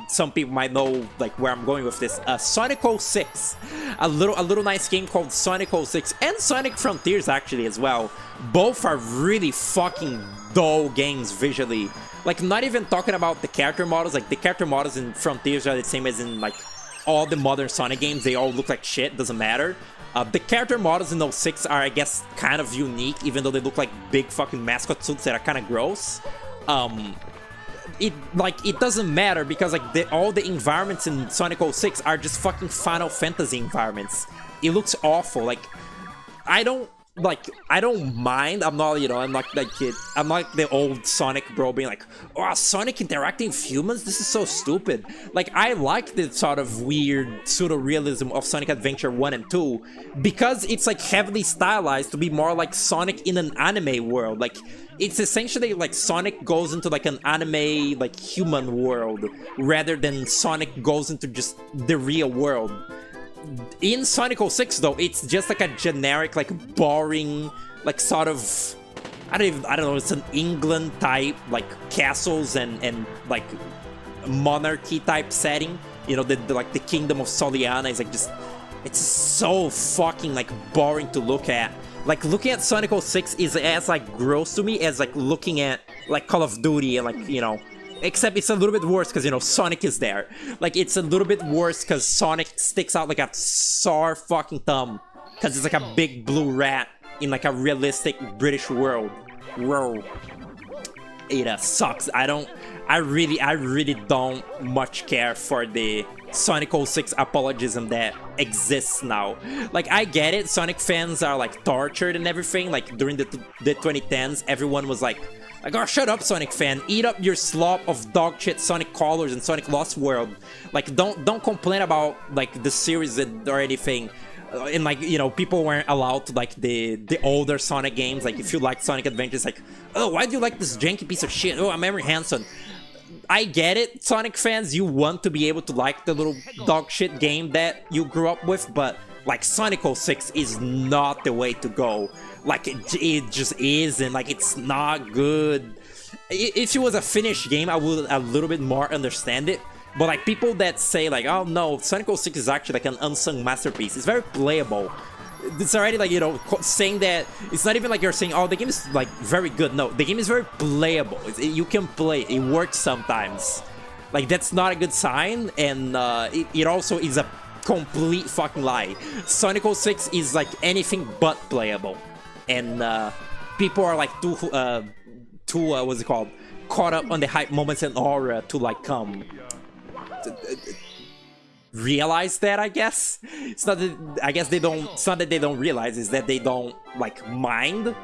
Some people might know like where I'm going with this. Sonic 06, a little nice game called Sonic 06, and Sonic Frontiers actually as well. Both are really fucking dull games visually. Like, not even talking about the character models. Like, the character models in Frontiers are the same as in like all the modern Sonic games. They all look like shit, doesn't matter. The character models in 06 are, I guess, kind of unique, even though they look like big fucking mascot suits that are kind of gross. It doesn't matter because like all the environments in Sonic 06 are just fucking Final Fantasy environments. It looks awful. Like, I don't mind. I'm not, you know, I'm not the old Sonic bro being like, oh, Sonic interacting with humans, this is so stupid. Like, I like the sort of weird pseudo-realism of Sonic Adventure 1 and 2 because it's like heavily stylized to be more like Sonic in an anime world. Like, it's essentially like Sonic goes into like an anime like human world rather than Sonic goes into just the real world. In Sonic 06 though, it's just like a generic, like boring, like sort of, I don't know, it's an England type, like castles and like monarchy type setting. You know, the like the Kingdom of Soliana is like just, it's so fucking like boring to look at. Like, looking at Sonic 06 is as like gross to me as like looking at like Call of Duty and like, you know, except it's a little bit worse because, you know, Sonic is there. Like, it's a little bit worse because Sonic sticks out like a sore fucking thumb. Because it's like a big blue rat in like a realistic British world. Whoa. It sucks. I really don't much care for the Sonic 06 apologism that exists now. Like, I get it. Sonic fans are like tortured and everything. Like, during the 2010s, everyone was like, oh, shut up, Sonic fan. Eat up your slop of dog shit Sonic Colors and Sonic Lost World. Like, don't complain about, like, the series or anything. And, like, you know, people weren't allowed to, like, the older Sonic games. Like, if you like Sonic Adventure, it's like, oh, why do you like this janky piece of shit? Oh, I'm Emery Hanson. I get it, Sonic fans. You want to be able to like the little dog shit game that you grew up with, but, like, Sonic 06 is not the way to go. Like, it just isn't. Like, it's not good. If it was a finished game, I would a little bit more understand it. But, like, people that say, like, oh, no, Sonic 06 is actually, like, an unsung masterpiece. It's very playable. It's already, like, you know, saying that... It's not even like you're saying, oh, the game is, like, very good. No, the game is very playable. You can play it. It works sometimes. Like, that's not a good sign. And it also is a complete fucking lie. Sonic 06 is, like, anything but playable. And people are like too what's it called, caught up on the hype moments and aura to like realize that, I guess. It's not that, I guess they don't, it's not that they don't realize, it's that they don't like mind.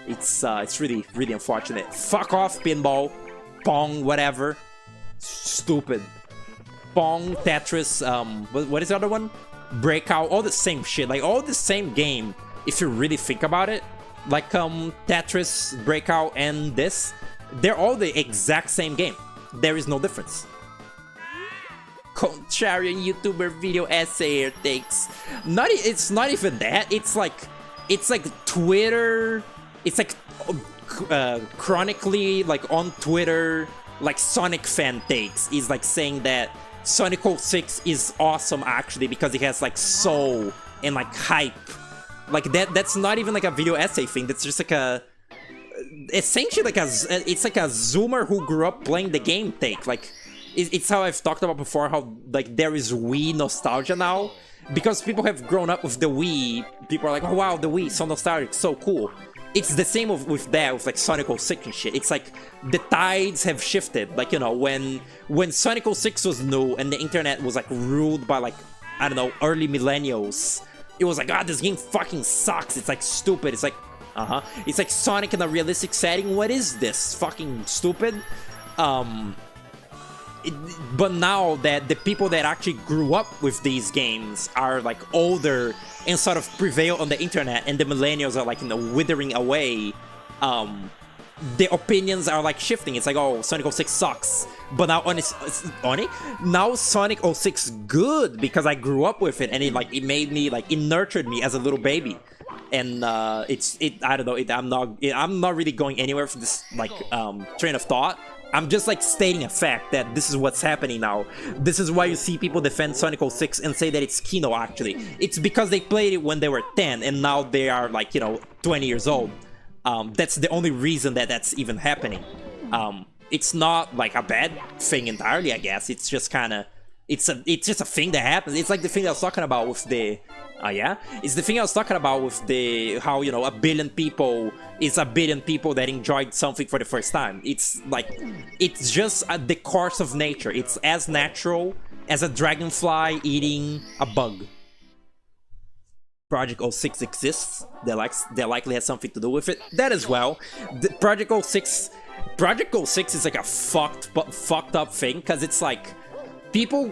It's really unfortunate. Fuck off, pinball, Pong, whatever. Stupid. Pong, Tetris, what is the other one? Breakout, all the same shit, like all the same game if you really think about it. Like Tetris, Breakout, and this, they're all the exact same game. There is no difference. Contrarian YouTuber video essay takes. It's not even that. It's like Twitter. It's like chronically like on Twitter, like Sonic fan takes is like saying that Sonic 06 is awesome actually because it has like soul and like hype. Like that's not even like a video essay thing. That's just like a essentially like it's like a Zoomer who grew up playing the game take. Like it's how I've talked about before, how like there is Wii nostalgia now because people have grown up with the Wii. People are like, oh wow, the Wii, so nostalgic, so cool. It's the same with that, with like Sonic 06 and shit. It's like the tides have shifted. Like, you know, when Sonic 06 was new and the internet was like ruled by like, I don't know, early millennials, it was like, ah, this game fucking sucks. It's like stupid. It's like, it's like Sonic in a realistic setting. What is this? Fucking stupid. But now that the people that actually grew up with these games are like older and sort of prevail on the internet, and the millennials are like, you know, withering away, the opinions are like shifting. It's like, oh, Sonic 06 sucks, but now now Sonic 06 good because I grew up with it and it made me like, it nurtured me as a little baby. And I don't know, I'm not really going anywhere for this like train of thought. I'm just like stating a fact that this is what's happening now. This is why you see people defend Sonic 06 and say that it's Kino actually. It's because they played it when they were 10 and now they are like, you know, 20 years old. That's the only reason that that's even happening. It's not like a bad thing entirely, I guess. It's just kind of, it's just a thing that happens. It's like the thing I was talking about with the, it's the thing I was talking about with the, how, you know, a billion people is a billion people that enjoyed something for the first time. It's like, it's just the course of nature. It's as natural as a dragonfly eating a bug. Project 06 exists. That likely has something to do with it. That as well. Project 06 is like a fucked up thing, because it's like people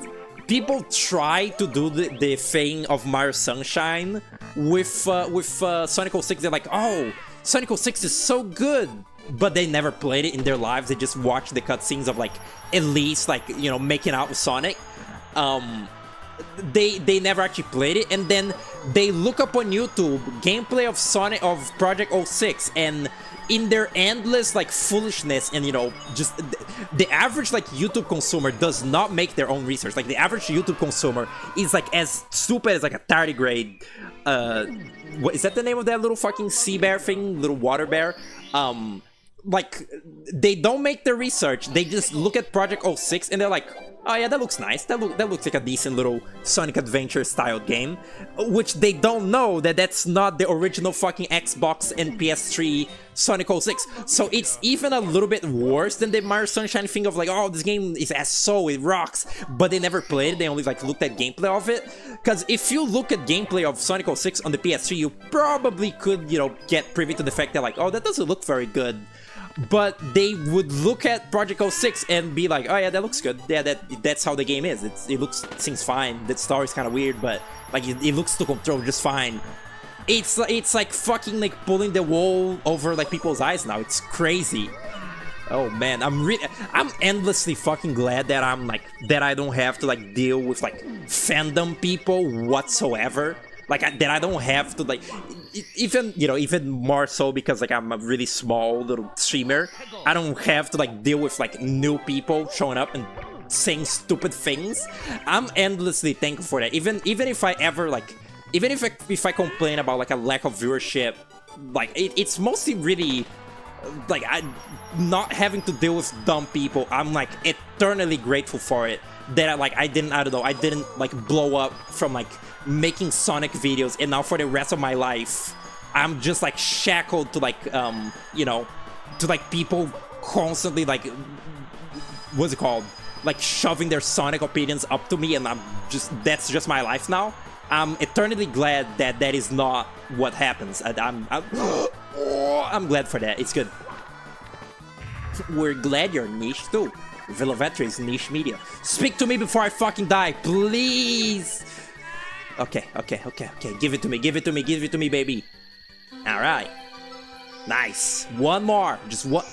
try to do the thing of Mario Sunshine with Sonic 06. They're like, oh, Sonic 06 is so good, but they never played it in their lives. They just watched the cutscenes of like Elise, like, you know, making out with Sonic. They never actually played it, and then they look up on YouTube gameplay of Project 06, and in their endless like foolishness, and you know, just the average like YouTube consumer does not make their own research. Like the average YouTube consumer is like as stupid as like a tardigrade. What is that the name of that little fucking sea bear thing? Little water bear? Like they don't make their research. They just look at Project 06 and they're like, oh yeah, that looks nice. That looks like a decent little Sonic Adventure style game. Which they don't know that that's not the original fucking Xbox and PS3 Sonic 06. So it's even a little bit worse than the Mario Sunshine thing of like, oh, this game is as so, it rocks. But they never played it, they only like looked at gameplay of it. Because if you look at gameplay of Sonic 06 on the PS3, you probably could, you know, get privy to the fact that like, oh, that doesn't look very good. But they would look at Project 06 and be like, oh yeah, that looks good. Yeah, that's how the game is. It seems fine. The story's kind of weird, but like it looks to control just fine. It's like fucking like pulling the wool over like people's eyes now. It's crazy. Oh man, I'm endlessly fucking glad that I don't have to like deal with like fandom people whatsoever. Like that I don't have to like, even, you know, even more so because like I'm a really small little streamer. I don't have to like deal with like new people showing up and saying stupid things. I'm endlessly thankful for that. Even if I ever like, even if I complain about like a lack of viewership, like it's mostly really like not having to deal with dumb people. I'm like eternally grateful for it. That I didn't like blow up from like making Sonic videos, and now for the rest of my life I'm just like shackled to like you know, to like people constantly like, what's it called? Like shoving their Sonic opinions up to me, and that's just my life now. I'm eternally glad that that is not what happens. I'm glad for that. It's good. We're glad you're niche too. Villavecchia is niche media. Speak to me before I fucking die, please. Okay. Give it to me, baby. All right. Nice. One more. Just one.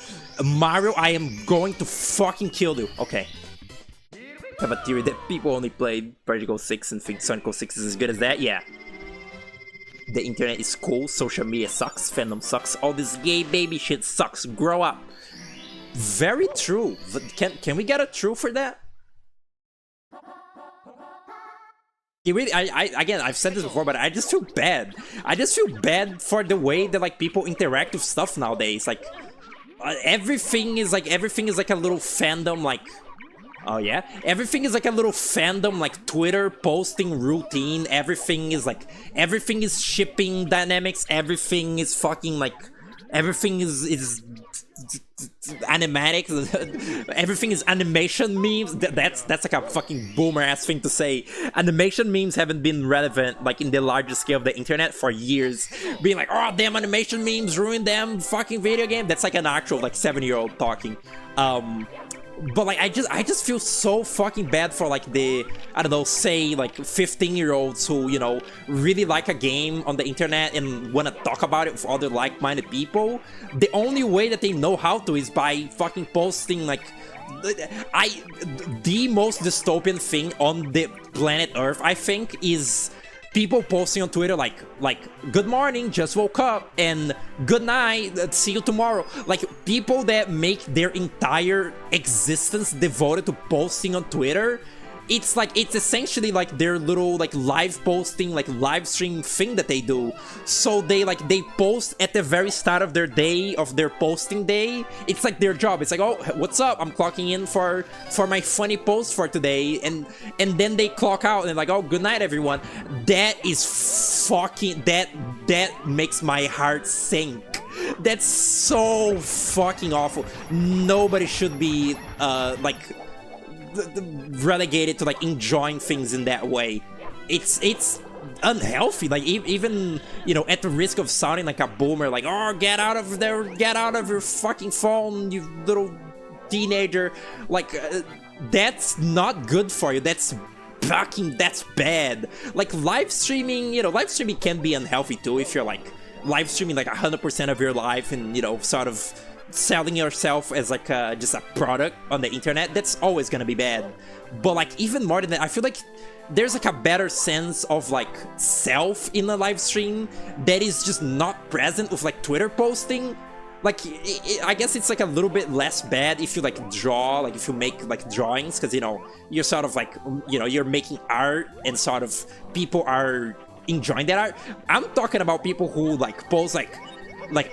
Mario, I am going to fucking kill you. Okay. I have a theory that people only played Vertigo 6 and think Sonic 06 is as good as that. Yeah. The internet is cool. Social media sucks. Fandom sucks. All this gay baby shit sucks. Grow up. Very true. Can we get a true for that? It really, again, I've said this before, but I just feel bad. I just feel bad for the way that like people interact with stuff nowadays. Like everything is like a little fandom. Like, oh yeah, everything is like a little fandom. Like Twitter posting routine. Everything is shipping dynamics. Everything is fucking like everything is animatic. Everything is animation memes. That's like a fucking boomer ass thing to say. Animation memes haven't been relevant like in the larger scale of the internet for years. Being like, oh damn, animation memes ruined them fucking video game. That's like an actual like 7-year-old talking. But like I just feel so fucking bad for like the, I don't know, say like 15-year-olds who, you know, really like a game on the internet and want to talk about it with other like-minded people. The only way that they know how to is by fucking posting like the most dystopian thing on the planet Earth, I think, is people posting on Twitter like good morning, just woke up, and good night, see you tomorrow. Like people that make their entire existence devoted to posting on Twitter. It's essentially like their little like live posting, like live stream thing that they do. So they post at the very start of their day, of their posting day. It's like their job. It's like, oh, what's up? I'm clocking in for my funny post for today, and then they clock out and like, oh, good night, everyone. That is fucking that makes my heart sink. That's so fucking awful. Nobody should be relegated to like enjoying things in that way. It's unhealthy. Like even, you know, at the risk of sounding like a boomer, like, oh, get out of your fucking phone, you little teenager. Like that's not good for you. That's bad. Like live streaming, you know, live streaming can be unhealthy too if you're like live streaming like 100% of your life and, you know, sort of selling yourself as like just a product on the internet. That's always gonna be bad. But like even more than that, I feel like there's like a better sense of like self in a live stream that is just not present with like Twitter posting. Like I guess it's like a little bit less bad if you like draw, like if you make like drawings, because, you know, you're sort of like, you know, you're making art and sort of people are enjoying that art. I'm talking about people who like post like,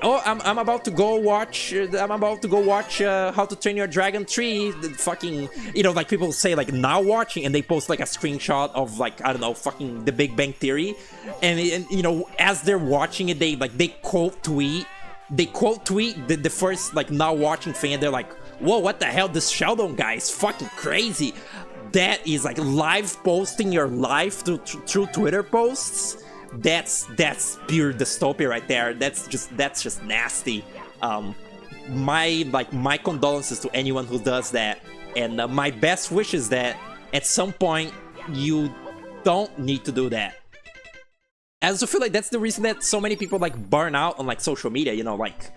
oh, I'm about to go watch How to Train Your Dragon 3, the fucking, you know, like people say like now watching, and they post like a screenshot of like, I don't know, fucking The Big Bang Theory, and you know, as they're watching it, they quote tweet the first like now watching thing, and they're like, whoa, what the hell, this Sheldon guy is fucking crazy. That is like live posting your life through Twitter posts. That's pure dystopia right there. That's just nasty. My condolences to anyone who does that, and my best wish is that at some point you don't need to do that. I also feel like that's the reason that so many people like burn out on like social media, you know, like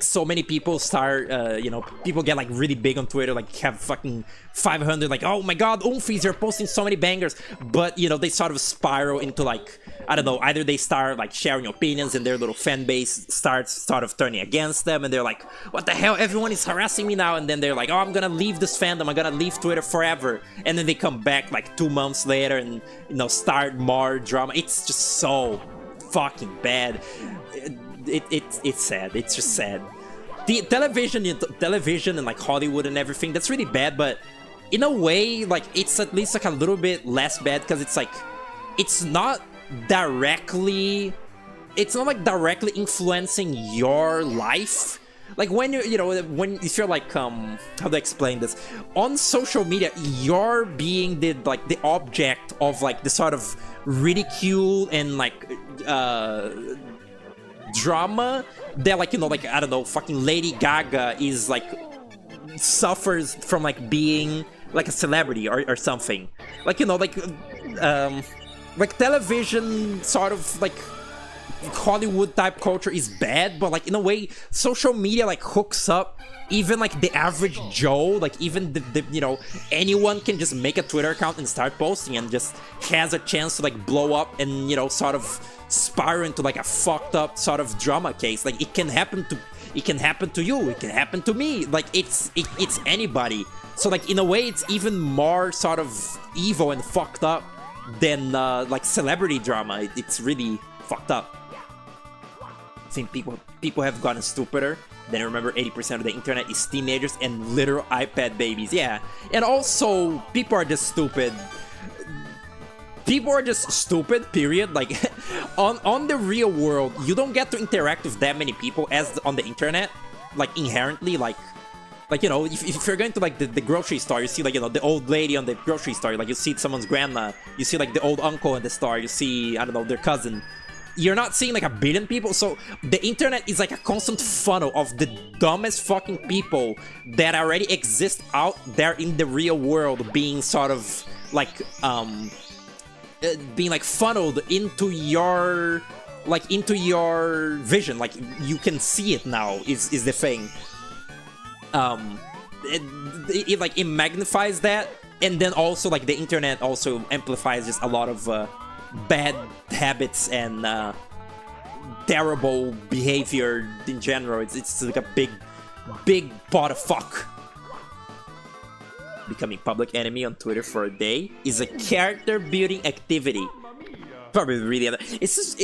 so many people start, you know, people get like really big on Twitter, like have fucking 500, like, oh my god, Oomfies, you're posting so many bangers. But, you know, they sort of spiral into like, I don't know, either they start like sharing opinions and their little fan base starts sort of turning against them, and they're like, what the hell, everyone is harassing me now. And then they're like, oh, I'm gonna leave this fandom, I'm gonna leave Twitter forever. And then they come back like 2 months later and, you know, start more drama. It's just so fucking bad. It's sad. It's just sad. The television and like Hollywood and everything, that's really bad, but in a way, like, it's at least like a little bit less bad, because it's like, it's not like directly influencing your life, like when when if you're like how to explain this, on social media you're being the object of like the sort of ridicule and like drama that like like I don't know, fucking Lady Gaga is like suffers from like being like a celebrity or something, like like television sort of like Hollywood type culture is bad, but like in a way social media like hooks up even like the average Joe, like even the anyone can just make a Twitter account and start posting and just has a chance to like blow up and sort of spiral into like a fucked up sort of drama case. Like it can happen to you, it can happen to me, like it's anybody. So like in a way it's even more sort of evil and fucked up than like celebrity drama. It's really fucked up. I think people have gotten stupider. Then remember, 80% of the internet is teenagers and literal iPad babies. Yeah, and also people are just stupid. People are just stupid. Period. Like on the real world, you don't get to interact with that many people as on the internet. Like inherently, like if you're going to like the grocery store, you see like the old lady on the grocery store. Like you see someone's grandma. You see like the old uncle in the store. You see, I don't know, their cousin. You're not seeing like a billion people. So the internet is like a constant funnel of the dumbest fucking people that already exist out there in the real world being sort of like being like funneled into your vision. Like you can see it now is the thing. It like it magnifies that, and then also like the internet also amplifies just a lot of bad habits and terrible behavior in general. It's like a big pot of fuck. Becoming public enemy on Twitter for a day is a character building activity. Probably really, it's just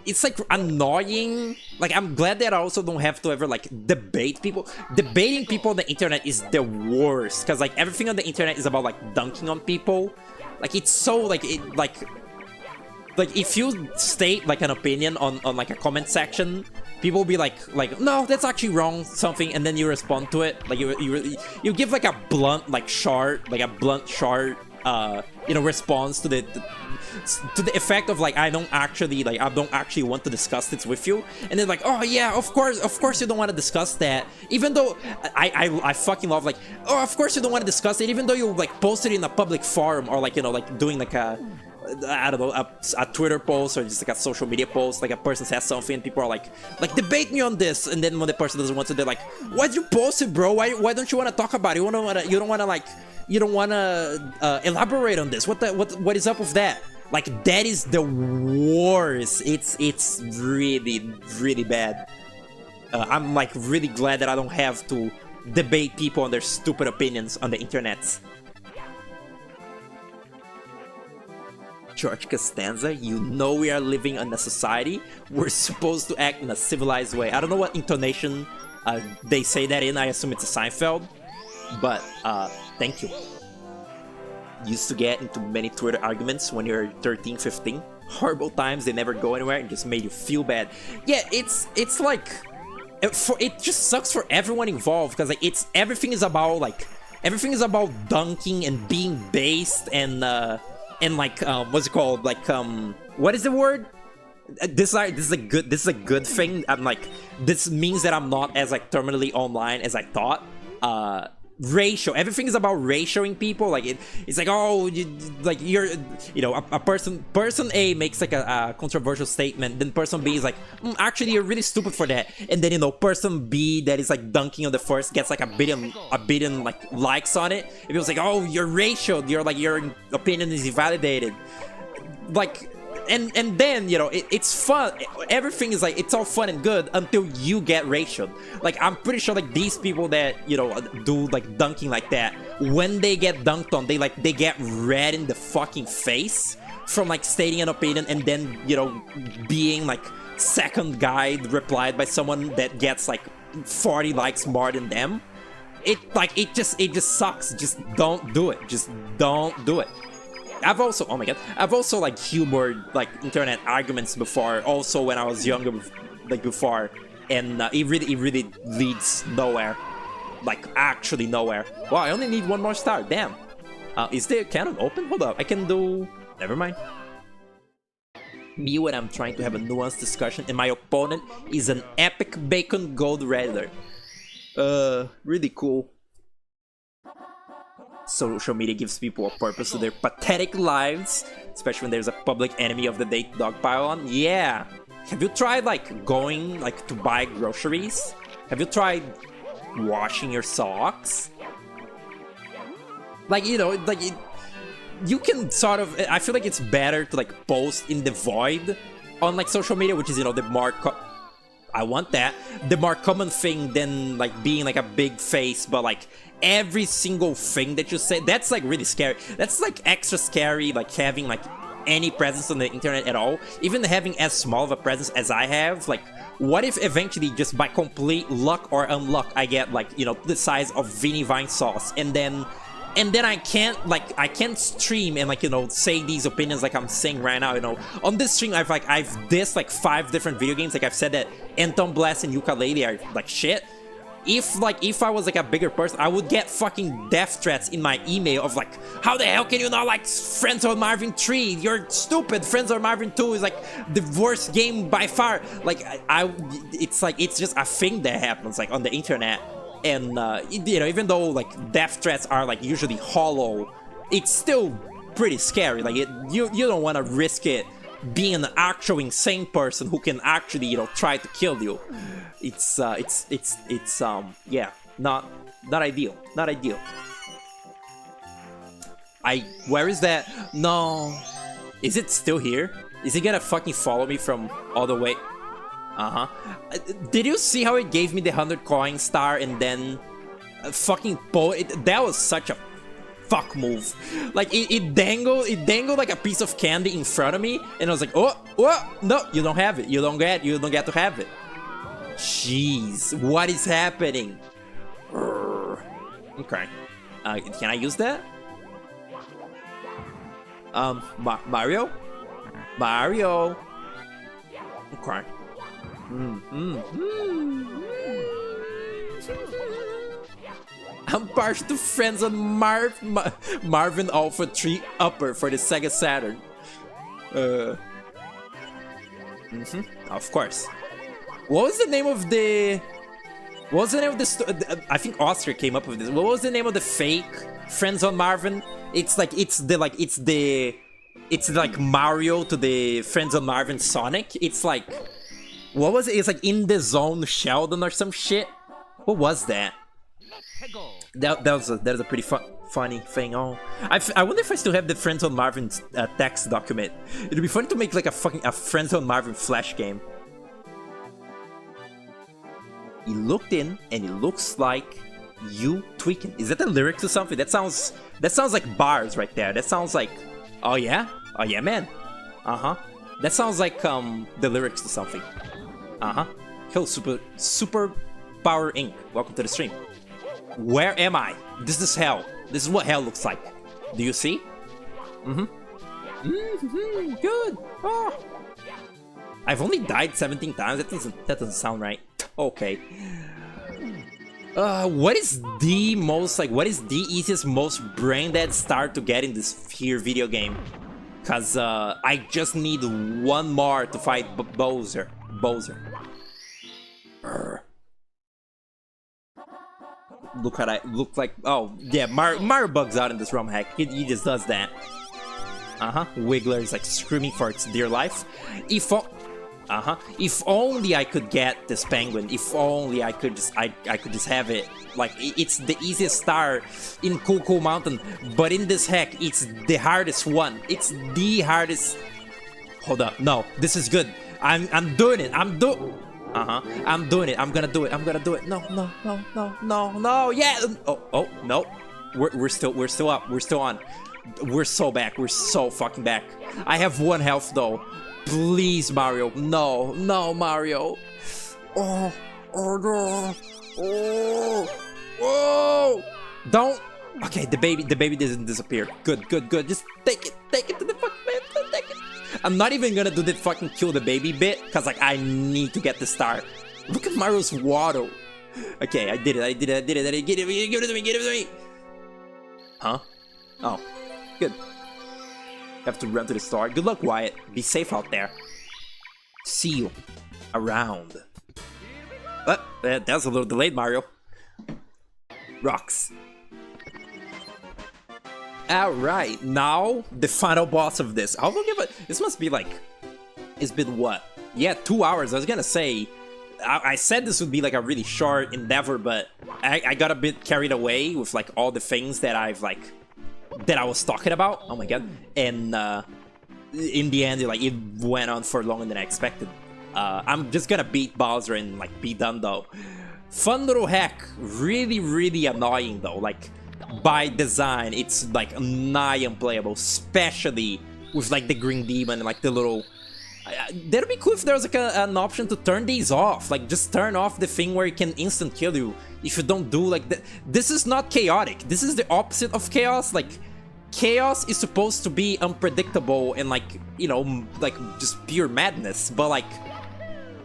it's like annoying. Like I'm glad that I also don't have to ever like debate people. Debating people on the internet is the worst, because like everything on the internet is about like dunking on people. Like it's so like like if you state like an opinion on like a comment section, people will be like no, that's actually wrong, something, and then you respond to it. Like you give like a blunt short response to the effect of like I don't actually want to discuss this with you, and they're like, oh yeah, of course you don't want to discuss that, even though I fucking love like, oh, of course you don't want to discuss it, even though you like posted it in a public forum, or like like doing like a, I don't know, a Twitter post or just like a social media post. Like a person says something and people are like debate me on this, and then when the person doesn't want to, they're like, why'd you post it, bro? Why don't you want to talk about it? You don't want to elaborate on this. What is up with that? Like that is the worst. It's really bad. I'm like really glad that I don't have to debate people on their stupid opinions on the internet. George Costanza, you know we are living in a society. We're supposed to act in a civilized way. I don't know what intonation they say that in. I assume it's a Seinfeld. But thank you. Used to get into many Twitter arguments when you're 13, 15. Horrible times, they never go anywhere and just made you feel bad. Yeah, it's like it just sucks for everyone involved, because like everything is about dunking and being based and like what's it called, like what is the word? This is a good thing. I'm like, this means that I'm not as like terminally online as I thought. Ratio, everything is about ratioing people. Like it's like, oh, you're a person A makes like a controversial statement, then person B is like, actually you're really stupid for that, and then person B that is like dunking on the first gets like a billion like likes on it, and people's like, oh, you're ratioed, your opinion is invalidated, like. And then it's fun. Everything is like, it's all fun and good until you get ratioed. Like I'm pretty sure like these people that do like dunking like that, when they get dunked on, they get red in the fucking face from like stating an opinion and then being like second guy replied by someone that gets like 40 likes more than them. It just sucks. Just don't do it. Just don't do it. I've also like humored like internet arguments before, also when I was younger, like before, and it really leads nowhere, like actually nowhere. Wow, I only need one more star. Damn. Is the cannon open? Hold up, I can do. Never mind. Me when I'm trying to have a nuanced discussion, and my opponent is an epic bacon gold redditor. Really cool. Social media gives people a purpose to their pathetic lives, especially when there's a public enemy of the day dogpile on. Yeah. Have you tried like going like to buy groceries? Have you tried washing your socks? Like, you know, like you can sort of. I feel like it's better to like post in the void on like social media, which is, you know, the more. I want that. The more common thing than like being like a big face, but like every single thing that you say, that's like really scary. That's like extra scary, like having like any presence on the internet at all. Even having as small of a presence as I have, like what if eventually just by complete luck or unluck I get like, you know, the size of Vinny Vine sauce, and then I can't stream and like, you know, say these opinions like I'm saying right now, you know. On this stream I've dissed like 5 different video games. Like I've said that Anton Blast and Yooka-Laylee are like shit. If I was like a bigger person, I would get fucking death threats in my email of like, how the hell can you not like Friends of Marvin 3? You're stupid. Friends of Marvin 2 is like the worst game by far. Like it's like, it's just a thing that happens like on the internet. And you know, even though like death threats are like usually hollow, it's still pretty scary. Like you don't want to risk it being an actual insane person who can actually, you know, try to kill you. It's yeah, not ideal. Where is that? No, is it still here? Is it gonna fucking follow me from all the way? Did you see how it gave me the 100 coin star and then fucking that was such a fuck move. Like it dangled like a piece of candy in front of me, and I was like, oh no, you don't have it. You don't get to have it. Jeez, what is happening? Okay. Can I use that? Mario? Okay. I'm partial to Friends on Marvin Alpha 3 Upper for the Sega Saturn. Of course. What was the name of the... I think Oscar came up with this. What was the name of the fake Friends on Marvin? It's like Mario to the Friends on Marvin Sonic. It's like... What was it? It's like In the Zone Sheldon or some shit. What was that? That was a pretty funny thing. Oh, I wonder if I still have the Friends on Marvin text document. It'd be funny to make like a Friends on Marvin flash game. He looked in, and it looks like you tweaking. Is that the lyric to something? That sounds like bars right there. That sounds like, oh yeah, man. That sounds like the lyrics to something. Hello, Super Power Inc. Welcome to the stream. Where am I? This is hell. This is what hell looks like. Do you see? Good. Oh. I've only died 17 times. That doesn't sound right. Okay. What is the easiest, most brain dead star to get in this here video game? Cause I just need one more to fight Bowser. Look like, oh yeah, Mario bugs out in this ROM hack. He just does that. Wiggler is like screaming for its dear life. If only I could get this penguin. If only I could just have it. Like it's the easiest star in Cool Mountain, but in this hack it's the hardest one. It's the hardest. Hold up, no, this is good. I'm doing it. I'm doing it. I'm gonna do it. No. Yeah. Oh no. We're still up. We're still on. We're so back. We're so fucking back. I have 1 health though. Please, Mario. No, Mario. Oh no. Oh. Don't. Okay, the baby doesn't disappear. Good. Just take it to the fucking man. Take it. I'm not even gonna do the fucking kill the baby bit, cause like I need to get the star. Look at Mario's waddle. Okay, I did it. Get it to me. Give it to me. Huh? Oh, good. Have to run to the store. Good luck, Wyatt. Be safe out there. See you around. That's a little delayed, Mario. Rocks. Alright, now the final boss of this. How long have this must be like... It's been what? Yeah, 2 hours. I was gonna say... I said this would be like a really short endeavor, but I got a bit carried away with like all the things that I've like... That I was talking about. Oh my god. And in the end, it went on for longer than I expected. I'm just gonna beat Bowser and like be done though. Fun little hack. Really, really annoying though. Like... By design, it's like nigh unplayable, especially with like the green demon and like the little... That'd be cool if there was like an option to turn these off. Like just turn off the thing where it can instant kill you if you don't do like that. This is not chaotic. This is the opposite of chaos. Like chaos is supposed to be unpredictable and like, you know, like just pure madness. But like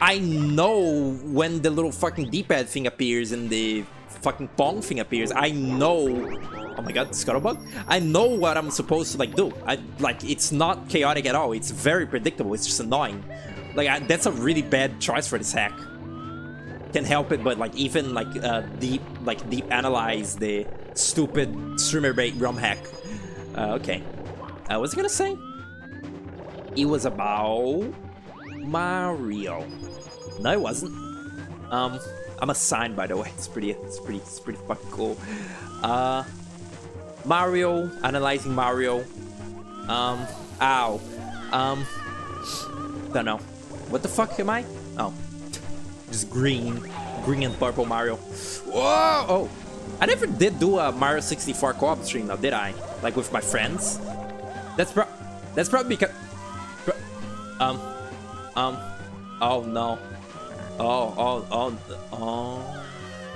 I know when the little fucking D-pad thing appears and the fucking Pong thing appears, I know... Oh my god, Scuttlebug? I know what I'm supposed to like do. It's not chaotic at all. It's very predictable. It's just annoying. Like that's a really bad choice for this hack. Can't help it, but like even like deep analyze the stupid streamer bait ROM hack. Okay. What was I gonna say? It was about Mario. No, it wasn't. I'm a sign, by the way. It's pretty fucking cool. Mario, analyzing Mario. Ow. Don't know. What the fuck am I? Oh, just green and purple Mario. Whoa! Oh, I never did do a Mario 64 co-op stream, now did I? Like with my friends. That's probably because. Oh no. Oh.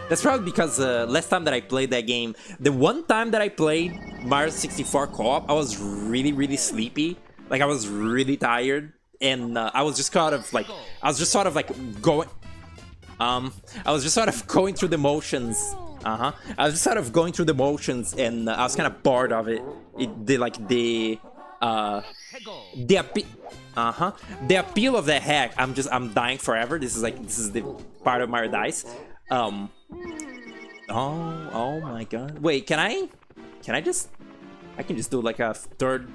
That's probably because last time that I played that game, the one time that I played Mario 64 co-op, I was really, really sleepy. Like I was really tired, and I was just sort of like going. I was just sort of going through the motions. I was just sort of going through the motions, and I was kind of bored of it. The appeal of the hack, I'm dying forever. This is the part of Mario Dice. Oh my god. Wait, I can just do like a third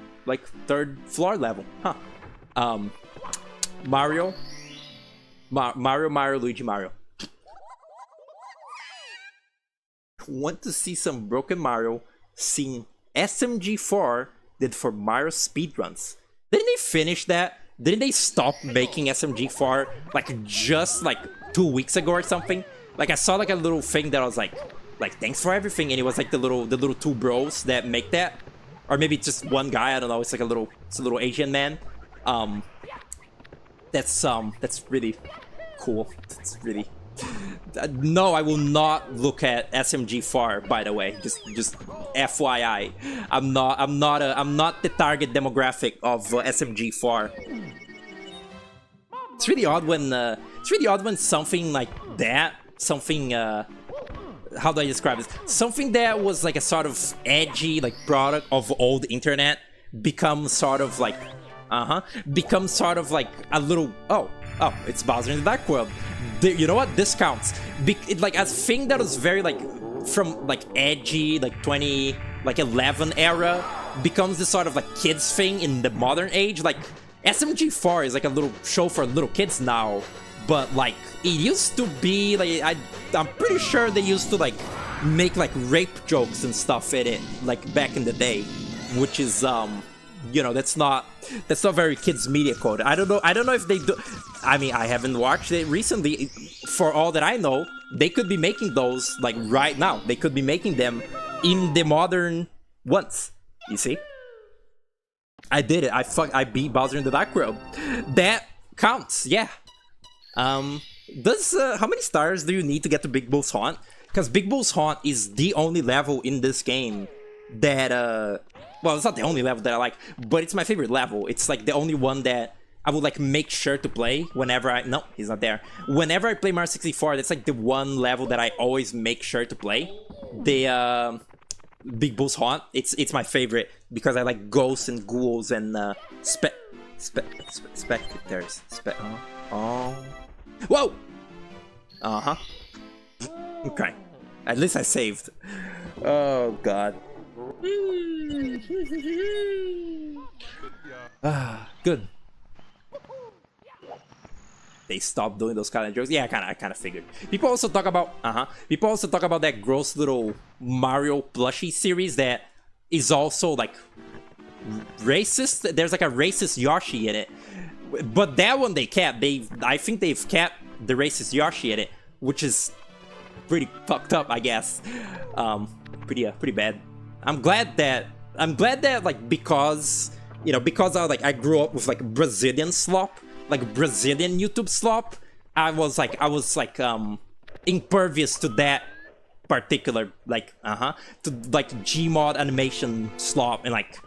floor level. Huh. Mario, Luigi, Mario. Want to see some broken Mario seeing SMG4 did for Mario speedruns. Didn't they finish that? Didn't they stop making SMG4 like just like 2 weeks ago or something? Like I saw like a little thing that I was like thanks for everything, and it was like the little two bros that make that, or maybe it's just one guy. I don't know. It's like a little Asian man. That's really cool. It's really. No, I will not look at SMG4. By the way, just FYI, I'm not the target demographic of SMG4. It's really odd when something like that, something how do I describe this? Something that was like a sort of edgy like product of old internet becomes sort of like becomes sort of like a little it's Bowser in the Dark World. You know what? This counts. Like a thing that was very like from like edgy like 2011 era becomes this sort of like kids thing in the modern age. Like SMG4 is like a little show for little kids now, but like it used to be like I'm pretty sure they used to like make like rape jokes and stuff in it like back in the day, which is you know, that's not very kids media code. I don't know if they do. I mean, I haven't watched it recently. For all that I know, they could be making those like right now. They could be making them in the modern ones. You see? I did it. I beat Bowser in the Dark World. That counts. Yeah. How many stars do you need to get to Big Bull's Haunt? Because Big Bull's Haunt is the only level in this game that well, it's not the only level that I like, but it's my favorite level. It's like the only one that I would like make sure to play whenever I no, he's not there. Whenever I play Mario 64, that's like the one level that I always make sure to play. The Big Bull's Haunt. It's my favorite because I like ghosts and ghouls and spectators. Oh. Whoa! Uh-huh. Okay. At least I saved. Oh god. Good. They stopped doing those kind of jokes. Yeah, I kind of figured. People also talk about that gross little Mario plushie series that is also like racist. There's like a racist Yoshi in it, but that one they kept. I think they've kept the racist Yoshi in it, which is pretty fucked up, I guess. Pretty bad. I'm glad that like because I grew up with like Brazilian slop. Like Brazilian YouTube slop, I was like impervious to that particular to like Gmod animation slop and like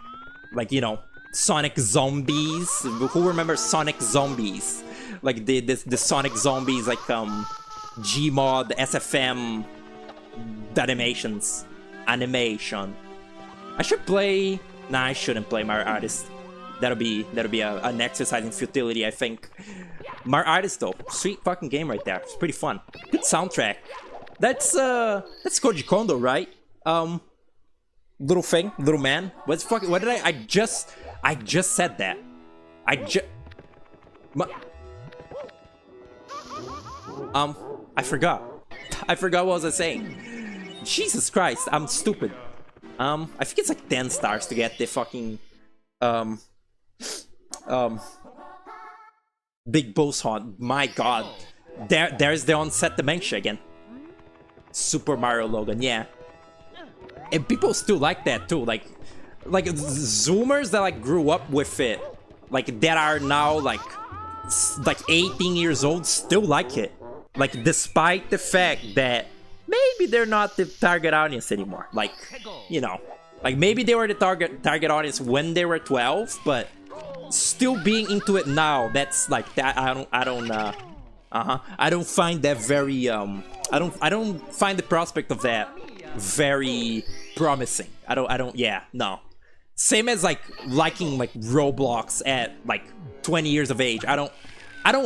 you know Sonic Zombies. Who remembers Sonic Zombies? Like the Sonic Zombies like Gmod SFM animation. I should play. Nah, I shouldn't play Mario Artist. That'll be an exercise in futility, I think. Mario Artist though, sweet fucking game right there. It's pretty fun. Good soundtrack. That's Koji Kondo, right? Little man. What did I just said that. I forgot. What was I saying? Jesus Christ, I'm stupid. I think it's like 10 stars to get the fucking Big Bull's Haunt. My god. There's the on-set dementia again. Super Mario Logan, yeah. And people still like that too. Like Zoomers that like grew up with it, like that are now like 18 years old, still like it. Like despite the fact that maybe they're not the target audience anymore. Like, you know, like maybe they were the target audience when they were 12, but still being into it now, that's like that. I don't find that very I don't find the prospect of that very promising. Yeah, no. Same as like liking like Roblox at like 20 years of age. I don't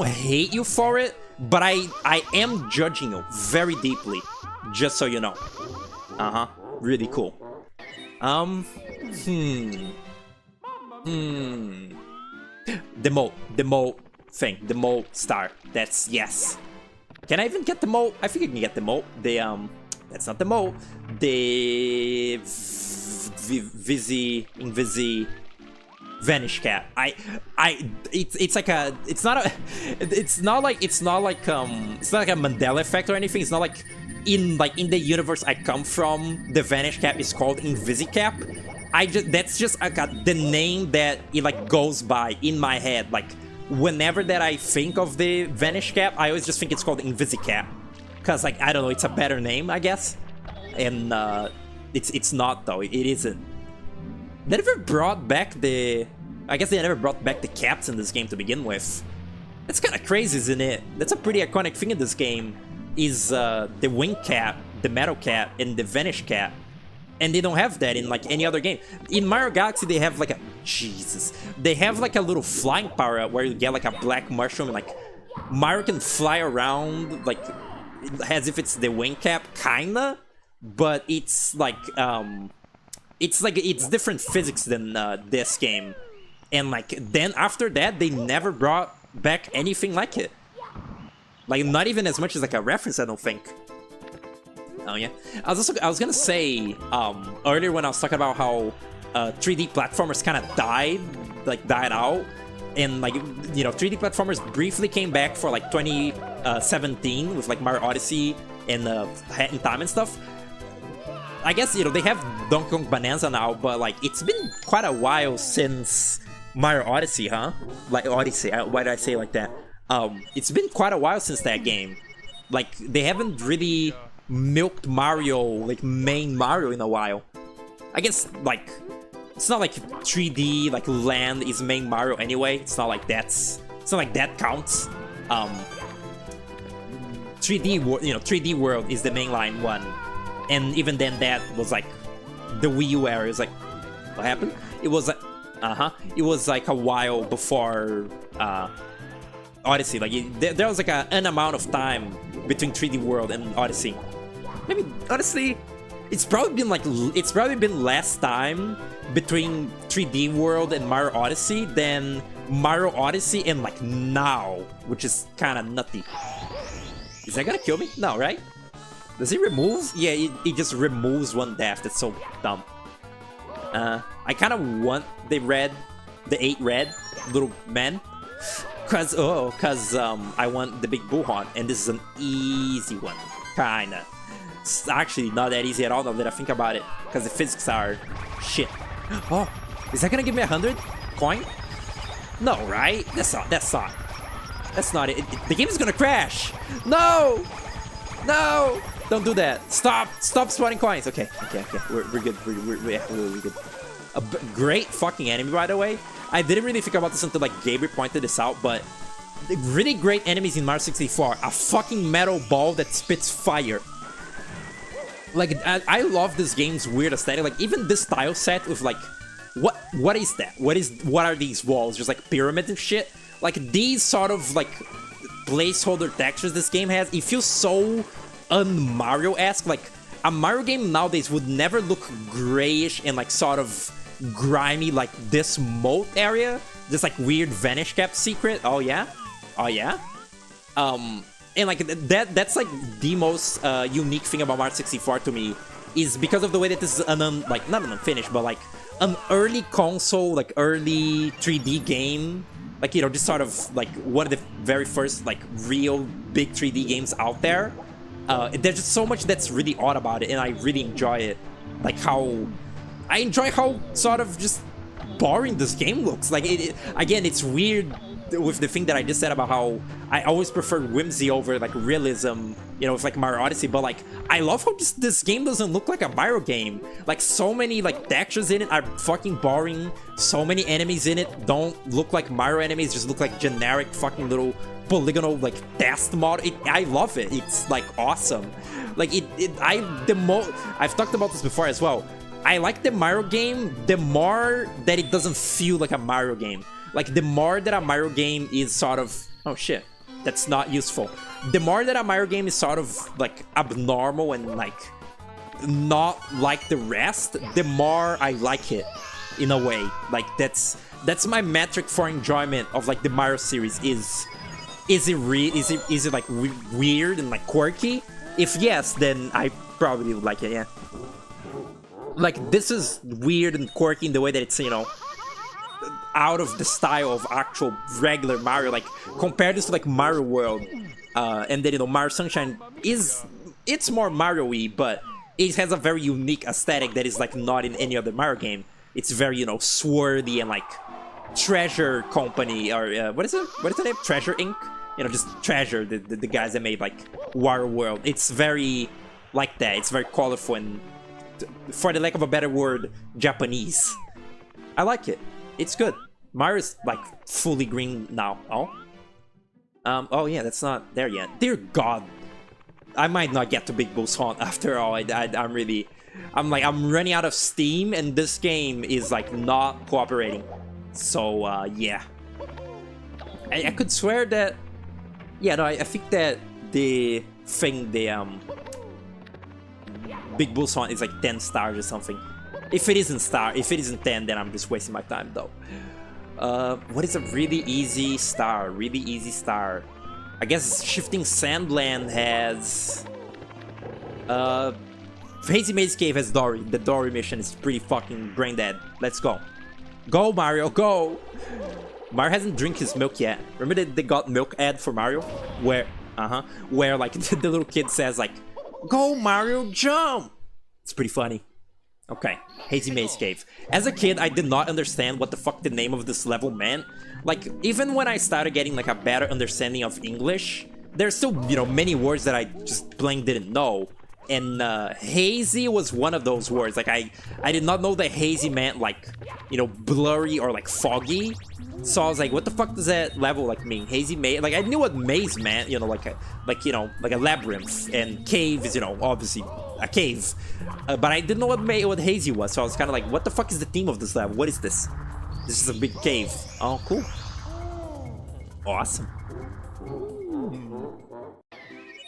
hate you for it, but I am judging you very deeply, just so you know. Really cool. The mole thing, the mole star. That's yes. Can I even get the mole? I think I can get the mole. That's not the mole. The Invisi Vanish Cat. It's like a. It's not like a Mandela effect or anything. It's not like in the universe I come from. The Vanish Cap is called Invisicap. That's just the name that it like goes by in my head. Like whenever that I think of the Vanish Cap, I always just think it's called Invisicap, cause like I don't know, it's a better name, I guess. And it's not though. It isn't. They never brought back the. I guess they never brought back the caps in this game to begin with. That's kind of crazy, isn't it? That's a pretty iconic thing in this game. Is the wing cap, the metal cap, and the Vanish Cap. And they don't have that in like any other game. In Mario Galaxy, they have like they have like a little flying power-up where you get like a black mushroom. And, like Mario can fly around like as if it's the wing cap, kinda. But it's like it's different physics than this game. And like then after that, they never brought back anything like it. Like not even as much as like a reference, I don't think. Oh yeah, I was gonna say earlier when I was talking about how 3D platformers kind of died out, and like you know 3D platformers briefly came back for like 2017 with like Mario Odyssey and Hat in Time and stuff. I guess you know they have Donkey Kong Bonanza now, but like it's been quite a while since Mario Odyssey, huh? Like Odyssey. Why did I say it like that? It's been quite a while since that game. Like they haven't really milked Mario, like main Mario, in a while. I guess like it's not like 3D like land is main Mario anyway. It's not like it's not like that counts. 3D World is the mainline one, and even then that was like the Wii U era. It's like, what happened? It was like, it was like a while before Odyssey. Like there was like an amount of time between 3D World and Odyssey. Maybe honestly, it's probably been less time between 3D World and Mario Odyssey than Mario Odyssey and like now, which is kind of nutty. Is that gonna kill me? No, right? Does it remove? Yeah, it just removes one death. That's so dumb. I kind of want the 8 red little man, cause I want the big Bullhorn, and this is an easy one, kinda. It's actually not that easy at all now that I think about it, because the physics are shit. Oh, is that gonna give me 100 coin? No, right? That's not it. The game is gonna crash. No, don't do that. Stop spawning coins. Okay, we're good. We're good. A great fucking enemy, by the way. I didn't really think about this until like Gabriel pointed this out, but the really great enemies in Mario 64. A fucking metal ball that spits fire. Like I love this game's weird aesthetic. Like even this tile set with like, what is that? What are these walls? Just like pyramids and shit. Like these sort of like placeholder textures this game has. It feels so un-Mario-esque. Like a Mario game nowadays would never look grayish and like sort of grimy like this moat area. This like weird vanish cap secret. Oh yeah? And like that's like the most unique thing about Mario 64 to me, is because of the way that this is like not an unfinished, but like an early console, like early 3D game. Like, you know, just sort of like one of the very first like real big 3D games out there. There's just so much that's really odd about it, and I really enjoy it. Like I enjoy how sort of just boring this game looks. Like again, it's weird with the thing that I just said about how I always prefer whimsy over like realism, you know, with like Mario Odyssey, but like I love how this game doesn't look like a Mario game. Like so many like textures in it are fucking boring. So many enemies in it don't look like Mario enemies, just look like generic fucking little polygonal like test mod. I love it. It's like awesome. Like I've talked about this before as well. I like the Mario game the more that it doesn't feel like a Mario game. Like the more that a Mario game is sort of, oh shit, that's not useful. The more that a Mario game is sort of like abnormal and like not like the rest, the more I like it in a way. Like that's my metric for enjoyment of like the Mario series. Is it like weird and like quirky? If yes, then I probably would like it. Yeah. Like this is weird and quirky in the way that it's, you know, out of the style of actual regular Mario. Like compare this to like Mario World, and then, you know, Mario Sunshine it's more Mario-y, but it has a very unique aesthetic that is like not in any other Mario game. It's very, you know, swarthy and like Treasure Company, or what is the name? Treasure Inc. You know, just Treasure, the guys that made like Wario World. It's very like that. It's very colorful and, for the lack of a better word, Japanese. I like it. It's good. Mario's like fully green now. Oh yeah, that's not there yet. Dear God, I might not get to Big Bull's Haunt after all. I'm running out of steam, and this game is like not cooperating. So yeah, I could swear that. Yeah, no, I think that the Big Bull's Haunt is like 10 stars or something. If it isn't 10, then I'm just wasting my time though. What is a really easy star? Really easy star. I guess Shifting Sandland has... Hazy Maze Cave has Dory. The Dory mission is pretty fucking brain dead. Let's go. Go, Mario, go! Mario hasn't drank his milk yet. Remember that they got milk ad for Mario? Where like the little kid says like, "Go, Mario, jump!" It's pretty funny. Okay, Hazy Maze Cave. As a kid, I did not understand what the fuck the name of this level meant. Like, even when I started getting like a better understanding of English, there's still, you know, many words that I just plain didn't know. and hazy was one of those words. Like I did not know that hazy meant like, you know, blurry or like foggy. So I was like, what the fuck does that level like mean? Hazy maze? Like I knew what maze meant, you know, like a labyrinth, and cave is, you know, obviously a cave. But I didn't know what hazy was. So I was kind of like, what the fuck is the theme of this level? What is this? This is a big cave. Oh, cool. Awesome.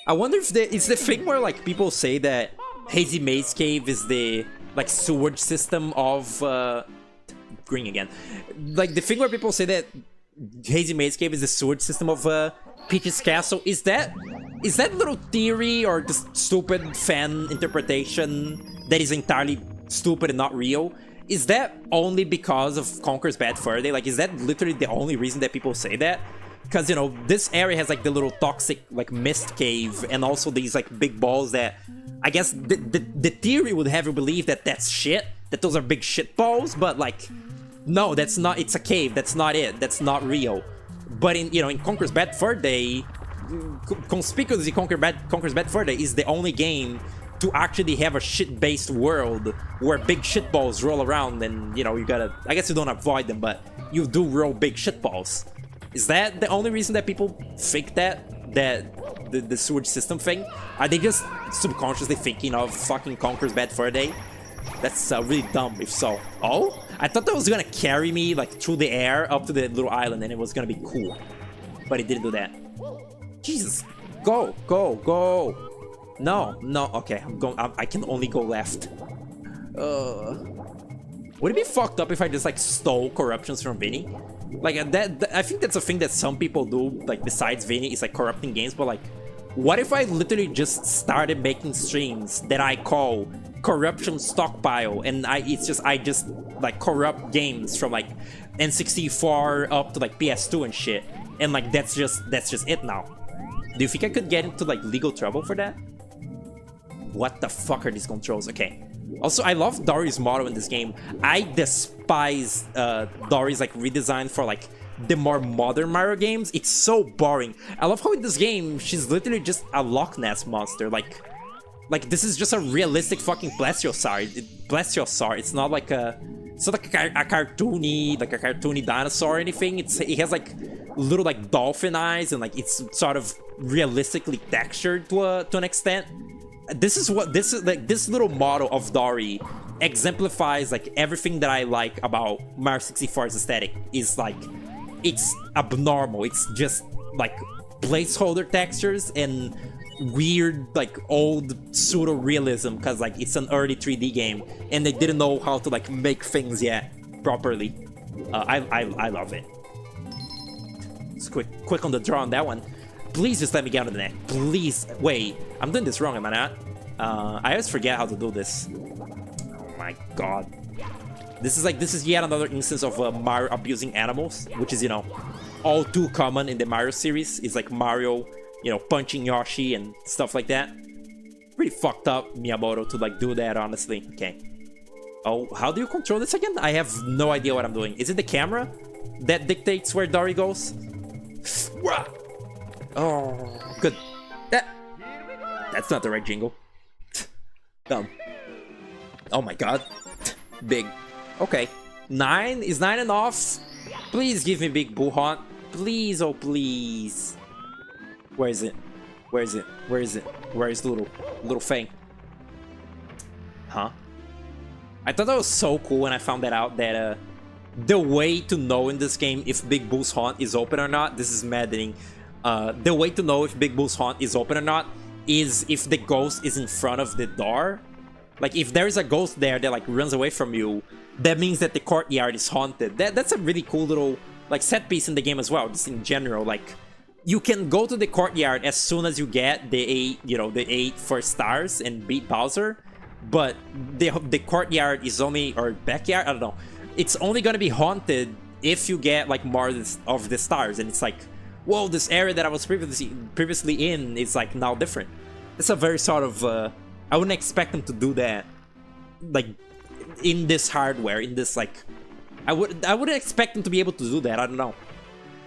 I wonder if it's the thing where like people say that Hazy Maze Cave is the like sewage system of green again. Like the thing where people say that Hazy Maze Cave is the sewage system of Peach's Castle. Is that little theory or just stupid fan interpretation that is entirely stupid and not real? Is that only because of Conker's Bad Fur Day? Like, is that literally the only reason that people say that? Because, you know, this area has like the little toxic like mist cave and also these like big balls that I guess the theory would have you believe that that's shit, that those are big shit balls, but like no, that's not. It's a cave. That's not it. That's not real. But in, you know, in Conker's Bad Fur Day, conspicuously Conker's Bad Fur Day is the only game to actually have a shit-based world where big shitballs roll around, and you know, you gotta, I guess you don't avoid them, but you do roll big shitballs. Is that the only reason that people think that the sewage system thing? Are they just subconsciously thinking of fucking Conker's Bad Fur Day? That's really dumb if so. Oh, I thought that was gonna carry me like through the air up to the little island and it was gonna be cool, but it didn't do that. Jesus, go. No, okay, I'm going. I can only go left. Would it be fucked up if I just like stole corruptions from Vinny? Like that I think that's a thing that some people do, like besides Vinny, is like corrupting games. But like, what if I literally just started making streams that I call Corruption Stockpile, and I just like corrupt games from like N64 up to like PS2 and shit, and like that's just it now. Do you think I could get into like legal trouble for that? What the fuck are these controls? Okay. Also, I love Dori's model in this game. I despise Dori's like redesign for like the more modern Mario games. It's so boring. I love how in this game she's literally just a Loch Ness monster. Like this is just a realistic fucking plesiosaur. It's not like a cartoony dinosaur or anything. It has like little like dolphin eyes, and like it's sort of realistically textured to an extent. This little model of Dori exemplifies like everything that I like about Mario 64's aesthetic. Is like, it's abnormal. It's just like placeholder textures and weird like old pseudo realism, because like it's an early 3D game and they didn't know how to like make things yet properly. I love it. It's quick on the draw on that one. Please just let me get out of the net. Please. Wait, I'm doing this wrong, am I not? I always forget how to do this. Oh my god. This is yet another instance of Mario abusing animals, which is, you know, all too common in the Mario series. It's like Mario, you know, punching Yoshi and stuff like that. Pretty fucked up, Miyamoto, to like do that, honestly. Okay. Oh, how do you control this again? I have no idea what I'm doing. Is it the camera that dictates where Dori goes? Oh, good. That's not the right jingle. Dumb. Oh my god. Big. Okay. 9? Is 9 enough? Please give me Big Boo Haunt. Please, oh please. Where is it? Where is it? Where is it? Where is the little thing? Huh? I thought that was so cool when I found that out, that the way to know in this game if Big Boo's Haunt is open or not, this is maddening. The way to know if Big Boo's Haunt is open or not is if the ghost is in front of the door. Like, if there is a ghost there that like runs away from you, that means that the courtyard is haunted. That's a really cool little like set piece in the game as well, just in general. Like, you can go to the courtyard as soon as you get the 8 first stars and beat Bowser, but the courtyard is only, or backyard, I don't know, it's only gonna be haunted if you get like more of the stars. And it's like, whoa, this area that I was previously in is like now different. It's a very sort of I wouldn't expect them to do that like in this hardware, in this like, I wouldn't expect them to be able to do that. I don't know,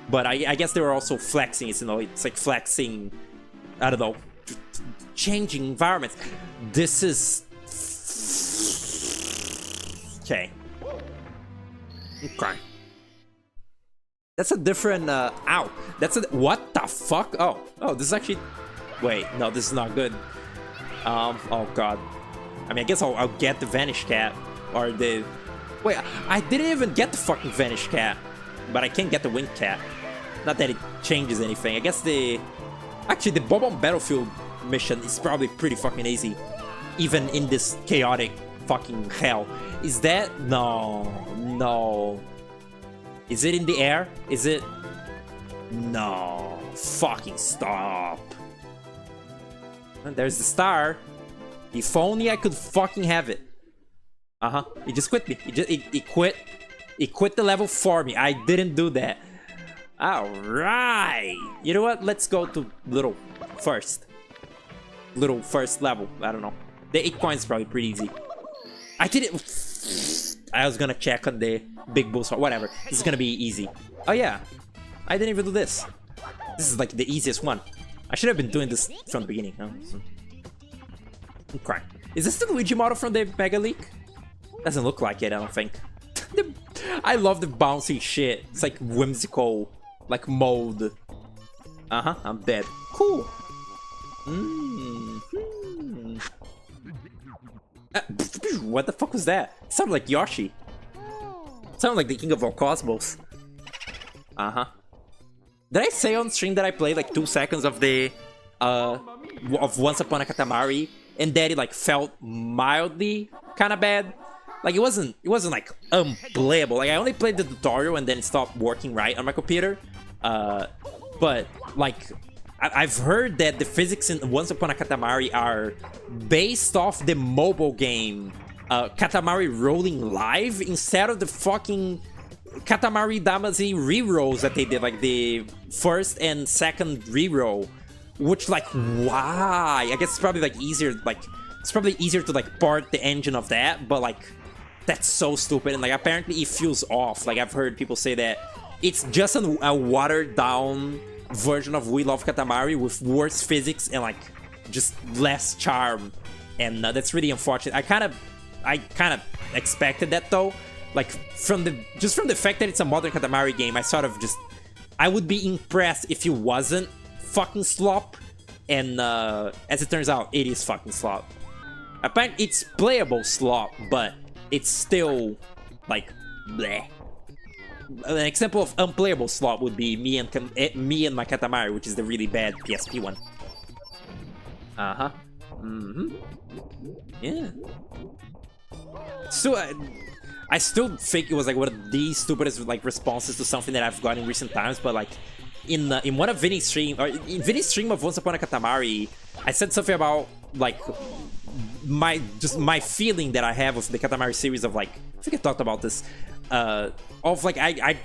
but I guess they were also flexing. It's, you know, it's like flexing, I don't know, changing environments. This is... Okay. Okay. That's a different, ow. That's a... What the fuck? Oh, this is actually... Wait, no, this is not good. Oh god. I mean, I guess I'll get the Vanish Cat. Or the... Wait, I didn't even get the fucking Vanish Cat. But I can get the Winged Cat. Not that it changes anything. I guess the... Actually, the Bob-omb Battlefield mission is probably pretty fucking easy. Even in this chaotic fucking hell. Is that... No. Is it in the air? Is it... No. Fucking stop. And there's the star. If only I could fucking have it. He just quit me. He quit. He quit the level for me. I didn't do that. Alright. You know what? Let's go to little first level. I don't know. The 8 coins is probably pretty easy. I didn't... I was gonna check on the big bulls. Whatever. This is gonna be easy. Oh yeah. I didn't even do this. This is like the easiest one. I should have been doing this from the beginning. No? Okay. Is this the Luigi model from the Mega League? Doesn't look like it, I don't think. I love the bouncy shit. It's like whimsical, like mode. I'm dead. Cool. What the fuck was that? It sounded like Yoshi. It sounded like the King of all Cosmos. Did I say on stream that I played like 2 seconds of the of Once Upon a Katamari and that it like felt mildly kind of bad? Like it wasn't like unplayable. Like I only played the tutorial and then it stopped working right on my computer. But like I've heard that the physics in Once Upon a Katamari are based off the mobile game Katamari Rolling Live instead of the fucking Katamari Damacy rerolls that they did, like the first and second reroll. Which, like, why? I guess it's probably like easier, like it's probably easier to like part the engine of that, but like that's so stupid, and like apparently it feels off. Like I've heard people say that it's just a watered down version of We Love Katamari with worse physics and like just less charm, and that's really unfortunate. I kind of expected that though. Like from the fact that it's a modern Katamari game, I would be impressed if it wasn't fucking slop, and as it turns out, it is fucking slop. Apparently, it's playable slop, but it's still like bleh. An example of unplayable slop would be me and my Katamari, which is the really bad PSP one. Yeah. So I still think it was like one of the stupidest like responses to something that I've gotten in recent times, but like in one of Vinny's stream, or in Vinny's stream of Once Upon a Katamari, I said something about like my feeling that I have of the Katamari series of like, I think I talked about this, of like I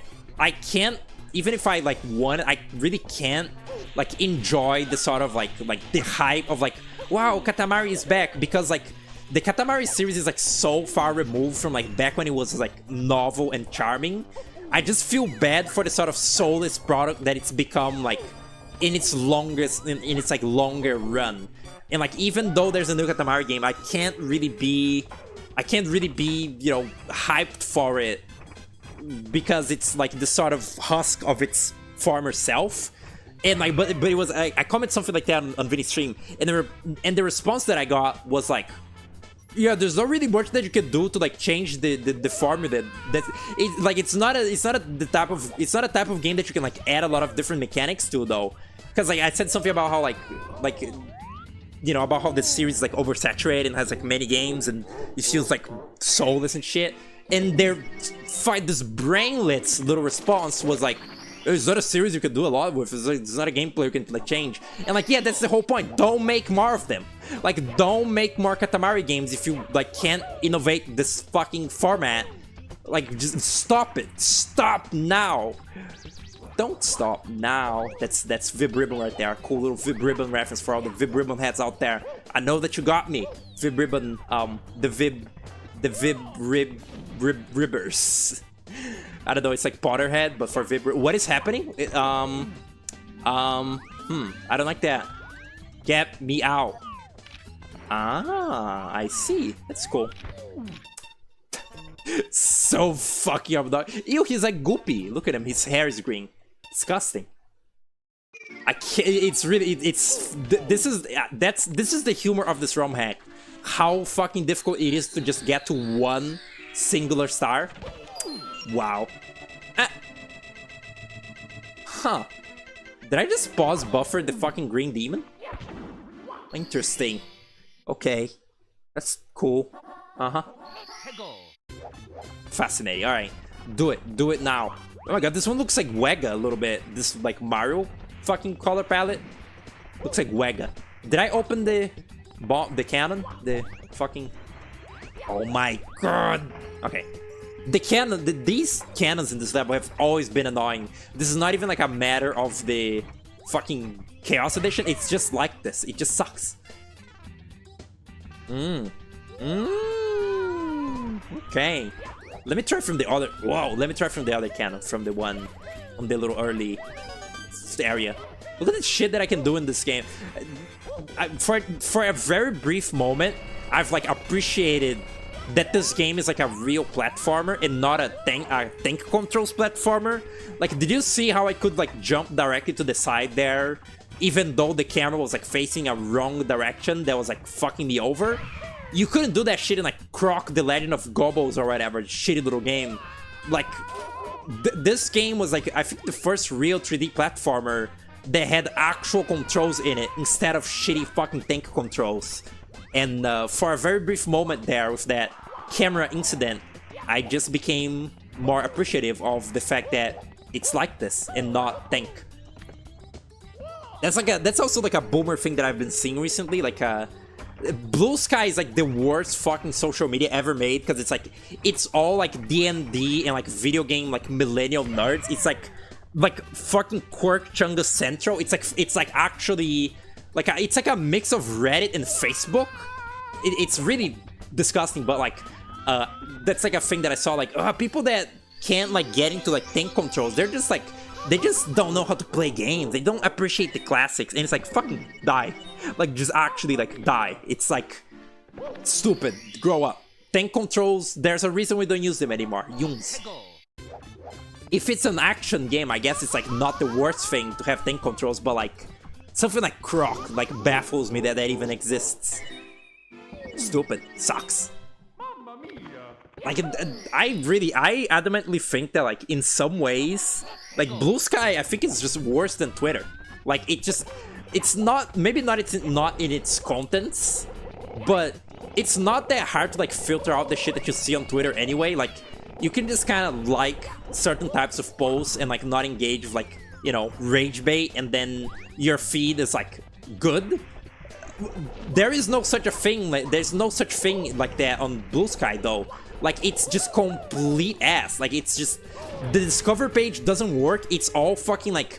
can't, even if I like want it, I really can't like enjoy the sort of like the hype of like, wow, Katamari is back, because like the Katamari series is like so far removed from like back when it was like novel and charming. I just feel bad for the sort of soulless product that it's become like in its longest, in its like longer run. And like even though there's a new Katamari game, I can't really be, you know, hyped for it, because it's like the sort of husk of its former self. And like, but it was, I commented something like that on Vinny's stream, and the response that I got was like, yeah, there's not really much that you can do to like change the formula. It's not a type of game that you can like add a lot of different mechanics to though. Because like I said something about how like you know, about how this series is like oversaturated and has like many games and it feels like soulless and shit. And this brainless little response was like, it's not a series you can do a lot with. It's not a gameplay you can like change. And like, yeah, that's the whole point. Don't make more of them. Like, don't make more Katamari games if you like can't innovate this fucking format. Like, just stop it. Stop now. Don't stop now. That's Vib Ribbon right there. Cool little Vib Ribbon reference for all the Vib Ribbon heads out there. I know that you got me. Vib Ribbon, the Vib Ribbers. I don't know, it's like Potterhead, but for Vib. What is happening? I don't like that. Get me out. Ah, I see. That's cool. So fucking obnoxious. Ew, he's like goopy. Look at him. His hair is green. Disgusting. I can't. It's really. This is the humor of this ROM hack. How fucking difficult it is to just get to one singular star. Wow. Huh. Did I just pause buffer the fucking green demon? Interesting. Okay. That's cool. Uh-huh. Fascinating. Alright. Do it. Do it now. Oh my god, this one looks like Wega a little bit. This, like, Mario fucking color palette. Looks like Wega. Did I open the cannon? The fucking... Oh my god. Okay. The cannon... These cannons in this level have always been annoying. This is not even like a matter of the fucking Chaos Edition. It's just like this. It just sucks. Okay. Let me try from the other... Whoa, let me try from the other cannon. From the one on the little early area. Look at the shit that I can do in this game. For a very brief moment, I've like appreciated that this game is like a real platformer and not a tank controls platformer. Like, did you see how I could like jump directly to the side there, even though the camera was like facing a wrong direction that was like fucking me over? You couldn't do that shit in like Croc, The Legend of Gobbles or whatever, shitty little game. Like, this game was like, I think the first real 3D platformer that had actual controls in it instead of shitty fucking tank controls. And for a very brief moment there with that camera incident, I just became more appreciative of the fact that it's like this and not tank. That's also like a boomer thing that I've been seeing recently. Like Blue Sky is like the worst fucking social media ever made because it's all like D&D and like video game like millennial nerds. It's like fucking Quirk Chunga Central. It's like actually like it's like a mix of Reddit and Facebook. It's really disgusting, but like that's like a thing that I saw, like people that can't like get into like tank controls, they just don't know how to play games. They don't appreciate the classics, and it's like, fucking die. Like, just actually like die. It's like stupid. Grow up. Tank controls, there's a reason we don't use them anymore. Jungs. If it's an action game, I guess it's like not the worst thing to have tank controls, but like something like Croc like baffles me that even exists. Stupid. Sucks. Like, I adamantly think that like in some ways, like Blue Sky, I think it's just worse than Twitter. Like, it's not, maybe not, it's not in its contents, but it's not that hard to like filter out the shit that you see on Twitter anyway. Like, you can just kind of like certain types of posts and like not engage with like, you know, rage bait, and then your feed is like good. There is no such a thing, like, there's no such thing like that on Blue Sky though. Like, it's just complete ass. Like, it's just, the discover page doesn't work. It's all fucking like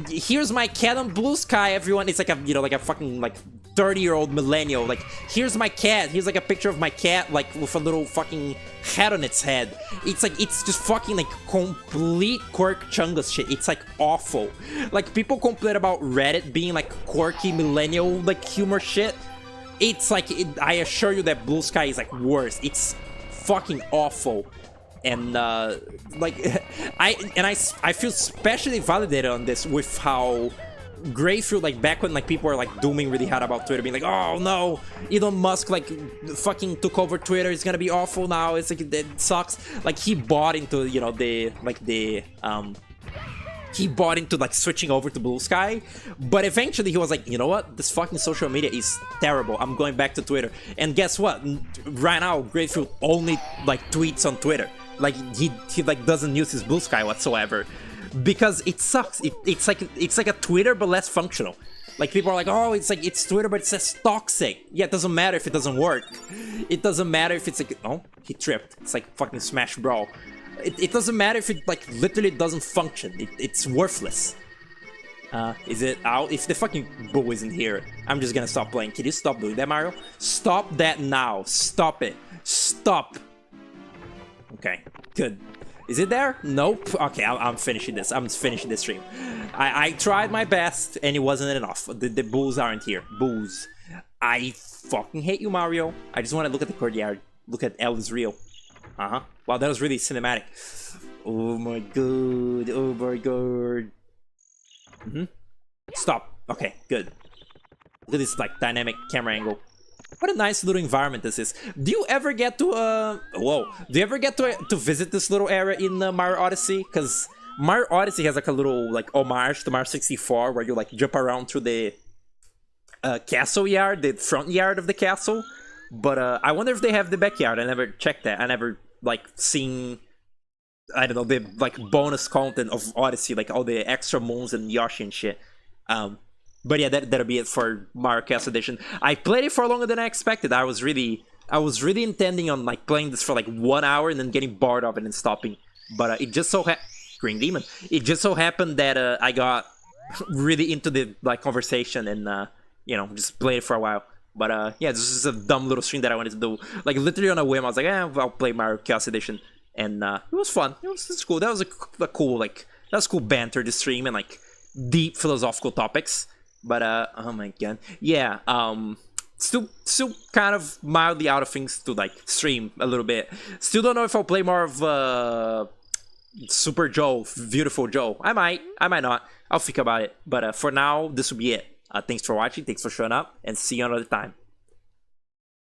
here's my cat on Blue Sky, everyone. It's like a, you know, like a fucking like 30-year-old millennial. Like, here's my cat. Here's like a picture of my cat, like with a little fucking hat on its head. It's like, it's just fucking like complete Quirk Chungus shit. It's like awful. Like, people complain about Reddit being like quirky millennial like humor shit. It's like, I assure you that Blue Sky is like worse. It's fucking awful. And like I feel especially validated on this with how Greyfield, like back when like people were like dooming really hard about Twitter, being like, oh no, Elon Musk like fucking took over Twitter, it's gonna be awful now, it's like, it sucks. Like, he bought into, you know, he bought into like switching over to Blue Sky, but eventually he was like, you know what, this fucking social media is terrible, I'm going back to Twitter. And guess what, right now Greyfield only like tweets on Twitter. Like, he like doesn't use his Blue Sky whatsoever because it sucks. It's like a Twitter but less functional. Like, people are like, oh, it's Twitter but it says toxic. Yeah, it doesn't matter if it doesn't work. It doesn't matter if it's like, oh, he tripped. It's like fucking Smash Brawl. It doesn't matter if it like literally doesn't function. It's worthless. Is it out? If the fucking bull isn't here, I'm just gonna stop playing. Can you stop doing that, Mario? Stop that now. Stop it. Stop. Okay, good. Is it there? Nope. Okay, I'm finishing this. I'm finishing this stream. I tried my best and it wasn't enough. The bulls aren't here. Bulls. I fucking hate you, Mario. I just want to look at the courtyard. Look at Elvis Rio. Uh-huh. Wow, that was really cinematic. Oh my god. Oh my god. Stop. Okay, good. Look at this like dynamic camera angle. What a nice little environment this is. Do you ever get to whoa? Do you ever get to visit this little area in Mario Odyssey? Because Mario Odyssey has like a little like homage to Mario 64 where you like jump around through the castle yard, the front yard of the castle. But I wonder if they have the backyard. I never checked that. I never like seen, I don't know, the like bonus content of Odyssey, like all the extra moons and Yoshi and shit. But yeah, that'll be it for Mario Kart Edition. I played it for longer than I expected. I was really intending on like playing this for like 1 hour and then getting bored of it and stopping. But it just so Green Demon. It just so happened that I got really into the like conversation and you know, just played it for a while. But yeah, this is a dumb little stream that I wanted to do. Like literally on a whim, I was like, I'll play Mario Kart Edition, and it was fun. It was cool. That was a cool cool banter this stream and like deep philosophical topics. But oh my god, yeah. Still kind of mildly out of things to like stream a little bit. Still don't know if I'll play more of Super Joe, Beautiful Joe. I might not. I'll think about it. But for now, this will be it. Thanks for watching. Thanks for showing up, and see you another time.